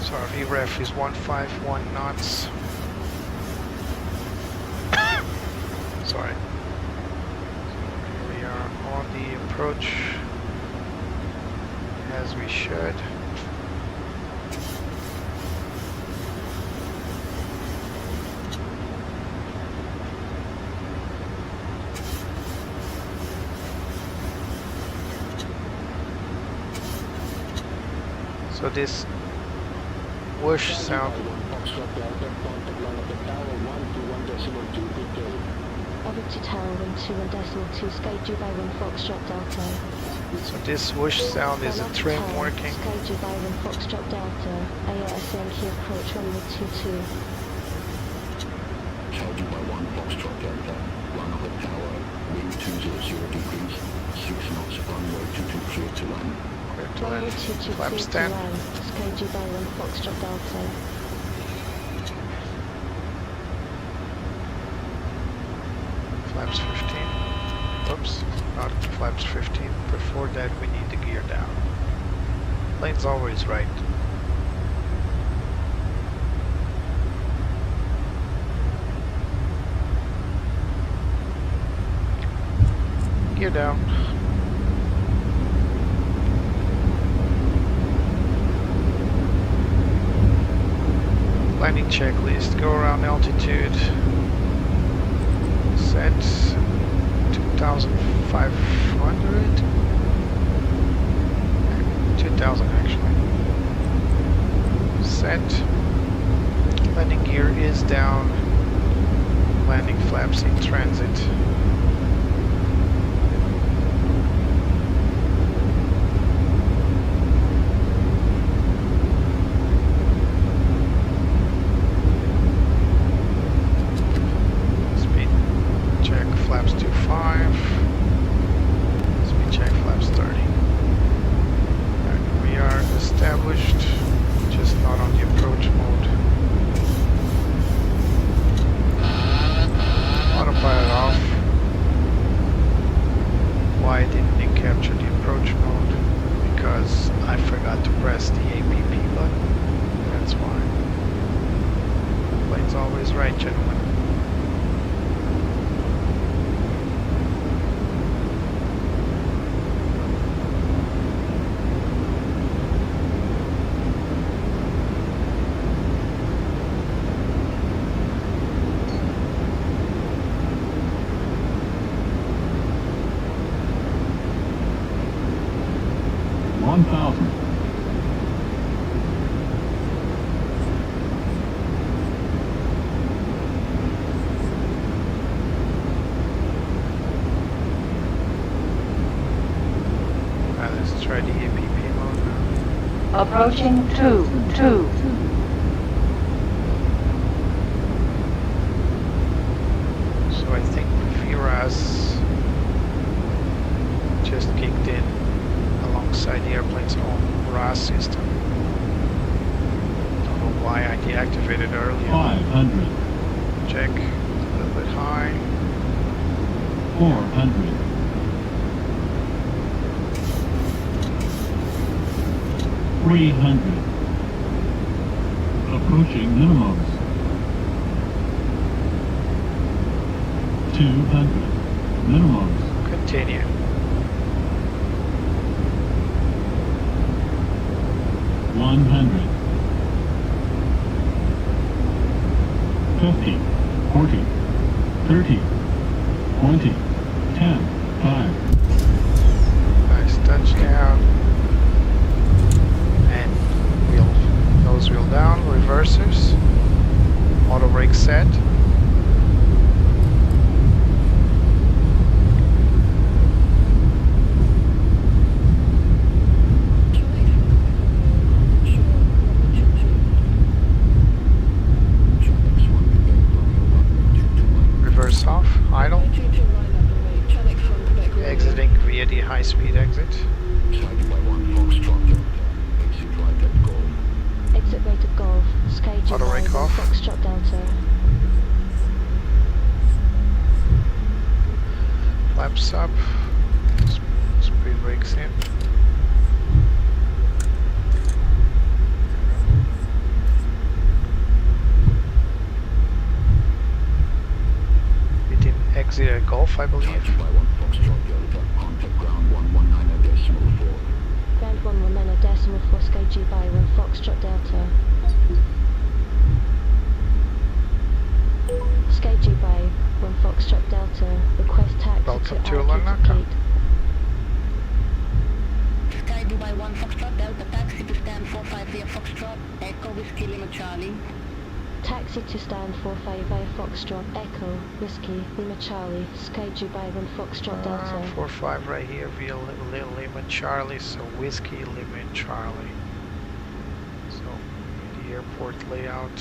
Speaker 2: So our vRAAS is 151 knots. Sorry. We are on the approach as we should. So this whoosh sound.
Speaker 3: Over to tower 121.2, Sky Dubai 1 Foxtrot Delta.
Speaker 2: So this whoosh sound is a trim working.
Speaker 3: Sky Dubai 1 Foxtrot Delta, ILS Yankee approach runway 22.
Speaker 6: Sky Dubai 1 Foxtrot Delta, run over tower, wind 200 degrees, 6 knots, runway 22 clear to land.
Speaker 3: Runway 22
Speaker 2: Flap
Speaker 3: clear to
Speaker 2: stand.
Speaker 3: land, Sky Dubai 1 Foxtrot Delta.
Speaker 2: Flaps 15. Oops, not flaps 15. Before that we need the gear down. Lane's always right. Gear down. Landing checklist. Go around altitude. Set 2,500. 2,000 actually. Set. Landing gear is down. Landing flaps in transit. Flaps 25. Speed check flaps 30. And we are established, just not on the approach gentlemen. Let's try the APP mode now.
Speaker 12: Approaching 2-2.
Speaker 2: So I think vRAAS just kicked in alongside the airplane's own RAAS system. Don't know why I deactivated earlier.
Speaker 1: 500.
Speaker 2: Check. A little bit high.
Speaker 1: 400. 300. Approaching minimums. 200. Minimums.
Speaker 2: Continue.
Speaker 1: 100. 50. 40. 30. 20. 10. 5.
Speaker 2: Nice touchdown. Nose wheel down, reversers, auto brake set. Reverse off, idle. Exiting via the high-speed exit.
Speaker 3: Exit rate of Golf, Sky
Speaker 2: Auto
Speaker 3: Dubai,
Speaker 2: brake off.
Speaker 3: Foxtrot Delta.
Speaker 2: Flaps up. Speed brakes in. We didn't exit a Golf, I believe.
Speaker 3: Ground 119.4 Sky Dubai, 1 Foxtrot Delta. Sky Dubai, 1 Foxtrot Delta. Request taxi
Speaker 2: Welcome to
Speaker 3: to
Speaker 2: Larnaca.
Speaker 4: Sky Dubai 1 Foxtrot Delta, taxi to stand 450 Foxtrot, Echo Whiskey Lima Charlie.
Speaker 3: Taxi to stand 450 Foxtrot, Echo, Whiskey, Lima Charlie, Sky Dubai 1 Foxtrot Delta.
Speaker 2: 45 right here via Lima Charlie, so Whiskey Lima Charlie. So the airport layout.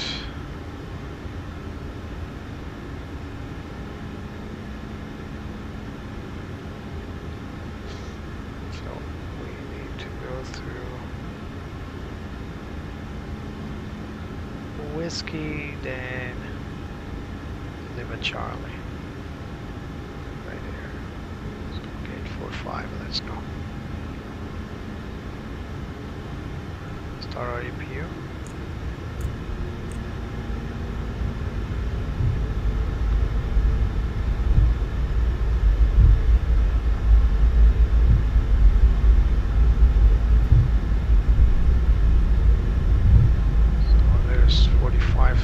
Speaker 2: So we need to go through Whiskey, then Lima Charlie. Right there. So gate 45, let's go. Start our APU.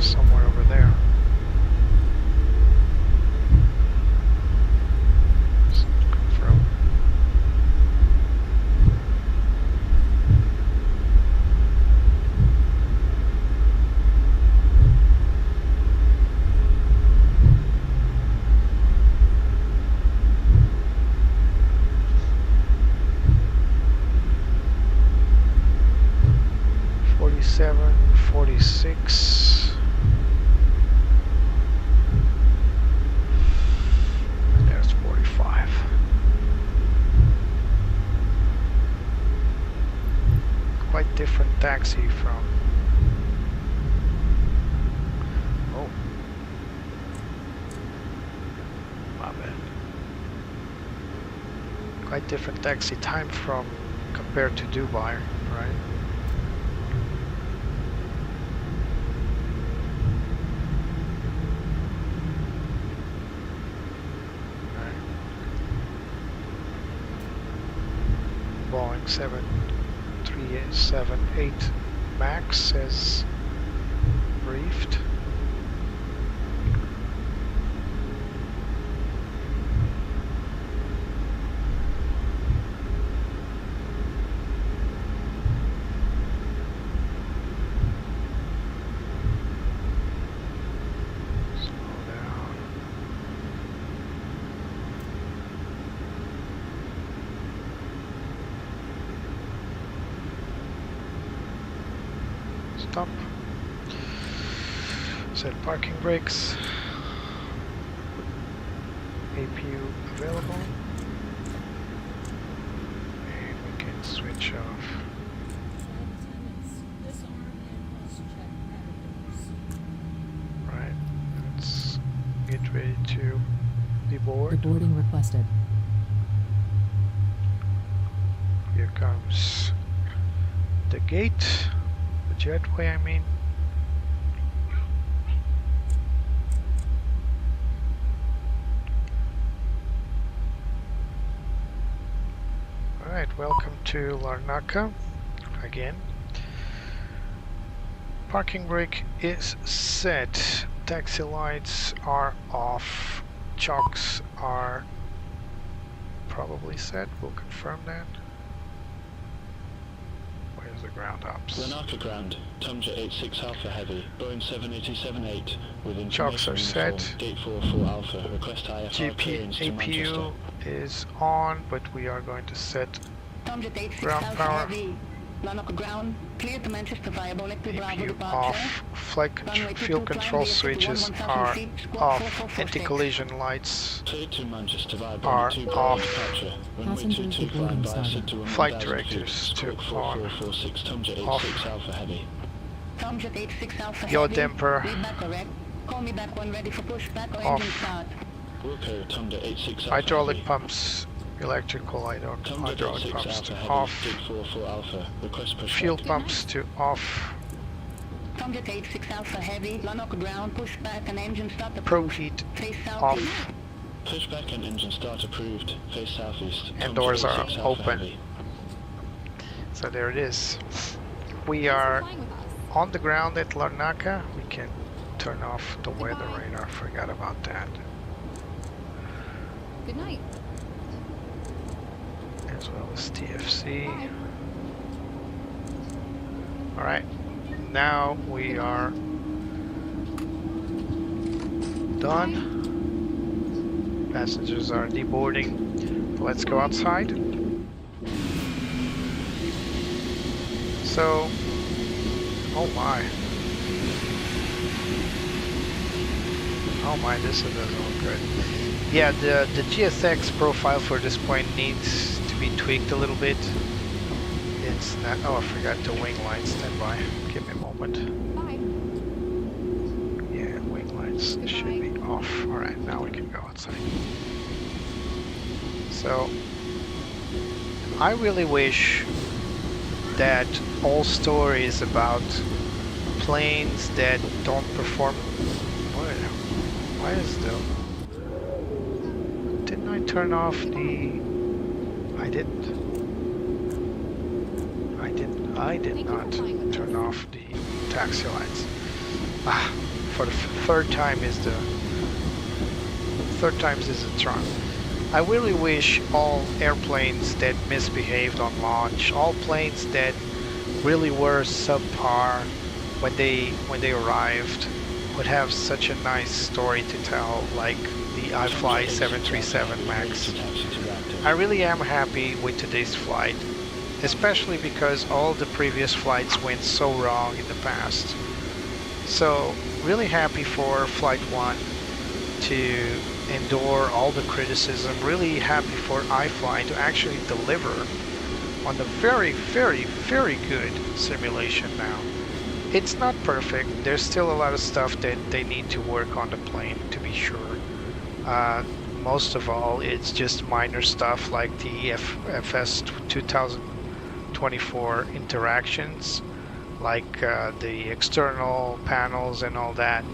Speaker 2: Somewhere over there. Just confirm. $47, $46. Quite different taxi from. Oh, my bad. Quite different taxi time from compared to Dubai, right? 737-8 MAX as briefed. Stop. Set parking brakes. APU available. And we can switch off. Right. Let's get ready to deboard.
Speaker 13: Deboarding requested.
Speaker 2: Here comes the gate. Jetway, I mean. Alright, welcome to Larnaca again. Parking brake is set. Taxi lights are off. Chocks are probably set. We'll confirm that. The ground ups.
Speaker 10: Larnaca ground, Tundra 86 Alpha Heavy, Boeing 737-8 with
Speaker 2: Chocks are set.
Speaker 10: Gate 44 Alpha, request IFR clearance to Manchester.
Speaker 2: APU is on, but we are going to set ground power.
Speaker 4: Larnaca ground, clear to Manchester via Boeing
Speaker 2: APU off. Fuel control switches are off. Anti-collision lights are off. Flight directors to on. Off. Yaw damper off. Hydraulic pumps, electrical hydraulic pumps to off. Fuel pumps to off. Pro heat off.
Speaker 10: Pushback and engine start approved. Face southeast.
Speaker 2: And doors are open. So there it is. We are on the ground at Larnaca. We can turn off the weather radar. Forgot about that.
Speaker 8: Good night.
Speaker 2: As well as TFC. Alright, now we are done. Passengers are deboarding. Let's go outside. So, oh my. Oh my, this doesn't look good. Yeah, the GSX profile for this point needs to be tweaked a little bit. It's not, oh I forgot the wing lights, stand by. Give me a moment.
Speaker 8: Bye.
Speaker 2: Yeah, wing lights should be off. Alright, now we can go outside. So, I really wish that all stories about planes that don't perform... Why is the... Didn't I turn off the... I didn't. I did not turn off the taxi lights. For the third time is the charm. I really wish all airplanes that misbehaved on launch, all planes that really were subpar when they arrived, would have such a nice story to tell, like the iFly 737 MAX. I really am happy with today's flight, especially because all the previous flights went so wrong in the past. So really happy for Flight 1 to endure all the criticism, really happy for iFly to actually deliver on the very, very, very good simulation now. It's not perfect, there's still a lot of stuff that they need to work on the plane, to be sure. Most of all, it's just minor stuff like the FS 2024 interactions, like the external panels and all that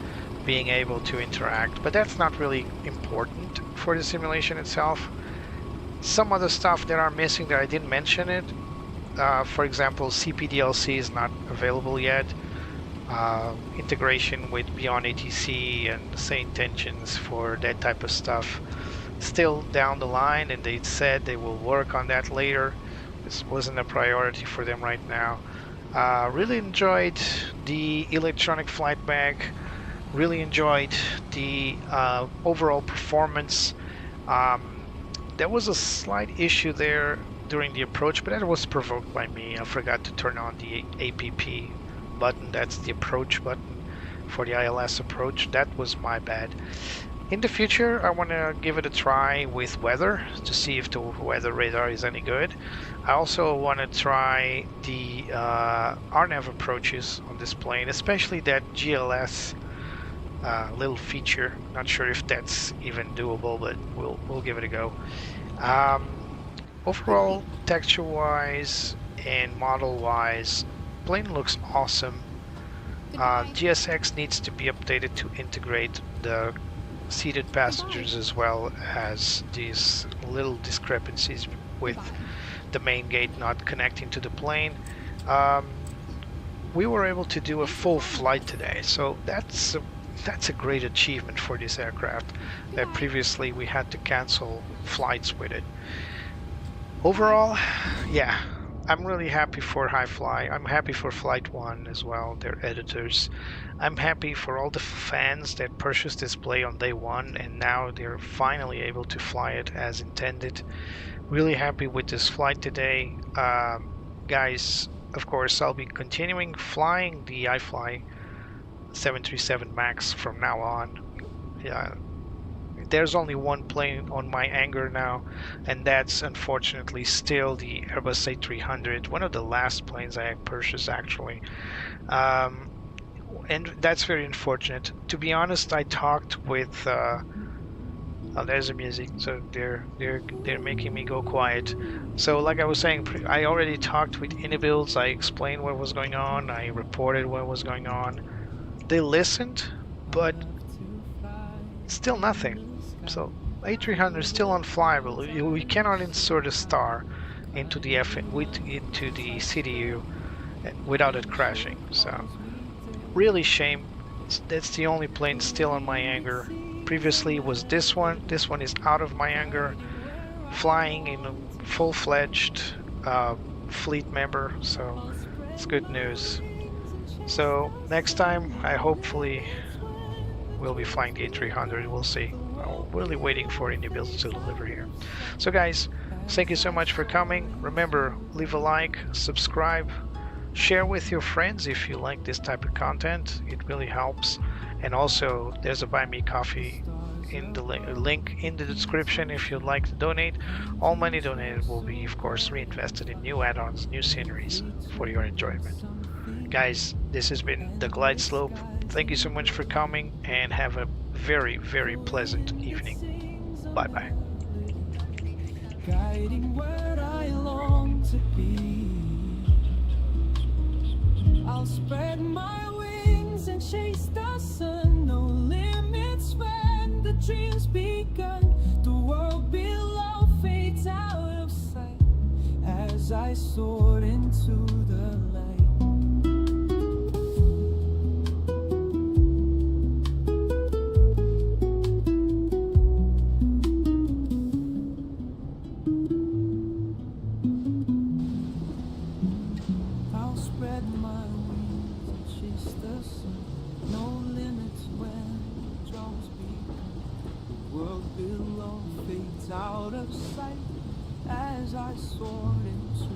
Speaker 2: being able to interact, but that's not really important for the simulation itself. Some other stuff that are missing that I didn't mention it For example, CPDLC is not available yet. Integration with Beyond ATC and say intentions for that type of stuff still down the line, and they said they will work on that later. This wasn't a priority for them right now. Really enjoyed the electronic flight bag. Really enjoyed the overall performance. There was a slight issue there during the approach, but that was provoked by me. I forgot to turn on the APP button. That's the approach button for the ILS approach. That was my bad. In the future, I want to give it a try with weather to see if the weather radar is any good. I also want to try the RNAV approaches on this plane, especially that GLS little feature. Not sure if that's even doable, but we'll give it a go. Overall, texture-wise and model-wise, plane looks awesome. GSX needs to be updated to integrate the seated passengers as well as these little discrepancies with the main gate not connecting to the plane. We were able to do a full flight today, so that's a great achievement for this aircraft, that previously we had to cancel flights with it. Overall, yeah, I'm really happy for iFly. I'm happy for Flight One as well, their editors. I'm happy for all the fans that purchased this plane on day one and now they're finally able to fly it as intended. Really happy with this flight today. Guys, of course, I'll be continuing flying the iFly 737 MAX from now on. There's only one plane on my hangar now, and that's unfortunately still the Airbus A300, one of the last planes I purchased actually. And that's very unfortunate. To be honest, I talked with oh, there's the music, so they're making me go quiet. So like I was saying, I already talked with Inibuilds. I explained what was going on, I reported what was going on. They listened, but still nothing. So A300 is still unflyable. We cannot insert a star into the into the CDU without it crashing. So really shame. That's the only plane still on my hangar. Previously was this one. This one is out of my hangar, flying in a full-fledged fleet member. So it's good news. So next time, I hopefully will be flying the A300. We'll see. I'm really waiting for Inibuilds to deliver here. So guys, thank you so much for coming. Remember, leave a like, subscribe, share with your friends if you like this type of content. It really helps. And also, there's a Buy Me Coffee in the link in the description if you'd like to donate. All money donated will be, of course, reinvested in new add-ons, new sceneries for your enjoyment. Guys, this has been the Glide Slope. Thank you so much for coming and have a very, very pleasant evening. Bye-bye.
Speaker 1: Guiding where I long to be. I'll spread my wings and chase the sun. No limits when the dream's begun. The world below fades out of sight as I soar into the light. I'll spread my wings and chase the sun. No limits when the drums beat. The world below fades out of sight as I soar into